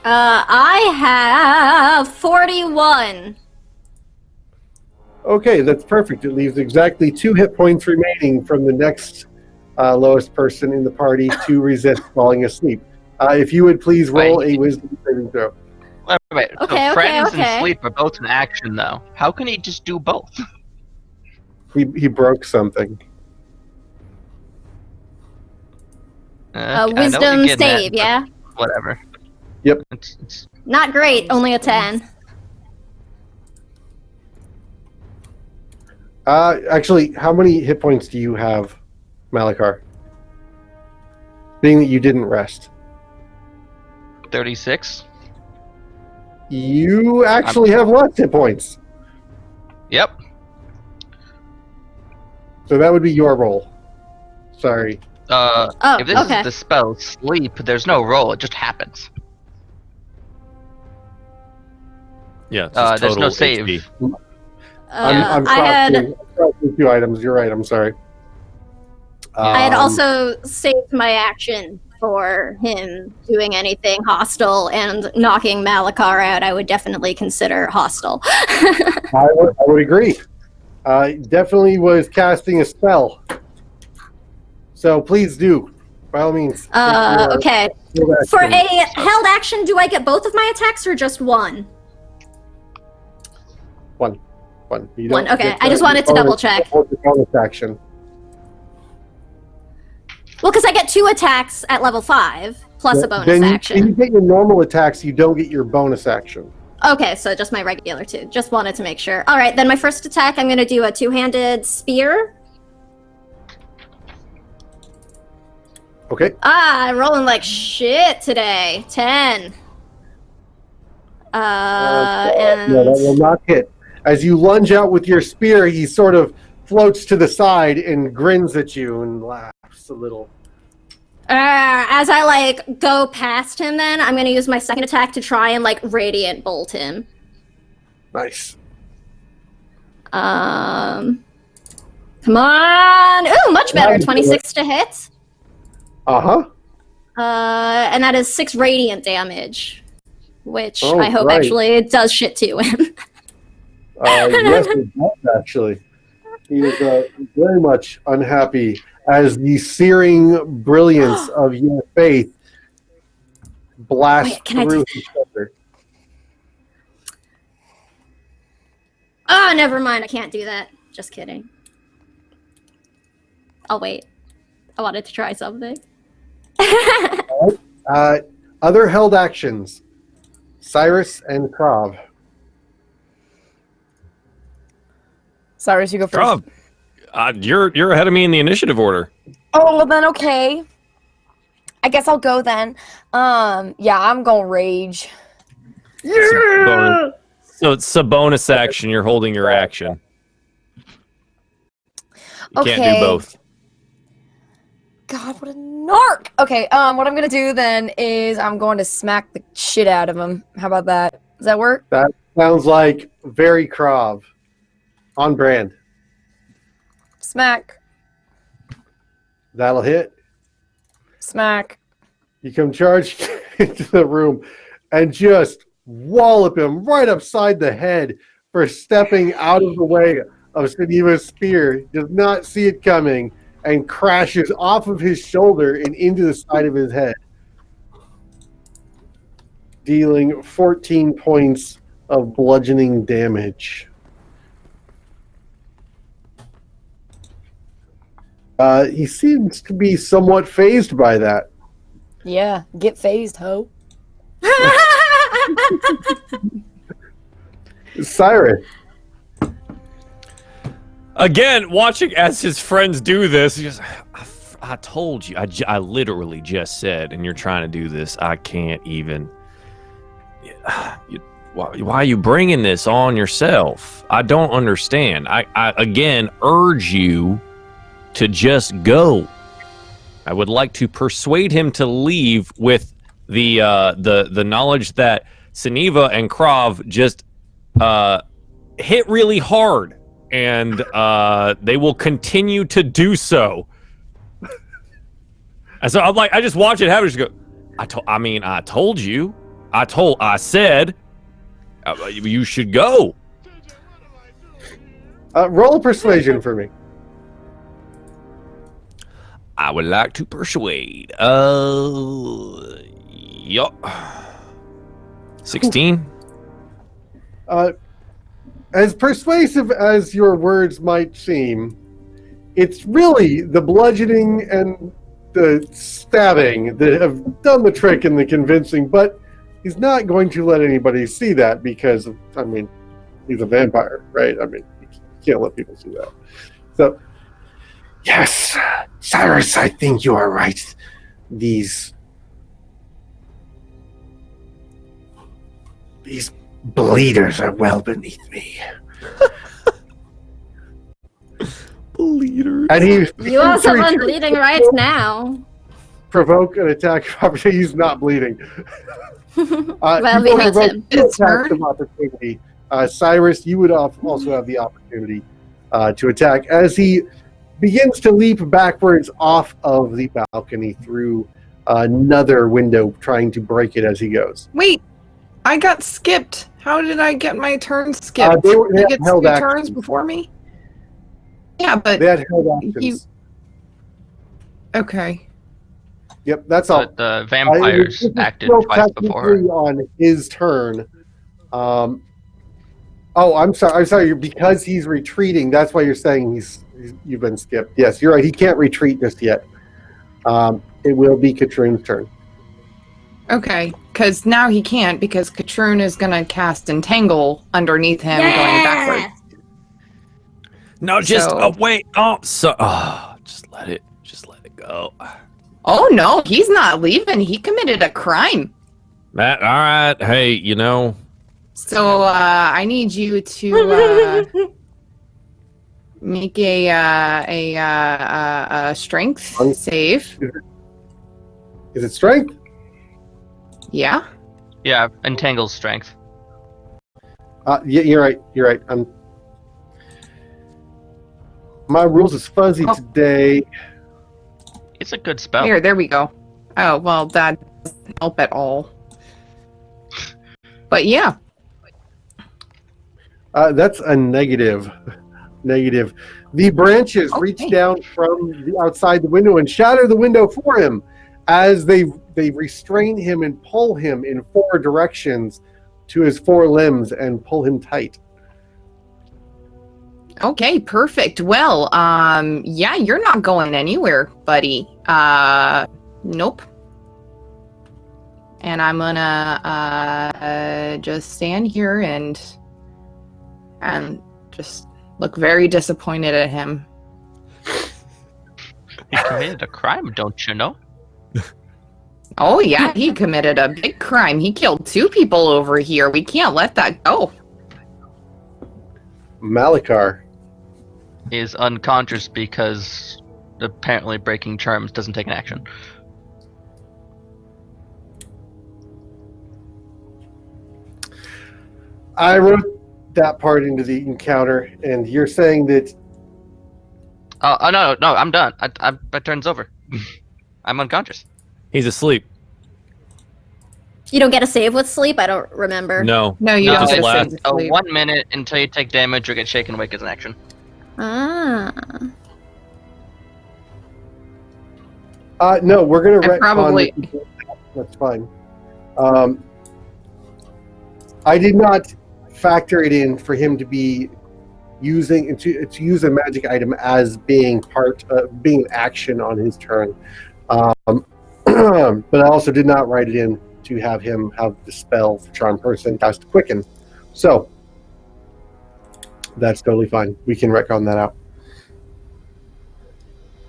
I have 41. Okay, that's perfect. It leaves exactly 2 hit points remaining from the next lowest person in the party to resist falling asleep. If you would please roll a wisdom saving throw. Wait. Okay, So friends okay. and sleep are both in action, though. How can he just do both? He broke something. I know what Wisdom you're getting save, at, yeah? but whatever. Yep. It's Not great, only a 10. Actually, how many hit points do you have, Malakar? Being that you didn't rest. 36. You actually have less hit points. Yep. So that would be your roll. Sorry. Oh, If this okay. is the spell sleep, there's no roll. It just happens. Yeah. it's There's total no save. HP. I'm I had crossing 2 items. You're right. I'm sorry. I had also saved my action for him doing anything hostile, and knocking Malakar out I would definitely consider hostile. I would agree. Definitely was casting a spell. So please do, by all means. Okay. For a held action, do I get both of my attacks or just one? One. You One, don't okay. get I just wanted to double check. Bonus action. Well, because I get 2 attacks at level 5, plus a bonus Then you action. get your normal attacks. You don't get your bonus action. Okay, so just my regular 2. Just wanted to make sure. All right, then my first attack, I'm going to do a 2-handed spear. Okay. I'm rolling like shit today. 10. And No, that will not hit. As you lunge out with your spear, he sort of floats to the side and grins at you and laughs a little. as I like go past him, then I'm gonna use my second attack to try and like radiant bolt him. Nice. Come on! Ooh, much better. 26 to hit. Uh-huh. And that is 6 radiant damage, which Oh, I hope right. actually does shit to him. Yes, it does, actually. He is very much unhappy as the searing brilliance of your faith blasts Wait, can I do through that? his shoulder. Oh, never mind. I can't do that. Just kidding. I'll wait. I wanted to try something. Other held actions. Cyrus and Krav. Cyrus, you go first. Rob, you're ahead of me in the initiative order. Oh, well then, okay. I guess I'll go then. Yeah, I'm gonna rage. Yeah! So it's a bonus action. You're holding your action. You can't do both. God, what a narc! Okay, what I'm gonna do then is I'm going to smack the shit out of him. How about that? Does that work? That sounds like very Krav. On brand. Smack. That'll hit. Smack. You come charged into the room and just wallop him right upside the head for stepping out of the way of Saniva's spear. Does not see it coming and crashes off of his shoulder and into the side of his head, dealing 14 points of bludgeoning damage. He seems to be somewhat phased by that. Yeah, get phased, ho. Cyrus. Again, watching as his friends do this, he goes, I told you. I literally just said, and you're trying to do this. I can't even. Why are you bringing this on yourself? I don't understand. I again urge you to just go. I would like to persuade him to leave with the knowledge that Saniva and Krav just hit really hard, and they will continue to do so. And so I'm like, I just watch it happen. Just go. I told you. I said you should go. Roll a persuasion for me. I would like to persuade. Yup. 16. As persuasive as your words might seem, it's really the bludgeoning and the stabbing that have done the trick and the convincing, but he's not going to let anybody see that because, I mean, he's a vampire, right? I mean, you can't let people see that. So, yes, Cyrus, I think you are right. These bleeders are well beneath me. Bleeders. And he You have someone bleeding right now. provoke an attack of opportunity. He's not bleeding. Well, we hurt him. Attack of opportunity. Cyrus, you would also have the opportunity to attack as he begins to leap backwards off of the balcony through another window, trying to break it as he goes. Wait, I got skipped. How did I get my turn skipped? They Did I had get held 3 actions. turns before me? Yeah, but They had held actions. okay. Yep, that's all. But the vampires This is acted still twice before her. technically on his turn. Oh, I'm sorry. Because he's retreating, that's why you're saying you've been skipped. Yes, you're right. He can't retreat just yet. It will be Katrun's turn. Okay, because now he can't because Katrun is going to cast Entangle underneath him going backwards. No, just So- wait. Just let it go. Oh no, he's not leaving. He committed a crime. Matt, all right. Hey, So I need you to make a strength save. Is it strength? Yeah. Yeah, entangles strength. Yeah, you're right. You're right. My rules is fuzzy today. It's a good spell. There we go. Oh, well, that doesn't help at all. But yeah. That's a negative. Negative. The branches reach down from the outside the window and shatter the window for him as they restrain him and pull him in 4 directions to his 4 limbs and pull him tight. Okay, perfect. Well, yeah, you're not going anywhere, buddy. Nope. And I'm gonna just stand here and just look very disappointed at him. He committed a crime, don't you know? Oh yeah, he committed a big crime. He killed 2 people over here. We can't let that go. Malachar. Is unconscious because apparently breaking charms doesn't take an action. I wrote that part into the encounter, and you're saying that... Oh no, I'm done. My turn's over. I'm unconscious. he's asleep. You don't get a save with sleep? I don't remember. No. No, you No, don't get it's a last- save A to sleep. 1 minute until you take damage or get shaken awake as an action. Ah. No, we're going to retcon probably- That's fine. I did not factor it in for him to be using to use a magic item as being being action on his turn. But I also did not write it in to have him have the spell for Charm Person cast Quicken. So that's totally fine. We can retcon that out.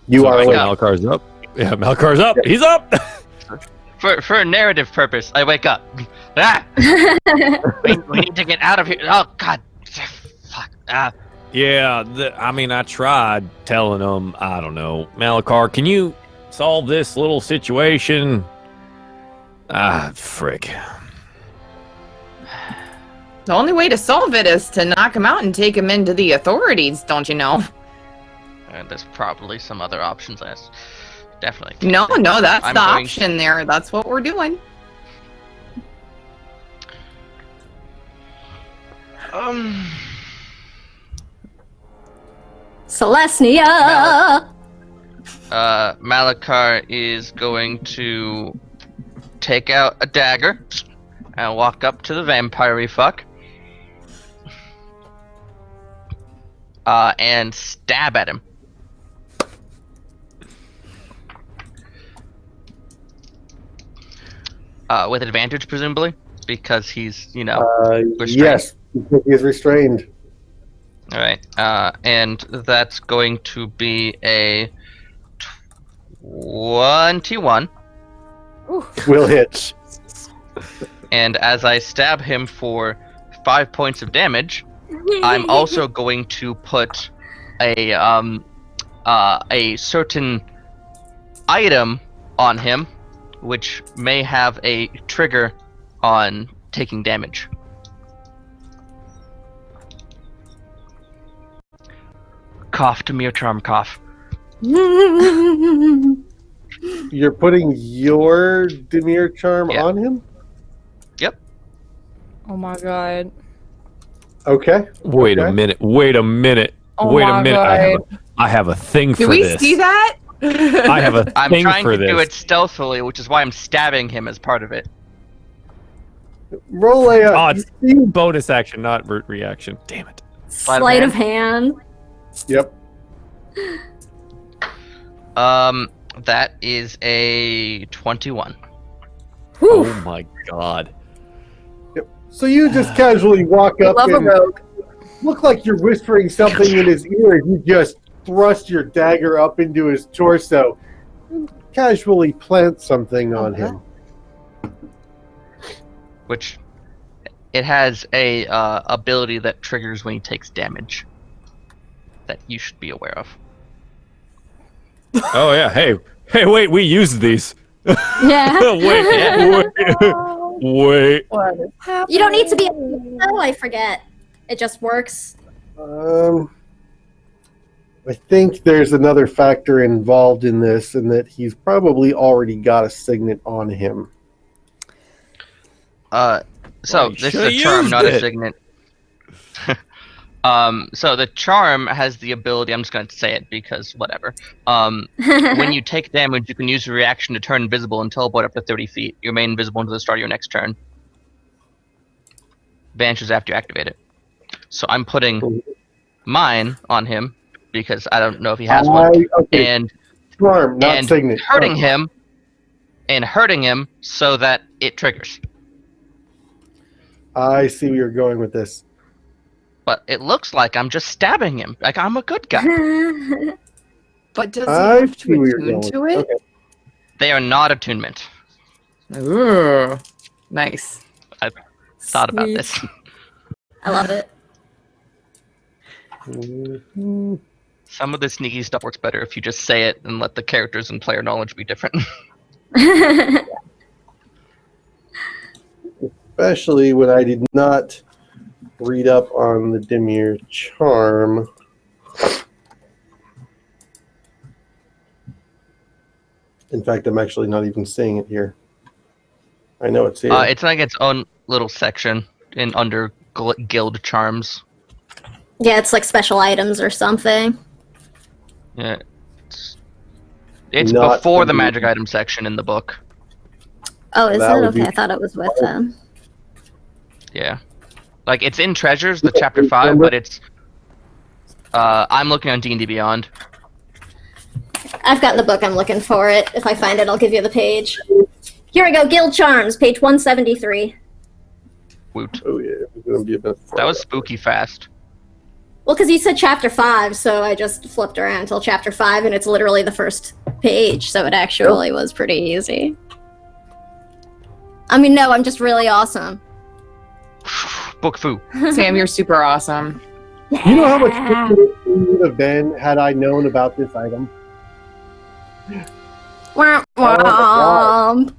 You So are wake awake. up. Malkar's up. Yeah, Malkar's up. He's up. For narrative purpose, I wake up. Ah! we need to get out of here. Oh God! Fuck. Yeah, I tried telling him, I don't know, Malakar, can you solve this little situation? Frick. The only way to solve it is to knock him out and take him into the authorities, don't you know? And there's probably some other options. Definitely. No, that's I'm the going- option there. That's what we're doing. Celestia! Malachar is going to take out a dagger and walk up to the vampire fuck and stab at him. With advantage, presumably, because he's, restrained. Yes, because he is restrained. All right, and that's going to be a 21. Will hit. And as I stab him for 5 points of damage, I'm also going to put a certain item on him, which may have a trigger on taking damage. Cough to mere charm cough. You're putting your Demir charm Yeah. on him? Oh my god. Okay. Wait Okay. a minute. Wait a minute. Oh Wait my a minute. God. I have a thing Do for we this. see that? I have a I'm thing trying for to this. do it stealthily, which is why I'm stabbing him as part of it. Roll a. Oh, it's bonus action, not reaction. Damn it. Sleight of hand. Yep. That is a 21. Whew. Oh my god. So you just casually walk up Love a and rogue. look like you're whispering something in his ear. You just thrust your dagger up into his torso, casually plant something on him. Which it has a ability that triggers when he takes damage. That you should be aware of. Oh yeah. Hey, wait. We used these. Yeah. Wait. What is You don't need to be. Oh, I forget. It just works. I think there's another factor involved in this, and that he's probably already got a signet on him. So Well, this is should've a charm, used not a it. signet. So the charm has the ability. I'm just going to say it because whatever. When you take damage, you can use your reaction to turn invisible and teleport up to 30 feet. You remain invisible until the start of your next turn. Vanishes after you activate it. So I'm putting mine on him because I don't know if he has one, Okay, and charm, not signet. hurting him so that it triggers. I see where you're going with this. But it looks like I'm just stabbing him. Like I'm a good guy. But does he I have see to where you're attune going. to it? Okay. They are not attunement. Ooh, nice. Thought about this. I love it. Mhm. Some of the sneaky stuff works better if you just say it and let the characters and player knowledge be different. Especially when I did not read up on the Dimir charm. In fact, I'm actually not even seeing it here. I know it's here. It's like its own little section in under guild charms. Yeah, it's like special items or something. Yeah, it's Not before the under- magic item section in the book. Oh, is That it? would be- Okay, I thought it was with them. Yeah, like it's in treasures, the chapter 5, but it's. I'm looking on D&D Beyond. I've got the book. I'm looking for it. If I find it, I'll give you the page. Here we go. Guild Charms, page 173. Woot. Oh yeah, it's gonna be a bit. That was spooky fast. Well, because you said chapter 5, so I just flipped around until chapter 5, and it's literally the first page, so it actually was pretty easy. I mean, no, I'm just really awesome. Book foo. Sam, you're super awesome. You know how much quicker it would have been had I known about this item? Womp God. womp.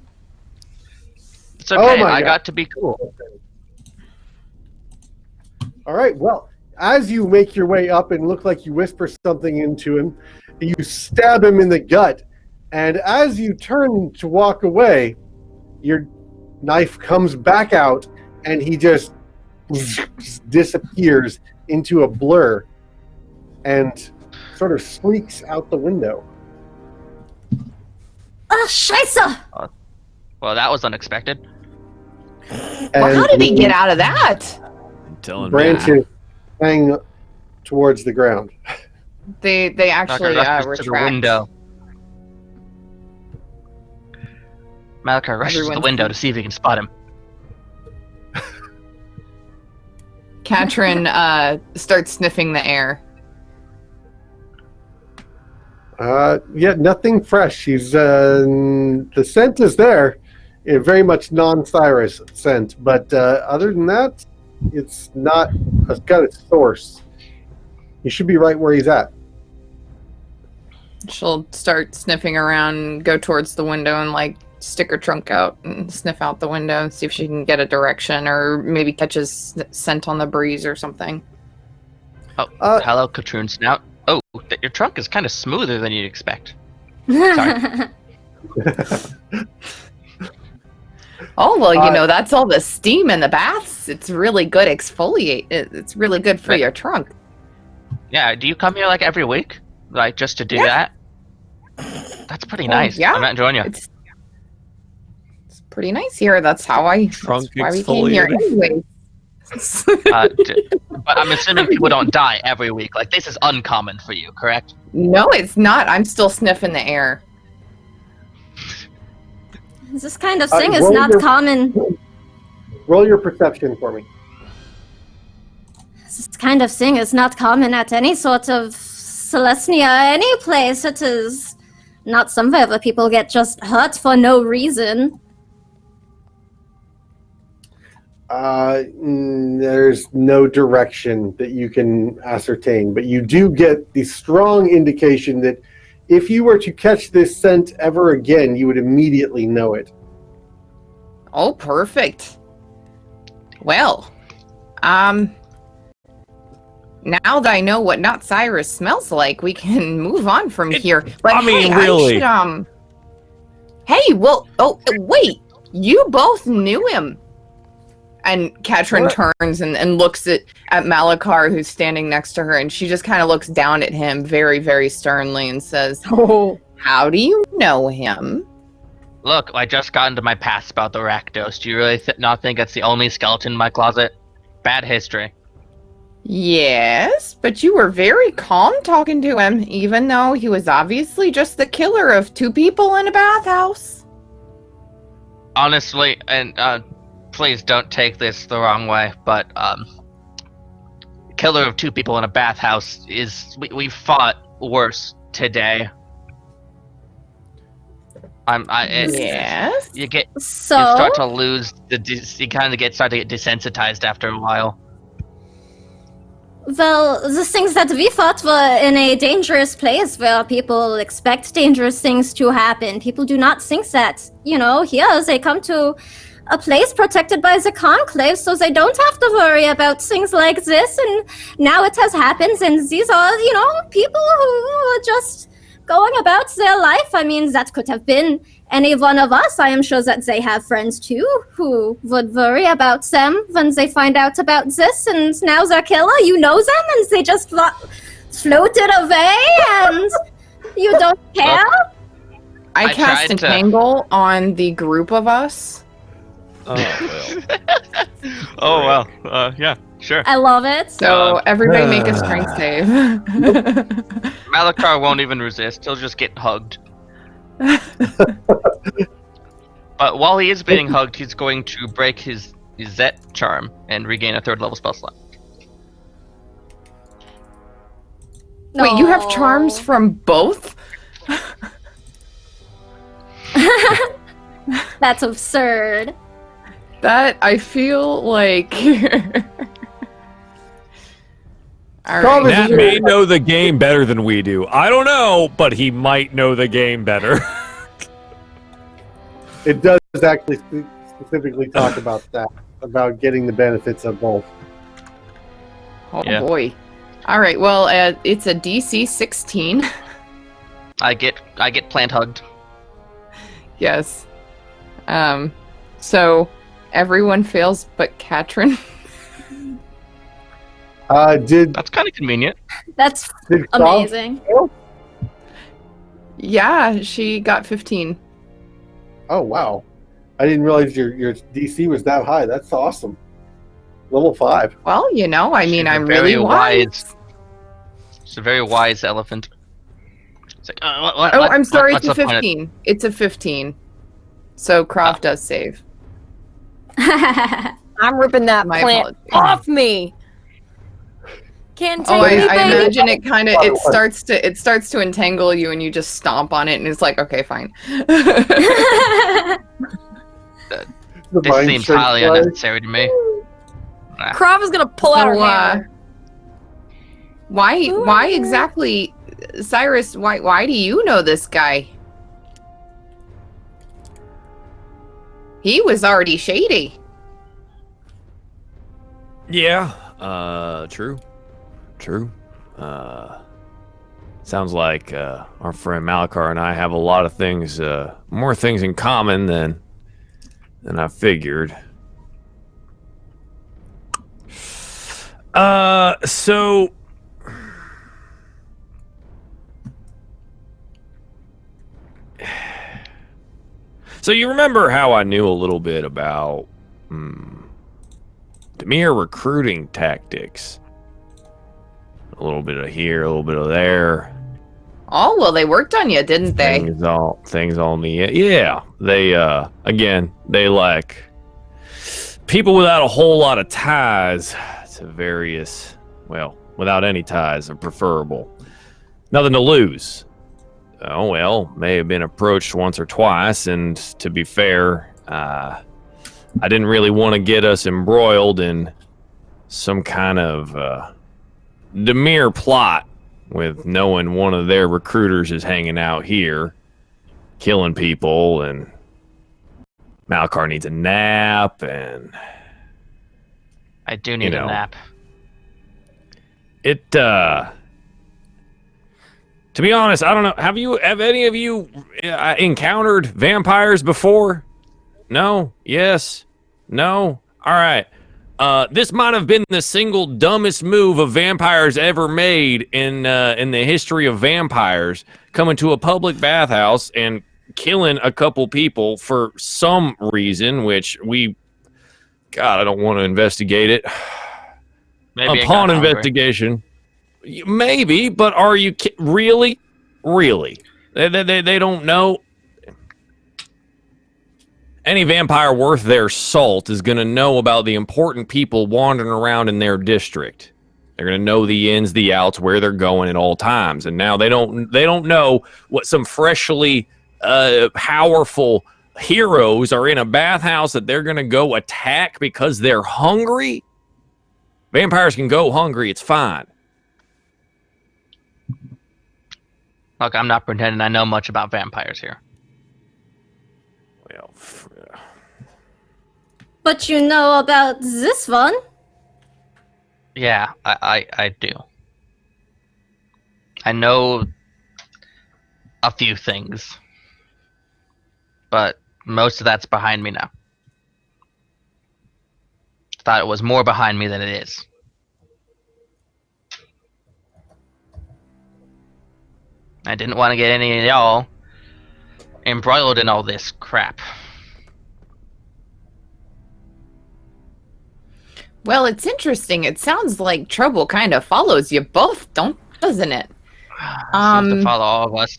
It's okay. Oh my I God. got to be cool. All right, well, as you make your way up and look like you whisper something into him, you stab him in the gut, and as you turn to walk away, your knife comes back out, and he just disappears into a blur and sort of sneaks out the window. Oh, scheisse! Well, that was unexpected. And Well, how did he get out of that? I'm telling you. branches hang towards the ground. They actually Malachi rushes to the retract. window. Malachi rushes to the Everyone's- window to see if he can spot him. Katrin starts sniffing the air. Yeah, nothing fresh. She's the scent is there, very much non-Cyrus scent, but other than that, it's not. It's got its source. He should be right where he's at. She'll start sniffing around, go towards the window, and like stick her trunk out and sniff out the window and see if she can get a direction or maybe catches scent on the breeze or something. Oh, Uh, hello, Katroon Snout. Oh, your trunk is kind of smoother than you'd expect. Oh, well, you Uh, know, that's all the steam in the baths. It's really good exfoliate. It's really good for Right. your trunk. Yeah, do you come here like every week? Like just to do that? That's pretty nice. yeah. I'm not enjoying you. It's pretty nice here. That's how I. Trunk That's why we came here exfoliated. anyway. But I'm assuming people don't die every week. Like this is uncommon for you, correct? No, it's not. I'm still sniffing the air. This kind of thing is roll not your- common. Roll your perception for me. This kind of thing is not common at any sort of Celestia, any place. It is not somewhere where people get just hurt for no reason. There's no direction that you can ascertain, but you do get the strong indication that if you were to catch this scent ever again, you would immediately know it. Oh, perfect. Well, now that I know what Not Cyrus smells like, we can move on from here. But I mean, hey, really. Hey, well, oh, wait. You both knew him. And Katrin turns and looks at Malakar, who's standing next to her, and she just kind of looks down at him very, very sternly and says, Oh. How do you know him? Look, I just got into my past about the Rakdos. Do you really not think that's the only skeleton in my closet? Bad history. Yes, but you were very calm talking to him, even though he was obviously just the killer of 2 people in a bathhouse. Honestly, and please don't take this the wrong way, but killer of 2 people in a bathhouse is we fought worse today. Yes. You So, start to lose you kind of start to get desensitized after a while. well, the things that we fought were in a dangerous place where people expect dangerous things to happen. People do not think that, here they come to a place protected by the conclave, so they don't have to worry about things like this. And now it has happened, and these are, people who are just going about their life. I mean, that could have been any one of us. I am sure that they have friends too who would worry about them when they find out about this. And now they're killer. You know them, and they just floated away, and you don't care. I cast tried an to- angle on the group of us. Oh, well. Oh well, yeah, sure. I love it. So everybody make a strength save. Malakar won't even resist. He'll just get hugged. But while he is being hugged, he's going to break his Zet charm and regain a 3rd level spell slot. Wait, you have charms from both? That's absurd. That I feel like. All Probably- right. Nat may know the game better than we do. I don't know, but he might know the game better. It does actually specifically talk about that, about getting the benefits of both. Oh Yeah. boy. All right. Well, it's a DC 16. I get plant hugged. Yes. So everyone fails but Katrin. Did That's kind of convenient. That's Krav amazing. fail? Yeah, she got 15. Oh wow! I didn't realize your DC was that high. That's awesome. Level 5. Well, I mean, She's a I'm very really wise. It's a very wise elephant. It's like, what, Oh, I'm sorry, what's it's a the point of- 15. It's a 15. So Krav does save. I'm ripping that My plant apologies. off me. Can't take Oh, me, I baby. imagine it kind of it starts to entangle you, and you just stomp on it, and it's like, okay, fine. The This mind seems strength highly guy. unnecessary to me. Krav is gonna pull out her So, hammer. why exactly, Cyrus? Why do you know this guy? He was already shady. Yeah, true. Sounds like our friend Malakar and I have a lot of things, more things in common than I figured. So you remember how I knew a little bit about Demir recruiting tactics? A little bit of here, a little bit of there. Oh well, they worked on you, didn't they? Things on the yeah. They again, they like people without a whole lot of ties to various, well, without any ties are preferable. Nothing to lose. Oh, well, may have been approached once or twice, and to be fair, I didn't really want to get us embroiled in some kind of demure plot with knowing one of their recruiters is hanging out here, killing people, and Malkar needs a nap, and I do need a nap. It, to be honest, I don't know. Have any of you encountered vampires before? No? Yes? No? All right. This might have been the single dumbest move a vampire's ever made in the history of vampires, coming to a public bathhouse and killing a couple people for some reason, which God, I don't want to investigate it. Maybe upon investigation, maybe, but are you really? They don't know. Any vampire worth their salt is going to know about the important people wandering around in their district. They're going to know the ins, the outs, where they're going at all times. And now they don't know what some freshly powerful heroes are in a bathhouse that they're going to go attack because they're hungry. Vampires can go hungry. It's fine. Look, I'm not pretending I know much about vampires here. Well, But you know about this one. Yeah, I do. I know a few things. But most of that's behind me now. Thought it was more behind me than it is. I didn't want to get any of y'all embroiled in all this crap. Well, it's interesting. It sounds like trouble kind of follows you both, doesn't it? Seems to follow all of us.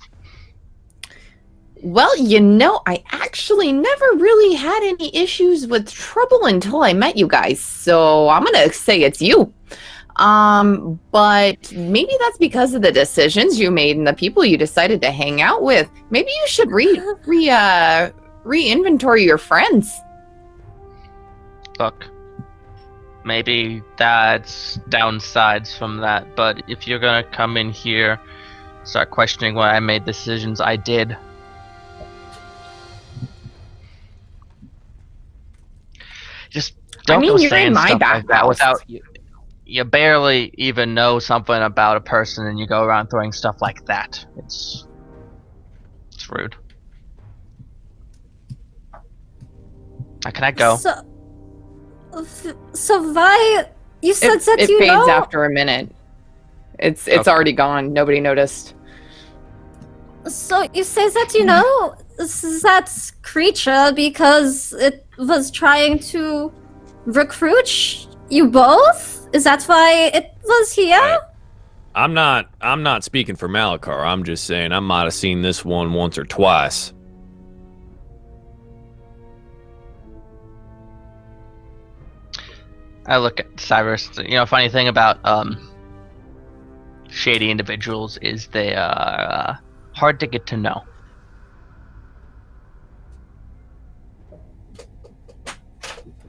Well, I actually never really had any issues with trouble until I met you guys, so I'm gonna say it's you. But maybe that's because of the decisions you made and the people you decided to hang out with. Maybe you should re-inventory your friends. Look, maybe that's downsides from that, but if you're gonna come in here, start questioning why I made decisions I did. Just don't go you're saying in my stuff like that bathhouse. without you barely even know something about a person and you go around throwing stuff like that. It's rude. Now, can I go? So Vi, you said that It you fades know. after a minute. It's Okay. already gone. Nobody noticed. So you say that you know that creature because it was trying to recruit you both? Is that why it was here? I'm not speaking for Malakar. I'm just saying I might have seen this one once or twice. I look at Cyrus. Funny thing about shady individuals is they are hard to get to know.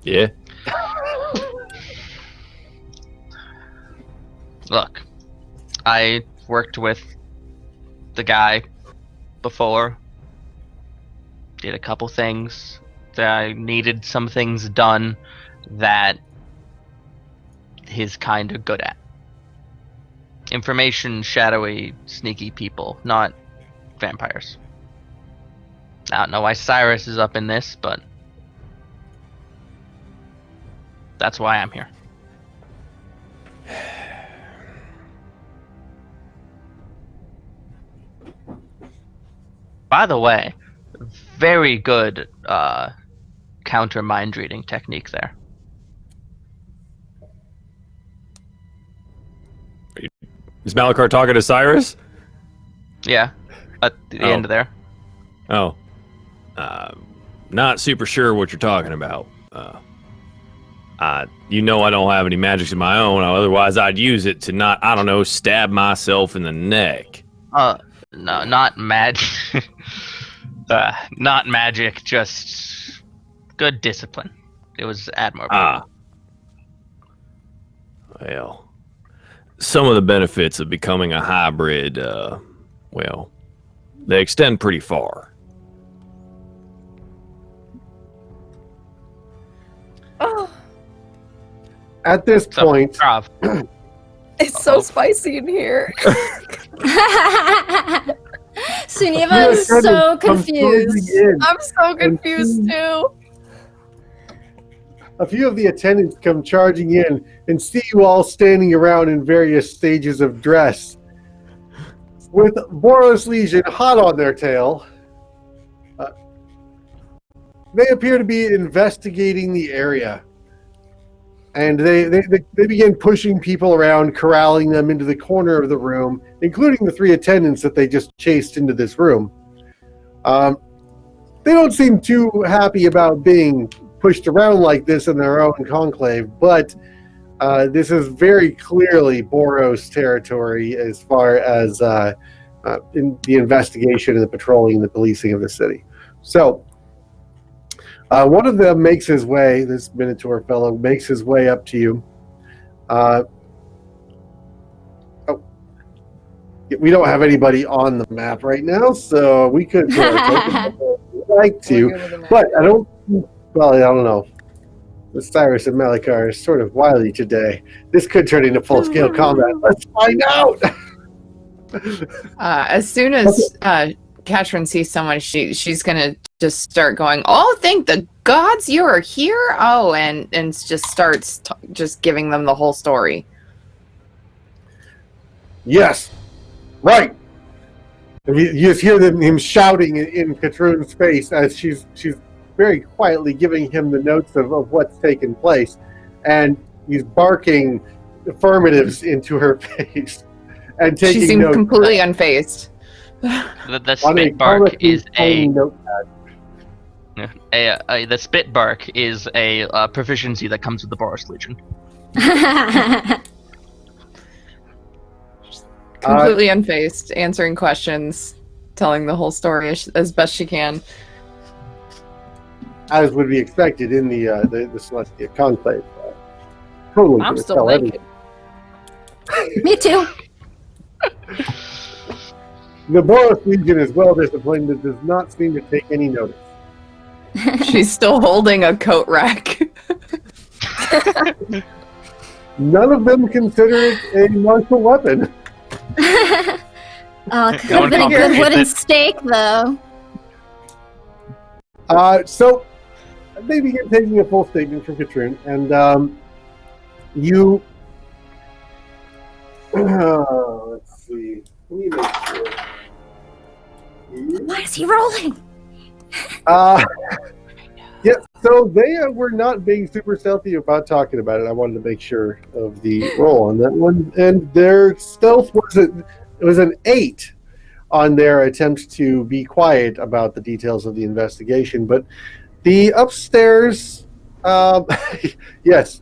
Yeah. Look, I worked with the guy before. Did a couple things that I needed some things done that he's kind of good at. Information, shadowy, sneaky people, not vampires. I don't know why Cyrus is up in this, but that's why I'm here. By the way, very good counter mind reading technique there. Is Malakar talking to Cyrus? Yeah, at the end of there. Oh. Not super sure what you're talking about. I don't have any magics of my own. Otherwise, I'd use it to not, stab myself in the neck. No, not not magic, just good discipline. It was admirable. Ah. Well, some of the benefits of becoming a hybrid, well, they extend pretty far. Oh, At this So, point, Krav, it's so spicy in here. Suniva is so confused. I'm so confused too. A few of the attendants come charging in and see you all standing around in various stages of dress, with Boros Legion hot on their tail. They appear to be investigating the area, and they begin pushing people around, corralling them into the corner of the room, including the 3 attendants that they just chased into this room. They don't seem too happy about being pushed around like this in their own conclave, but this is very clearly Boros territory as far as in the investigation and the patrolling and the policing of the city. So one of them makes his way, this Minotaur fellow makes his way up to you. We don't have anybody on the map right now, so we could like to, but I don't. Well, I don't know. The Cyrus and Malikar is sort of wily today. This could turn into full-scale combat. Let's find out. As soon as Katrin sees someone, she's gonna just start going, "Oh, thank the gods you are here!" Oh, and just starts just giving them the whole story. Yes, right. And you just hear him shouting in Katrun's face as she's very quietly giving him the notes of what's taken place, and he's barking affirmatives into her face and taking She seems notes. completely unfazed. the spit bark is the spit bark is a proficiency that comes with the Boros Legion. Completely unfazed, answering questions, telling the whole story as best she can. As would be expected in the Celestia Conclave. Totally. I'm gonna still tell naked. Me too. The Boros Legion is well disciplined and does not seem to take any notice. She's still holding a coat rack. None of them consider it a martial weapon. Oh, could have been a good wooden stake, though. So they begin taking a full statement from Katrun, and you. Let's see. Let me make sure. Why is he rolling? Yeah, so they were not being super stealthy about talking about it. I wanted to make sure of the roll on that one, and their stealth was an 8 on their attempt to be quiet about the details of the investigation. But the upstairs, yes,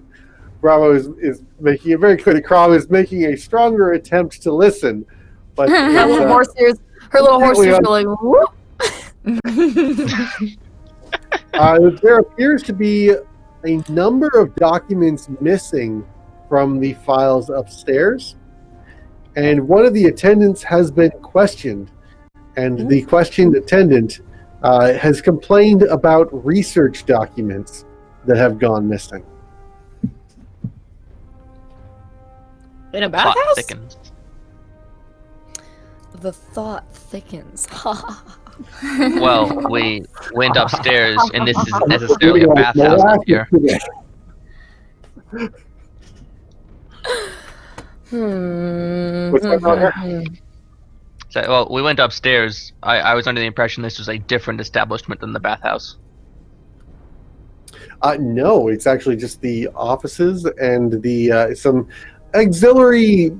Bravo is making it very clear that Krav is making a stronger attempt to listen. But Her little horse ears are like, whoop. there appears to be a number of documents missing from the files upstairs, and one of the attendants has been questioned, and the questioned attendant has complained about research documents that have gone missing. In a Plot bathhouse? thickens. The thought thickens. Well, we went upstairs, and this isn't necessarily a bathhouse up here. What's going on here? So, well, we went upstairs. I was under the impression this was a different establishment than the bathhouse. No, it's actually just the offices and the some auxiliary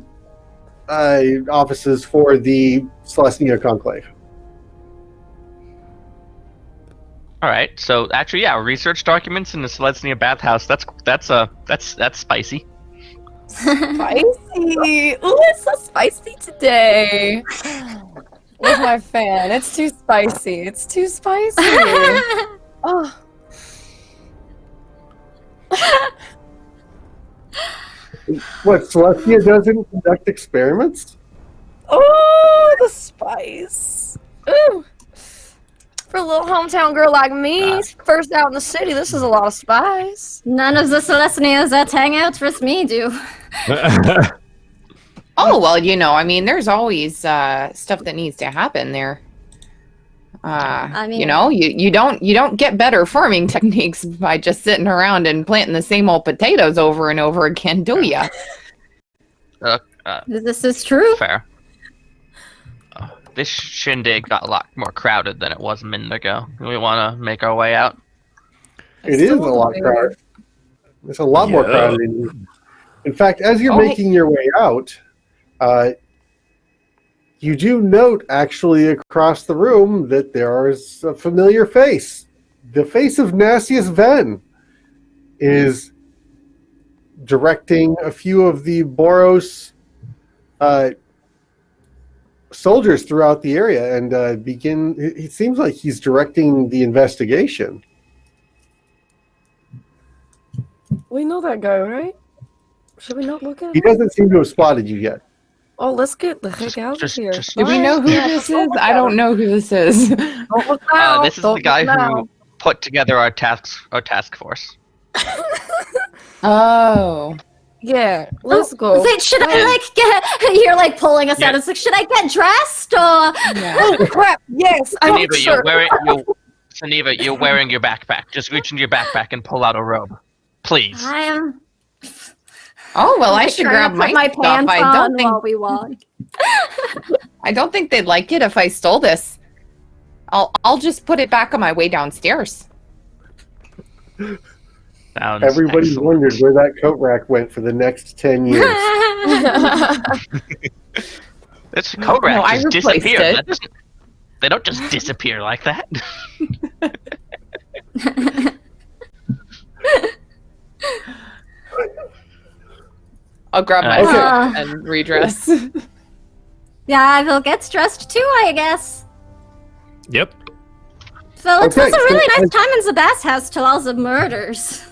offices for the Celestia Conclave. All right. So actually, yeah, research documents in the Celestia bathhouse. That's spicy. Spicy. Ooh, it's so spicy today. with my fan. It's too spicy. It's too spicy. Oh. What, Celestia doesn't conduct experiments? Oh, the spice. Ooh. For a little hometown girl like me, first out in the city, this is a lot of spice. None of the Celestials that hang out with me do. Oh, well, I mean, there's always stuff that needs to happen there. I mean, you don't get better farming techniques by just sitting around and planting the same old potatoes over and over again, do ya? this is true. Fair. This shindig got a lot more crowded than it was a minute ago. Do we want to make our way out? It is a lot crowded. It's a lot more crowded. In fact, as you're making your way out, you do note actually across the room that there is a familiar face. The face of Nassius Ven is directing a few of the Boros soldiers throughout the area and it seems like he's directing the investigation. We know that guy, right? Should we not look at him? He doesn't seem to have spotted you yet. Oh, let's get the heck out of here. Do we know who this is? I don't know who this is. Don't look now. This is the guy who put together our task force. Oh. Yeah, let's go. Wait, should I get? You're pulling us out. It's should I get dressed or? Oh crap! Yes, I need Suniva, you're wearing your backpack. Just reach into your backpack and pull out a robe, please. I am. Oh well, I should grab my stuff. I don't think while we walk. I don't think they'd like it if I stole this. I'll just put it back on my way downstairs. Everybody's wondered where that coat rack went for the next 10 years. This coat rack I just replaced disappeared. it. They don't just disappear like that. I'll grab my stuff and redress. Yeah, I will get dressed too, I guess. Yep. So it was a really nice time in the Bass house till all the murders.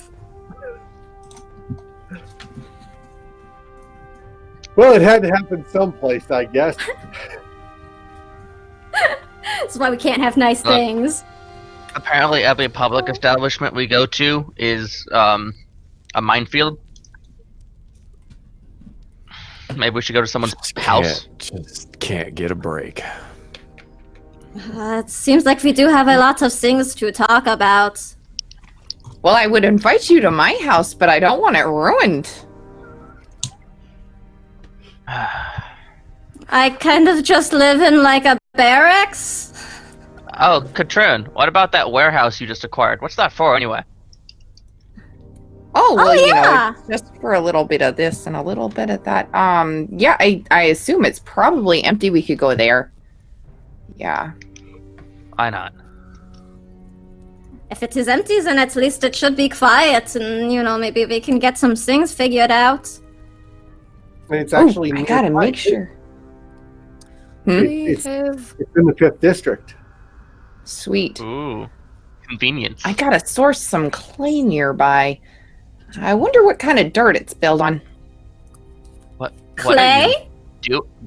Well, it had to happen someplace, I guess. That's why we can't have nice things. Apparently, every public establishment we go to is a minefield. Maybe we should go to someone's house. Just can't get a break. It seems like we do have a lot of things to talk about. Well, I would invite you to my house, but I don't want it ruined. I kind of just live in a barracks. Oh, Katrine, what about that warehouse you just acquired? What's that for, anyway? Oh, well, yeah. Just for a little bit of this and a little bit of that. Yeah, I assume it's probably empty. We could go there. Yeah. Why not? If it is empty, then at least it should be quiet, and maybe we can get some things figured out. And it's actually I gotta make sure. It's in the 5th district. Sweet. Ooh, convenience. I gotta source some clay nearby. I wonder what kind of dirt it's built on. Clay?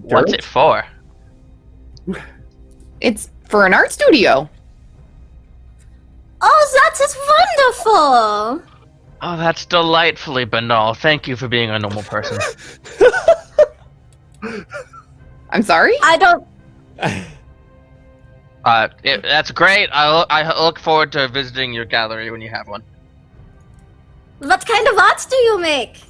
What's it for? It's for an art studio. Oh, that is wonderful! Oh, that's delightfully banal. Thank you for being a normal person. I'm sorry? I don't... That's great. I look forward to visiting your gallery when you have one. What kind of arts do you make?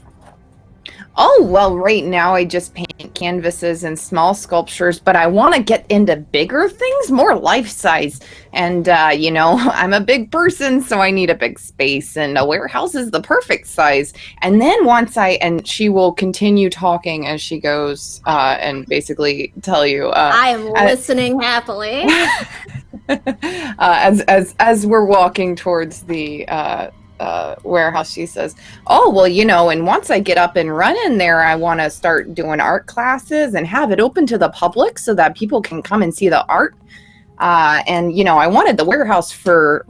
Oh, well, right now I just paint canvases and small sculptures, but I want to get into bigger things, more life-size. And, I'm a big person, so I need a big space, and a warehouse is the perfect size. And then and she will continue talking as she goes, and basically tell you. I am listening happily. As we're walking towards the warehouse, she says, "Oh, well, and once I get up and running there, I want to start doing art classes and have it open to the public so that people can come and see the art. And I wanted the warehouse for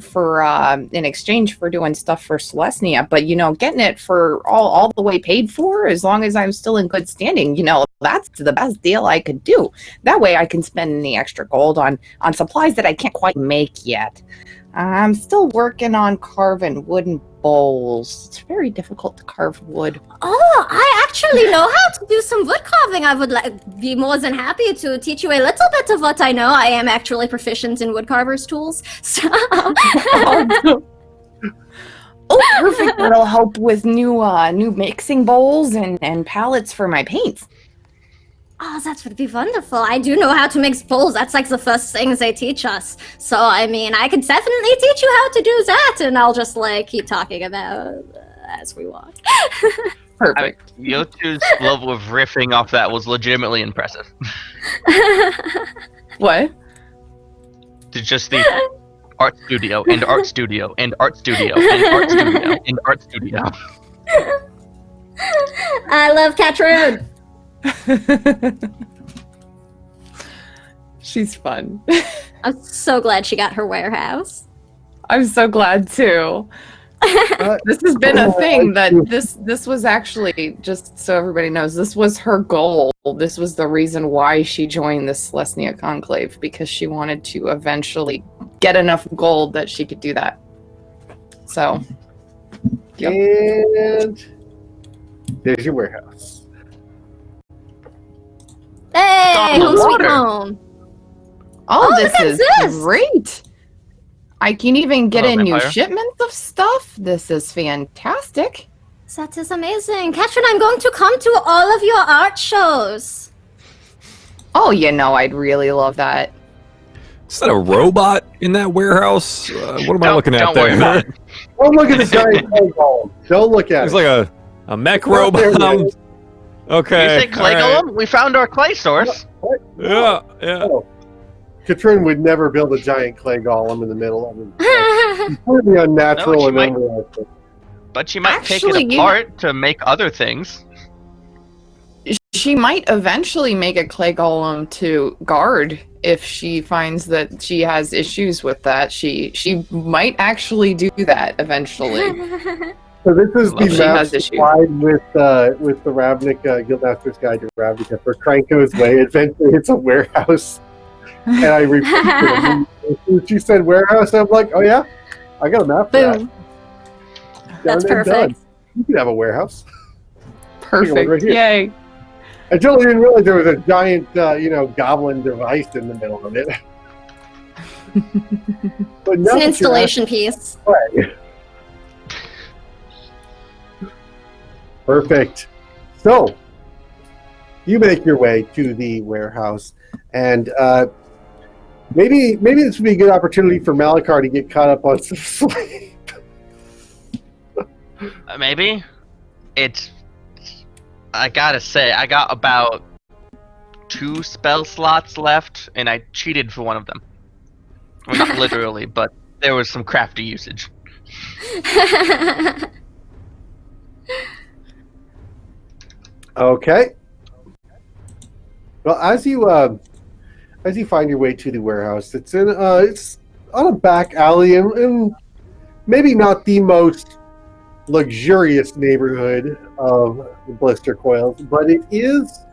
in exchange for doing stuff for Celestia, but getting it for all the way paid for, as long as I'm still in good standing, that's the best deal I could do. That way I can spend the extra gold on supplies that I can't quite make yet. I'm still working on carving wooden bowls. It's very difficult to carve wood." Oh, I actually know how to do some wood carving. I would be more than happy to teach you a little bit of what I know. I am actually proficient in woodcarver's tools. So. Oh, perfect. That'll help with new mixing bowls and palettes for my paints. Oh, that would be wonderful. I do know how to mix bowls. That's like the first things they teach us. So, I mean, I could definitely teach you how to do that, and I'll just, keep talking about as we walk. Perfect. Yotu's level of riffing off that was legitimately impressive. What? To just the art studio, and art studio, and art studio, and art studio, and art studio. I love Katrin. She's fun. I'm so glad she got her warehouse. I'm so glad too. This has been a thing that this was actually, just so everybody knows, this was her goal. This was the reason why she joined the Celestia Conclave, because she wanted to eventually get enough gold that she could do that. So, yep. And there's your warehouse. Hey, the home sweet water. home. Oh, look at this is this. great. I can even get Hello, in new vampire. shipments of stuff. This is fantastic. That is amazing. Katrin, I'm going to come to all of your art shows. Oh, I'd really love that. Is that a robot in that warehouse? What am I looking at Don't there? worry about it. Don't look at the giant clay golem. Don't look at It's it. like a mech Oh, there it robot. is. Okay. You say clay all right. golem? We found our clay source. What? Yeah. Oh. Katrin would never build a giant clay golem in the middle of it. Completely unnatural No, she and might. unrealistic. But she might Actually, take it apart to make other things. She might eventually make a clay golem to guard if she finds that she has issues with that. She might actually do that eventually. So this is Love the she map has issues. supplied with the Ravnica Guildmaster's Guide to Ravnica for Cranko's Way. Eventually, it's a warehouse, and I repeated it. She said warehouse, and I'm like, oh yeah, I got a map for that. Boom. Done That's and done. perfect. You can have a warehouse. Perfect. right here. Yay. I totally didn't realize there was a giant, goblin device in the middle of it. But It's now an installation piece. play. Perfect. So, you make your way to the warehouse, and maybe this would be a good opportunity for Malachar to get caught up on some sleep. Maybe. I gotta say, I got about 2 spell slots left, and I cheated for one of them. Well, not literally, but there was some crafty usage. Okay. Well, as you find your way to the warehouse, it's on a back alley and maybe not the most luxurious neighborhood of the Blister Coils, but it is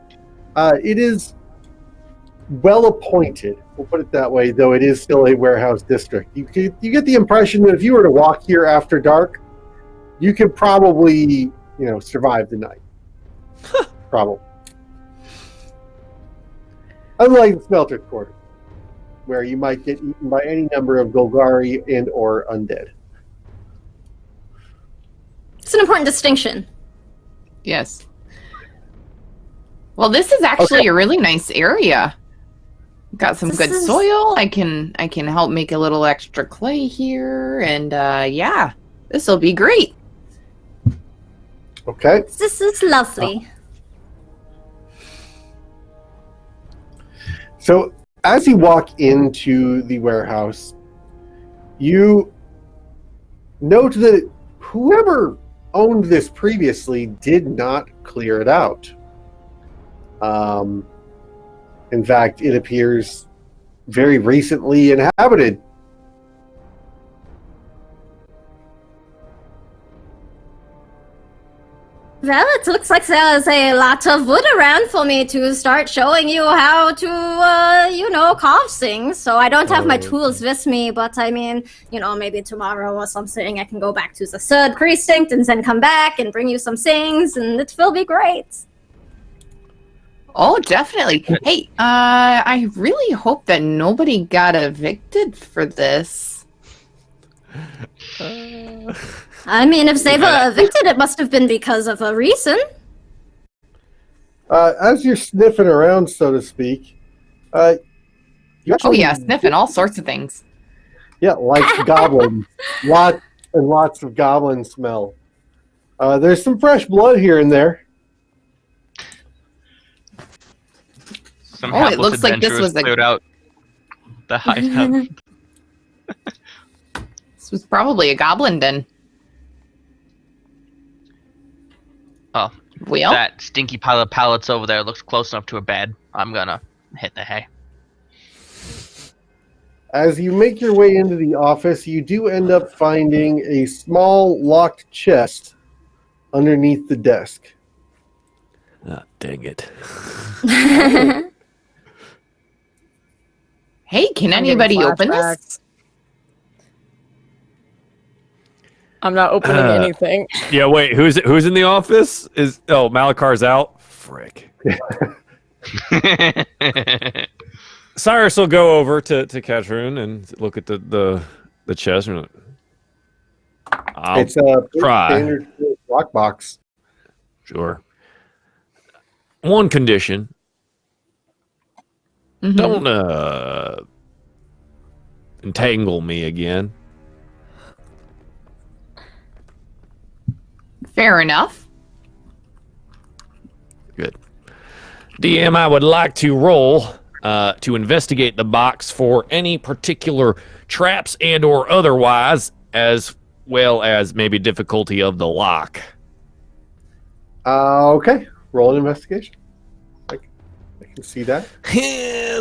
well appointed. We'll put it that way, though it is still a warehouse district. You get the impression that if you were to walk here after dark, you could probably survive the night. Probably. Unlike the Smelter's Quarter, where you might get eaten by any number of Golgari and or undead. It's an important distinction. Yes. Well, this is actually a really nice area. Got some This good is- soil. I can help make a little extra clay here, and yeah, this will be great. Okay. This is lovely. So as you walk into the warehouse, you note that whoever owned this previously did not clear it out. In fact, it appears very recently inhabited. Well, it looks like there's a lot of wood around for me to start showing you how to, carve things. So I don't have my tools with me, but I mean, maybe tomorrow or something I can go back to the 3rd precinct and then come back and bring you some things, and it will be great. Oh, definitely. Hey, I really hope that nobody got evicted for this. I mean, if they were evicted, it must have been because of a reason. As you're sniffing around, so to speak, you actually, sniffing all sorts of things. Yeah, like goblins. Lots and lots of goblin smell. There's some fresh blood here and there. Somehow it looks like this was cleared out the hideout. This was probably a goblin den. Oh, Well, that stinky pile of pallets over there looks close enough to a bed. I'm gonna hit the hay. As you make your way into the office, you do end up finding a small locked chest underneath the desk. Ah, dang it. hey, can I'm anybody getting open this? flashbacks. I'm not opening anything. Yeah, wait, who's in the office? Malakar's out? Frick. Cyrus will go over to Katrun and look at the chest. I'll It's a try. standard lockbox. Sure. One condition. Mhm. Don't entangle me again. Fair enough. Good. DM, I would like to roll to investigate the box for any particular traps and or otherwise, as well as maybe difficulty of the lock. Okay. Roll an investigation. I can see that.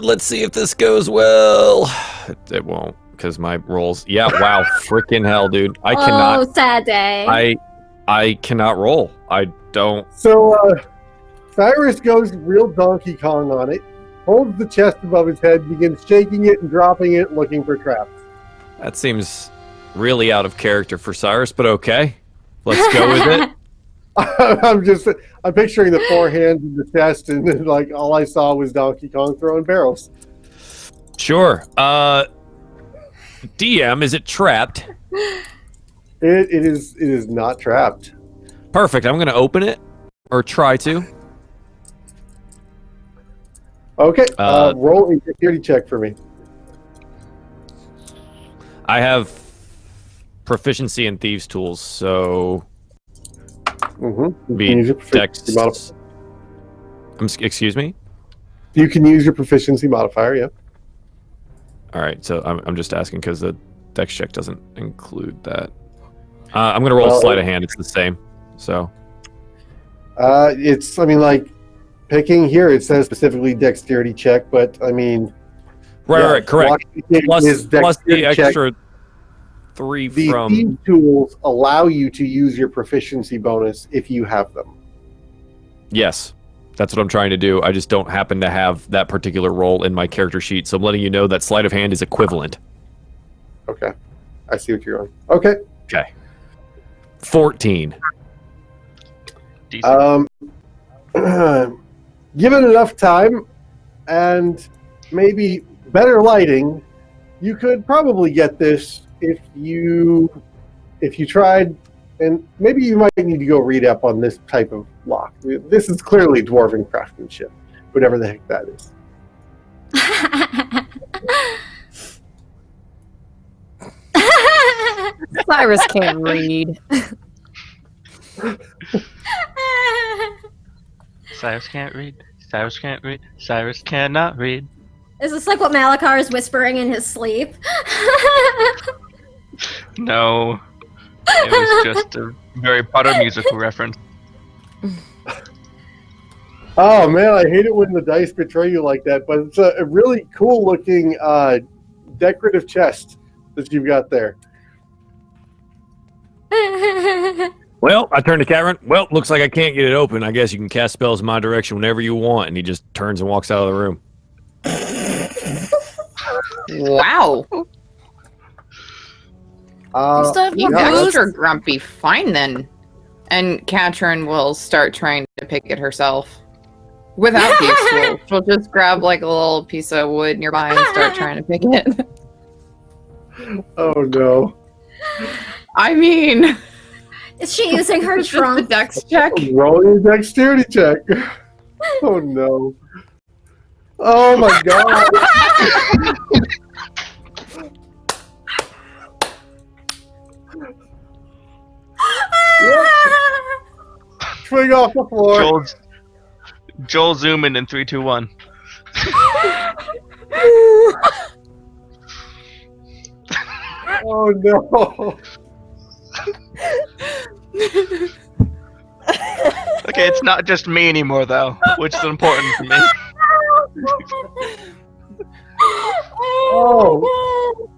Let's see if this goes well. It won't, because my rolls. Yeah, wow, freaking hell, dude. I cannot. Oh, sad day. I cannot roll. I don't. So, Cyrus goes real Donkey Kong on it, holds the chest above his head, begins shaking it and dropping it, looking for traps. That seems really out of character for Cyrus, but okay. Let's go with it. I'm picturing the 4 hands in the chest, and then, like, all I saw was Donkey Kong throwing barrels. Sure. DM, is it trapped? It is not trapped. Perfect. I'm going to open it, or try to. Okay, roll a security check for me. I have proficiency in thieves' tools, so Mm-hmm. You be can use your dex. proficiency modifier. Excuse me. You can use your proficiency modifier. Yeah. All right, so I'm just asking because the dex check doesn't include that. I'm going to roll sleight of hand. It's the same. So. It's. I mean, like picking here, it says specifically dexterity check, but I mean. Right, correct. Plus the check. extra 3 The from. thieves tools allow you to use your proficiency bonus if you have them. Yes, that's what I'm trying to do. I just don't happen to have that particular role in my character sheet, so I'm letting you know that sleight of hand is equivalent. Okay, I see what you're going. Okay. Okay. 14. Decent. Given enough time and maybe better lighting, you could probably get this if you tried, and maybe you might need to go read up on this type of lock. This is clearly dwarven craftsmanship, whatever the heck that is. Cyrus can't read. Cyrus can't read. Cyrus can't read. Cyrus cannot read. Is this like what Malakar is whispering in his sleep? No. It was just a very Potter musical reference. Oh man, I hate it when the dice betray you like that, but it's a really cool looking decorative chest that you've got there. Well, I turn to Cameron. Well, looks like I can't get it open. I guess you can cast spells in my direction whenever you want. And he just turns and walks out of the room. Wow. You still have You more guys booze? are grumpy. Fine then. And Katrin will start trying to pick it herself. Without the she'll just grab like a little piece of wood nearby and start trying to pick it. Oh no. I mean, Is she using her it's just a trunk? dex check. Roll your dexterity check. Oh no. Oh my god. Swing off the floor. Joel zoom in 3, 2, 1. Oh no. Okay, it's not just me anymore though, which is important for me. Oh.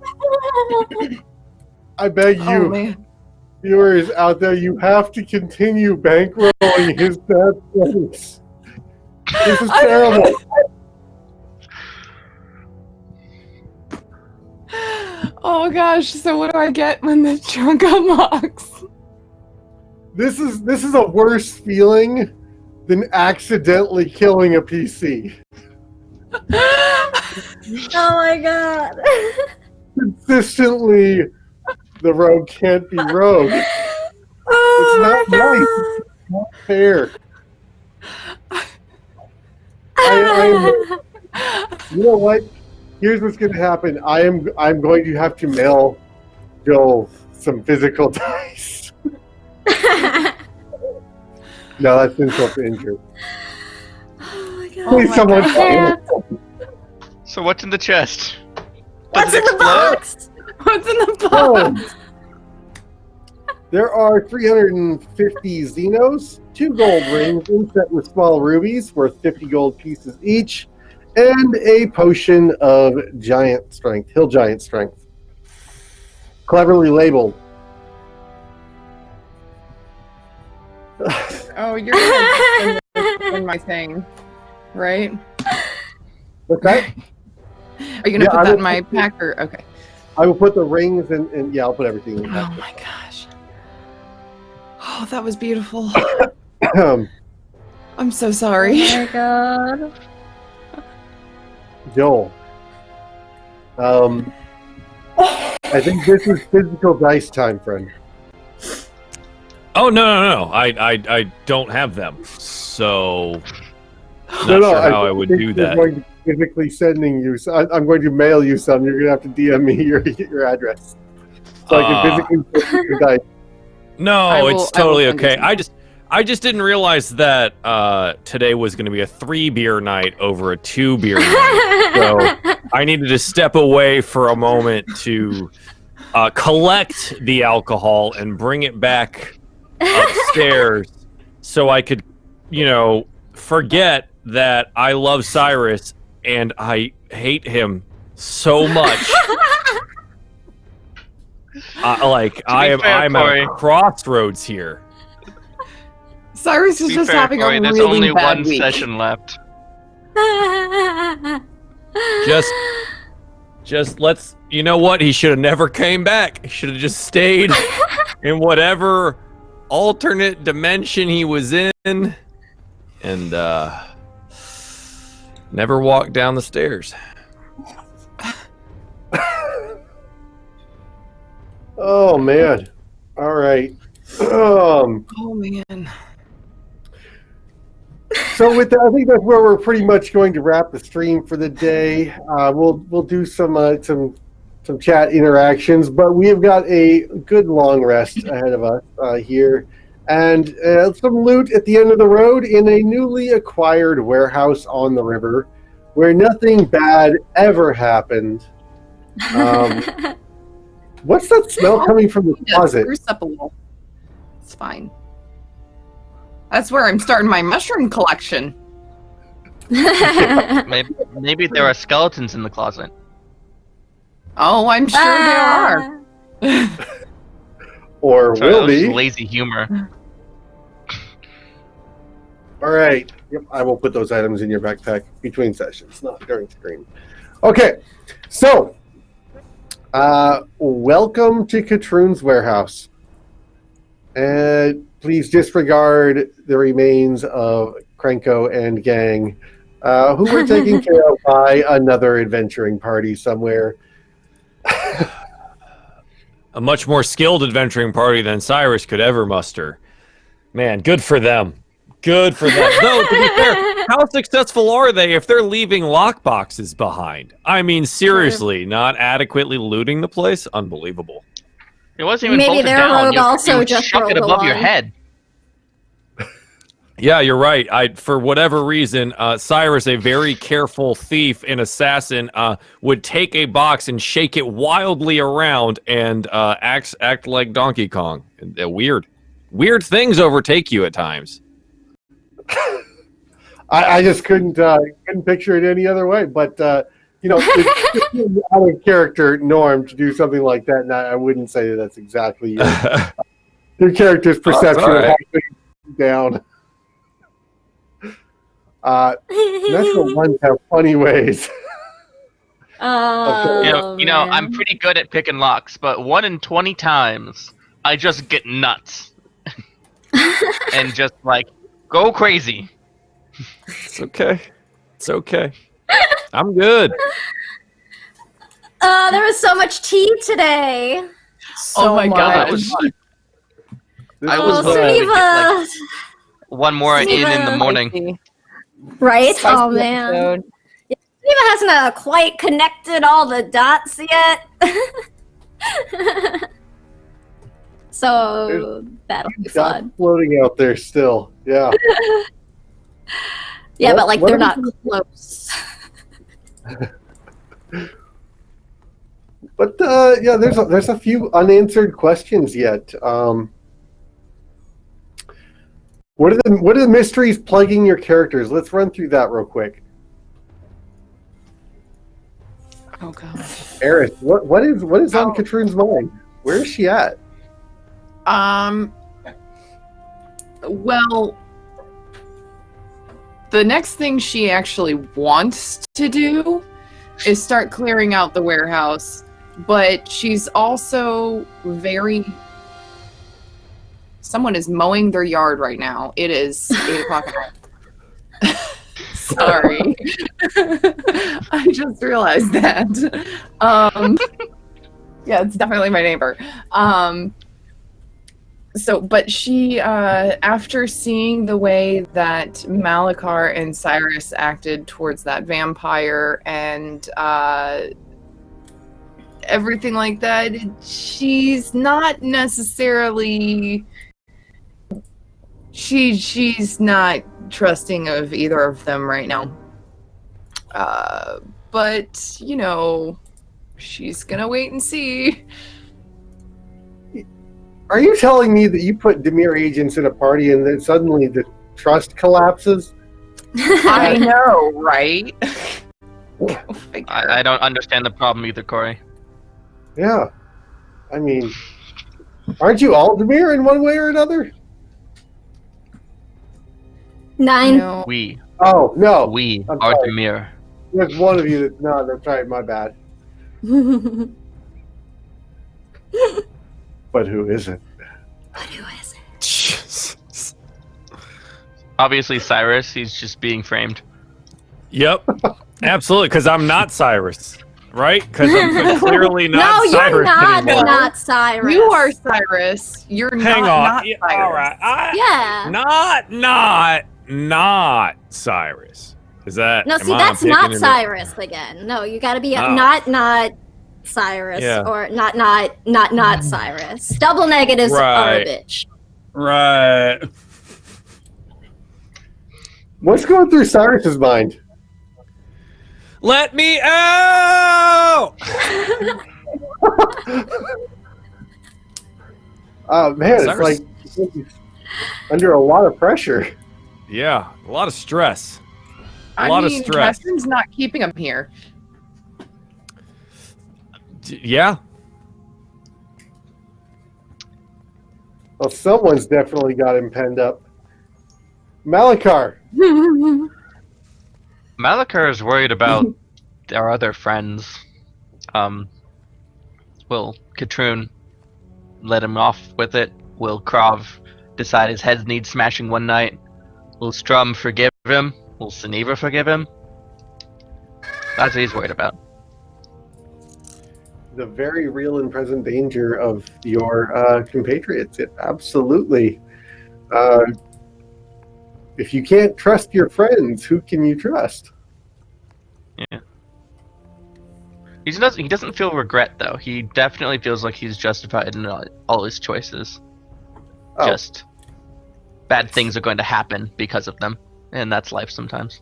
I beg Oh you, man. viewers out there, you have to continue bankrolling his bad place. This is terrible. Oh gosh, so what do I get when the trunk unlocks? This is a worse feeling than accidentally killing a PC. Oh my god. Consistently, the rogue can't be rogue. Oh It's not nice. It's not fair. You know what? Here's what's going to happen. I'm going to have to mail Joel some physical dice. No, that's insult to injury. Oh my god. Please, someone God. So what's in the chest? What's Does it in the explode? box? What's in the Oh. box? There are 350 Xenos, 2 gold rings inset with small rubies worth 50 gold pieces each, and a potion of giant strength, hill giant strength. Cleverly labeled. Oh, you're gonna put this in my thing, right? What's that? Are you gonna Yeah, put I that will in my put- packer? Okay. I will put the rings and yeah, I'll put everything in. Oh my gosh. Oh, that was beautiful. I'm so sorry. Oh my god. Joel. I think this is physical dice time, friend. Oh, no. I don't have them. So, not No, sure how I think would this do is that. going to be physically sending you. So I'm going to mail you some. You're going to have to DM me your address, so I can physically send you your dice. No, will- it's I will totally send you okay. some. I just didn't realize that today was going to be a 3-beer night over a 2-beer night. So I needed to step away for a moment to collect the alcohol and bring it back upstairs so I could, forget that I love Cyrus and I hate him so much. I'm at Corey. a crossroads here. Cyrus To is be just fair, having Corey, a there's really only bad one week. session left. Just let's, you know what? He should have never came back. He should have just stayed in whatever alternate dimension he was in and never walked down the stairs. Oh man! All right. Oh man. So with that, I think that's where we're pretty much going to wrap the stream for the day. We'll do some chat interactions, but we have got a good long rest ahead of us here, and some loot at the end of the road in a newly acquired warehouse on the river, where nothing bad ever happened. What's that smell coming from the Yeah, closet? spruce up a little. It's fine. That's where I'm starting my mushroom collection. Maybe there are skeletons in the closet. Oh, I'm sure there are. Or Sorry, will that was be. lazy humor. All right. Yep, I will put those items in your backpack between sessions, not during screen. Okay, so welcome to Katroon's warehouse. And please disregard the remains of Krenko and gang, who were taken care of by another adventuring party somewhere. A much more skilled adventuring party than Cyrus could ever muster. Man, good for them. Good for them. Though, to be fair, how successful are they if they're leaving lockboxes behind? I mean, seriously, not adequately looting the place? Unbelievable. It wasn't even Maybe bolted their down. rogue You also just chuck it rolled above your along. head. Yeah, you're right. For whatever reason, Cyrus, a very careful thief and assassin, would take a box and shake it wildly around and act like Donkey Kong. Weird things overtake you at times. I just couldn't picture it any other way. But it's out of character norm to do something like that, and I wouldn't say that's exactly your character's perception of how things down. Natural ones have funny ways. Oh, You know, man. I'm pretty good at picking locks, but 1 in 20 times, I just get nuts. And just, like, go crazy. It's okay. It's okay. I'm good. There was so much tea today. Oh my That god. was fun. I Oh, was hoping to get, Suniva. like, one more in the Suniva. morning. Right? Spicy Oh, man. episode. Suniva hasn't quite connected all the dots yet. So, that'll be Got fun. floating out there still. Yeah. Yeah, What- but, like, what they're are not we- close. But yeah, there's a few unanswered questions yet. What are the mysteries plaguing your characters? Let's run through that real quick. Oh god. Eris, what is on Oh. Katroon's mind? Where is she at? Well, the next thing she actually wants to do is start clearing out the warehouse, but she's also very. Someone is mowing their yard right now. It is 8 o'clock at night. Sorry. I just realized that. Yeah, it's definitely my neighbor. But she, after seeing the way that Malachar and Cyrus acted towards that vampire and everything like that, she's not necessarily. She's not trusting of either of them right now. But, you know, she's gonna wait and see. Are you telling me that you put Demir agents in a party and then suddenly the trust collapses? I know, right? Go figure. I don't understand the problem either, Corey. Yeah. I mean, aren't you all Demir in one way or another? 9. No. We Oh, no. I'm are sorry. Demir. There's one of you that's not. That's right. My bad. But who isn't? Jesus. Obviously, Cyrus, he's just being framed. Yep. Absolutely, because I'm not Cyrus. Right? Because I'm clearly No, not you're Cyrus not. anymore. Not Cyrus. You are Cyrus. You're Hang on. not Yeah, Cyrus. all right. Yeah. Not Cyrus. Is that? No, am see, I that's picking not it up? Cyrus again. No, you got to be Oh. not Cyrus Yeah. or not Cyrus. Double negatives are a Right. bitch. Right. What's going through Cyrus's mind? Let me out! Oh man, Cyrus- it's like he's under a lot of pressure. Yeah, a lot of stress. I lot of mean, stress. Catherine's not keeping him here. Yeah. Well, someone's definitely got him penned up. Malakar. Malakar is worried about our other friends. Will Katrun let him off with it? Will Krav decide his head needs smashing one night? Will Strum forgive him? Will Seneva forgive him? That's what he's worried about. The very real and present danger of your compatriots. Absolutely. If you can't trust your friends, who can you trust? Yeah. He doesn't feel regret though. He definitely feels like he's justified in all his choices. Oh. Just bad things are going to happen because of them, and that's life sometimes.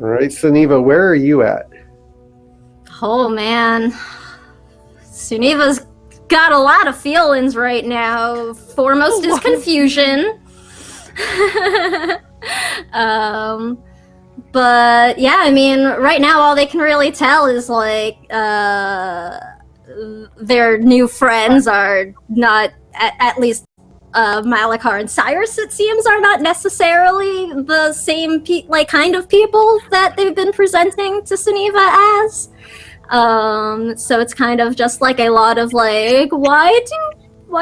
All right, Seneva, where are you at? Oh man, Suneva's got a lot of feelings right now. Foremost is confusion. But yeah, I mean, right now all they can really tell is like their new friends are not, at least Malakar and Cyrus, it seems, are not necessarily the same kind of people that they've been presenting to Seneva as. So it's kind of just like a lot of like, why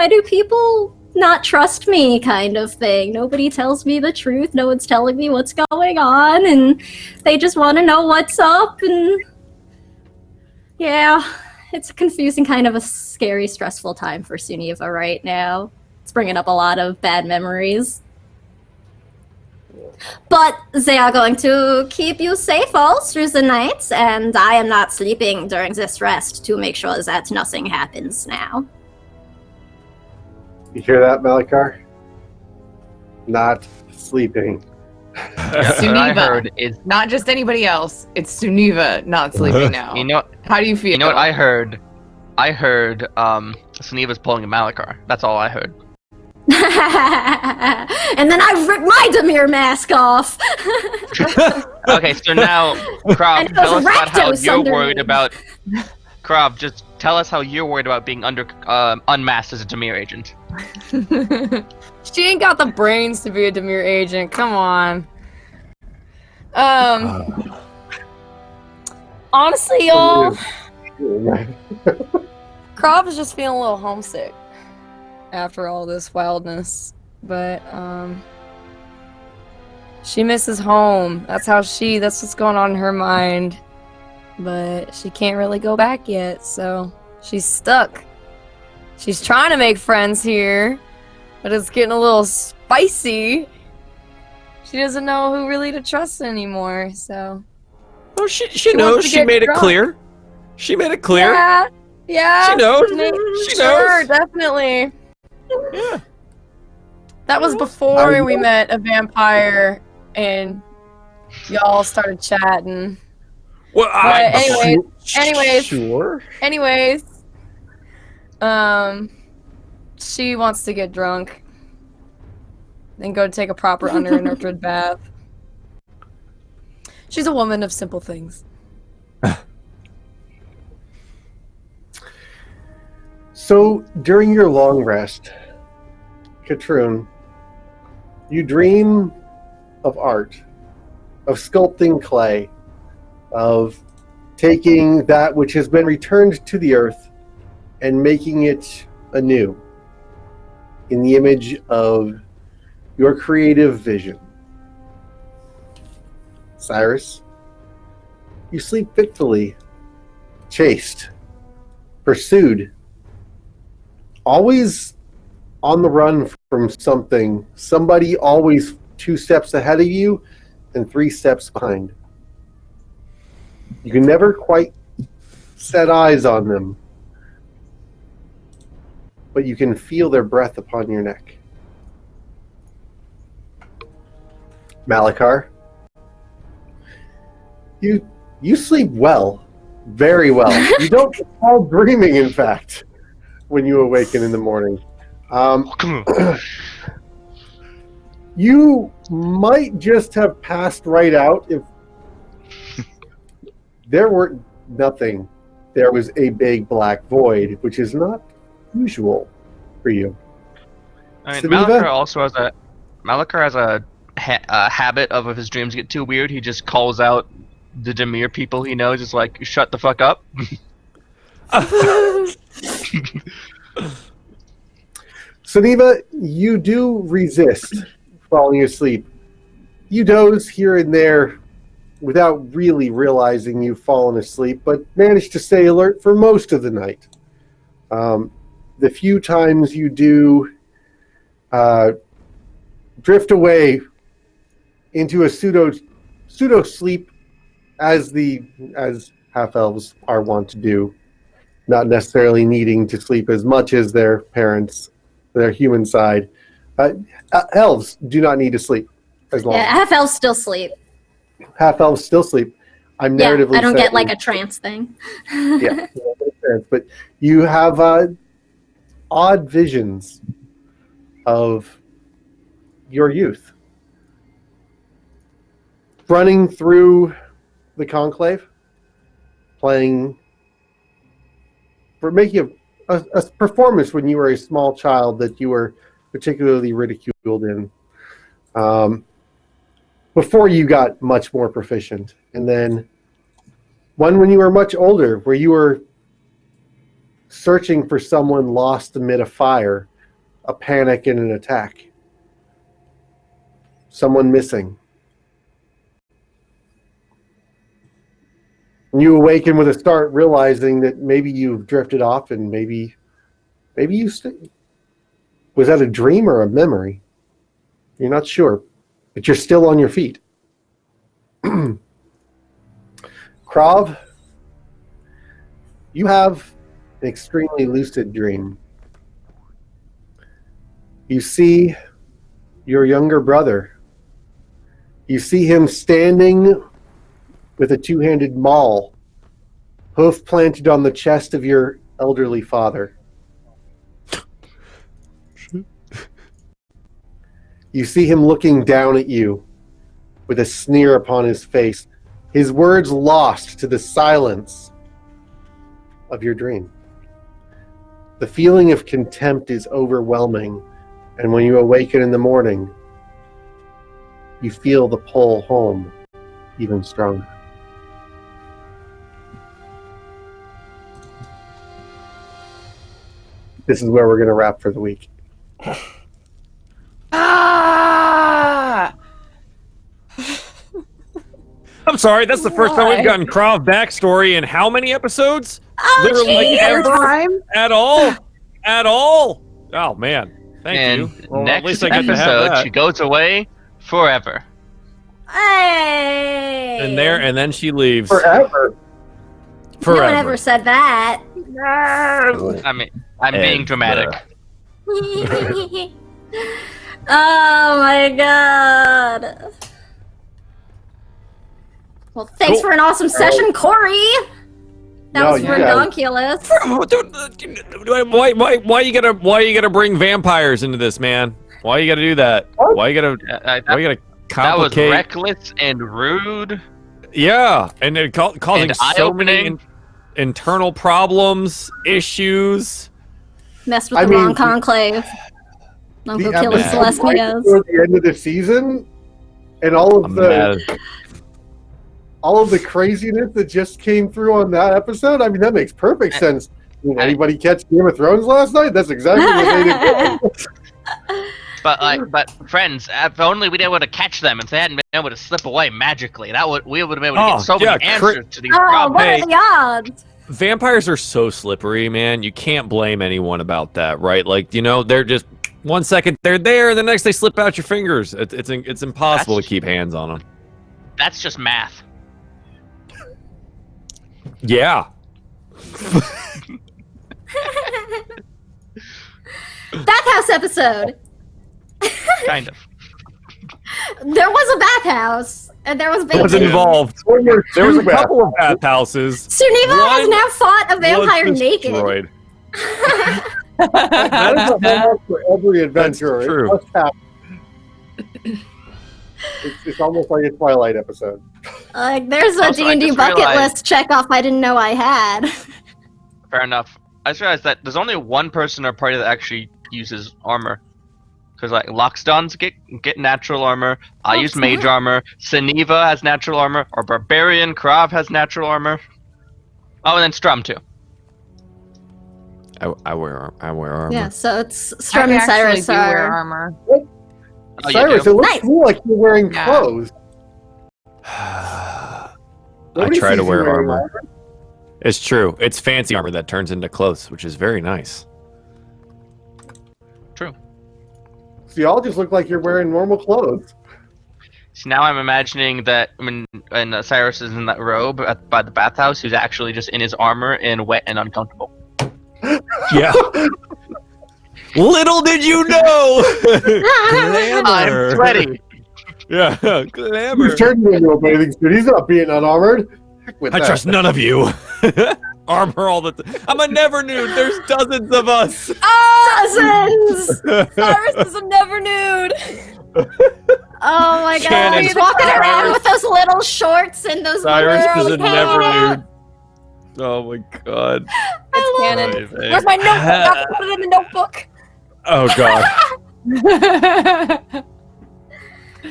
do people not trust me kind of thing. Nobody tells me the truth. No one's telling me what's going on, and they just want to know what's up. And yeah, it's a confusing, kind of a scary, stressful time for Suneva right now. It's bringing up a lot of bad memories. But they are going to keep you safe all through the night, and I am not sleeping during this rest to make sure that nothing happens now. You hear that, Malakar? Not sleeping. What I heard is, Not just anybody else. It's Suneva not sleeping now. How do you feel? You know what I heard? I heard Suneva's pulling a Malakar. That's all I heard. And then I ripped my Demir mask off. Okay, so now, Krav, And it tell was us about how Rakdos you're under worried me. about. Krav, just tell us how you're worried about being unmasked as a Demir agent. She ain't got the brains to be a Demir agent. Come on. Honestly, y'all, Krav is just feeling a little homesick after all this wildness. But she misses home. That's what's going on in her mind. But she can't really go back yet, so she's stuck. She's trying to make friends here, but it's getting a little spicy. She doesn't know who really to trust anymore, so. Oh, she wants knows. to She get made it drunk. clear. She made it clear. Yeah. She knows. She Sure, knows. definitely. Yeah. That was before we met a vampire and y'all started chatting. Well, But anyways, Sure. She wants to get drunk. Then go take a proper under-nurtured bath. She's a woman of simple things. So during your long rest, Katrun, you dream of art, of sculpting clay, of taking that which has been returned to the earth and making it anew in the image of your creative vision. Cyrus, you sleep fitfully, chased, pursued, always on the run from something, somebody always 2 steps ahead of you and 3 steps behind. You can never quite set eyes on them, but you can feel their breath upon your neck. Malakar, you You sleep well, very well. You don't recall dreaming, in fact, when you awaken in the morning. You might just have passed right out if there were nothing. There was a big black void, which is not usual for you. I mean, Saliva? Malachar has a habit of if his dreams get too weird, he just calls out the Demir people he knows. It's like, shut the fuck up. Saniva, you do resist falling asleep. You doze here and there without really realizing you've fallen asleep, but manage to stay alert for most of the night. The few times you do drift away into a pseudo sleep, as half elves are wont to do, not necessarily needing to sleep as much as their parents, their human side. Elves do not need to sleep as long. Yeah, half elves still sleep. Half elves still sleep. I'm Yeah, narratively. I don't get saying- like a trance thing. Yeah, but you have odd visions of your youth running through the conclave, making a performance when you were a small child that you were particularly ridiculed in, before you got much more proficient, and then one when you were much older where you were searching for someone lost amid a fire, a panic and an attack, someone missing. You awaken with a start, realizing that maybe you've drifted off, and maybe you was that a dream or a memory? You're not sure, but you're still on your feet. Krav, you have an extremely lucid dream. You see your younger brother. You see him standing with a two-handed maul, hoof planted on the chest of your elderly father. You see him looking down at you with a sneer upon his face, his words lost to the silence of your dream. The feeling of contempt is overwhelming, and when you awaken in the morning, you feel the pull home even stronger. This is where we're going to wrap for the week. Ah! I'm sorry, that's the first time we've gotten Krav backstory in how many episodes? Oh, Literally geez. ever? At all? At all? Oh, man. Thank And you. Well, at next least I get to have episode, that. she goes away forever. Hey! And then she leaves. Forever. No one ever said that. I mean, I'm being dramatic. Oh my god. Well, thanks Cool. for an awesome session, Corey. That No, was you guys- redonkulous. Why you gotta bring vampires into this, man? Why you gotta do that? What? Why you gotta That was complicate? reckless and rude. Yeah, and it causing And so many eye-opening. internal problems, issues. Messed with I the mean, wrong conclave. Uncle The killing episode Celestias. right before the end of the season, and all of the craziness that just came through on that episode. I mean, that makes perfect sense. Anybody catch Game of Thrones last night? That's exactly what they did. But friends, if only we'd been able to catch them, if they hadn't been able to slip away magically, we would have been able to get so many answers to these Oh, problems. what are the odds? Vampires are so slippery, man. You can't blame anyone about that, right? Like, they're just 1 second they're there, the next they slip out your fingers. It's impossible to keep hands on them. That's just math. Yeah. Bathhouse episode. Kind of. There was a bathhouse. And there was I wasn't bacon. involved. Well, you're There was a too bad. couple of bathhouses. Suniva has One now fought a vampire was naked. destroyed. That is a hallmark for every adventurer. true. It must happen. It's almost like a Twilight episode. Like, there's a Also, I D&D just bucket realized- list check off I didn't know I had. Fair enough. I just realized that there's only one person in our party that actually uses armor. Because like Lockstons get natural armor. I use mage armor. Siniva has natural armor. Or Barbarian Krav has natural armor. Oh, and then Strum too. I wear armor. Yeah, so it's Strum I and actually Cyrus do wear are... armor. Oh, you Cyrus, do? it looks Nice. to me like you're wearing Yeah. clothes. I Nobody try sees to you wear wearing armor. It's true. It's fancy armor that turns into clothes, which is very nice. True. So y'all just look like you're wearing normal clothes. So now I'm imagining that when Cyrus is in that robe by the bathhouse, he's actually just in his armor and wet and uncomfortable. Yeah. Little did you know. Glamour. I'm sweaty. Yeah, glamour. He's turning into a bathing suit. He's not being unarmored. Heck with I that. trust none of you. Armor all the time. I'm a never nude. There's dozens of us. Dozens! Cyrus is a never nude. Oh my god, Shannon. he's walking around with those little shorts and those Cyrus is a little never hair. nude. Oh my god. It's canon. Amazing. Where's my notebook? I have to put it in the notebook. Oh god.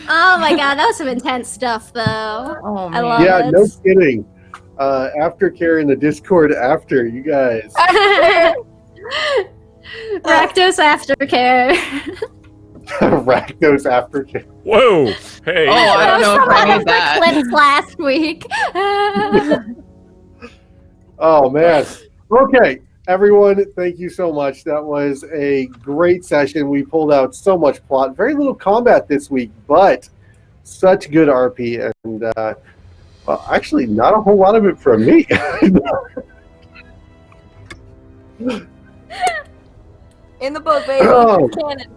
Oh my god, that was some intense stuff though. Oh, I man. love Yeah, it. no kidding. Aftercare in the Discord after, you guys. Rakdos aftercare. Rakdos aftercare. Whoa. Hey. Oh, I don't know if From I one of need the that. clips last week. Oh, man. Okay, everyone, thank you so much. That was a great session. We pulled out so much plot. Very little combat this week, but such good RP. And well, actually, not a whole lot of it from me. In the book, baby. Oh. Canon.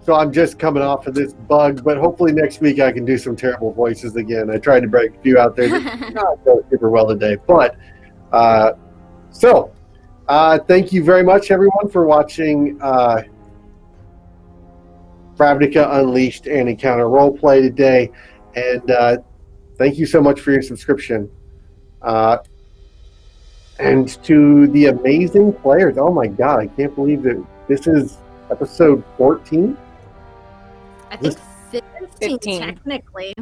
So I'm just coming off of this bug, but hopefully next week I can do some terrible voices again. I tried to break a few out there that did not go super well today. But thank you very much, everyone, for watching Ravnica Unleashed and Encounter Roleplay today. And thank you so much for your subscription. And to the amazing players. Oh my god, I can't believe that this is episode 14. I think 15 15. technically.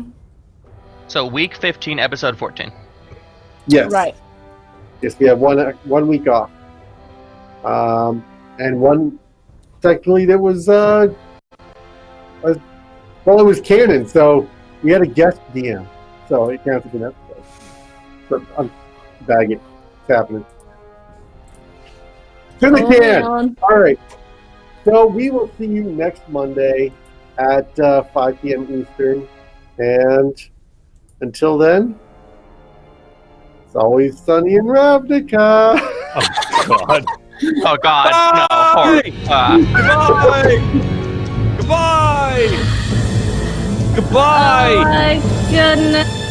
So week 15, episode 14. Yes. Right. Yes, we have one week off. And one technically that was it was canon, so we had a guest DM. So it counts as an episode. So I'm bagging it. It's happening. To the can! All right. So we will see you next Monday at 5 p.m. Eastern. And until then, it's always sunny in Ravnica. Oh god. Oh god, no. Bye! Horror. Goodbye! Goodbye! Goodbye! Oh my goodness.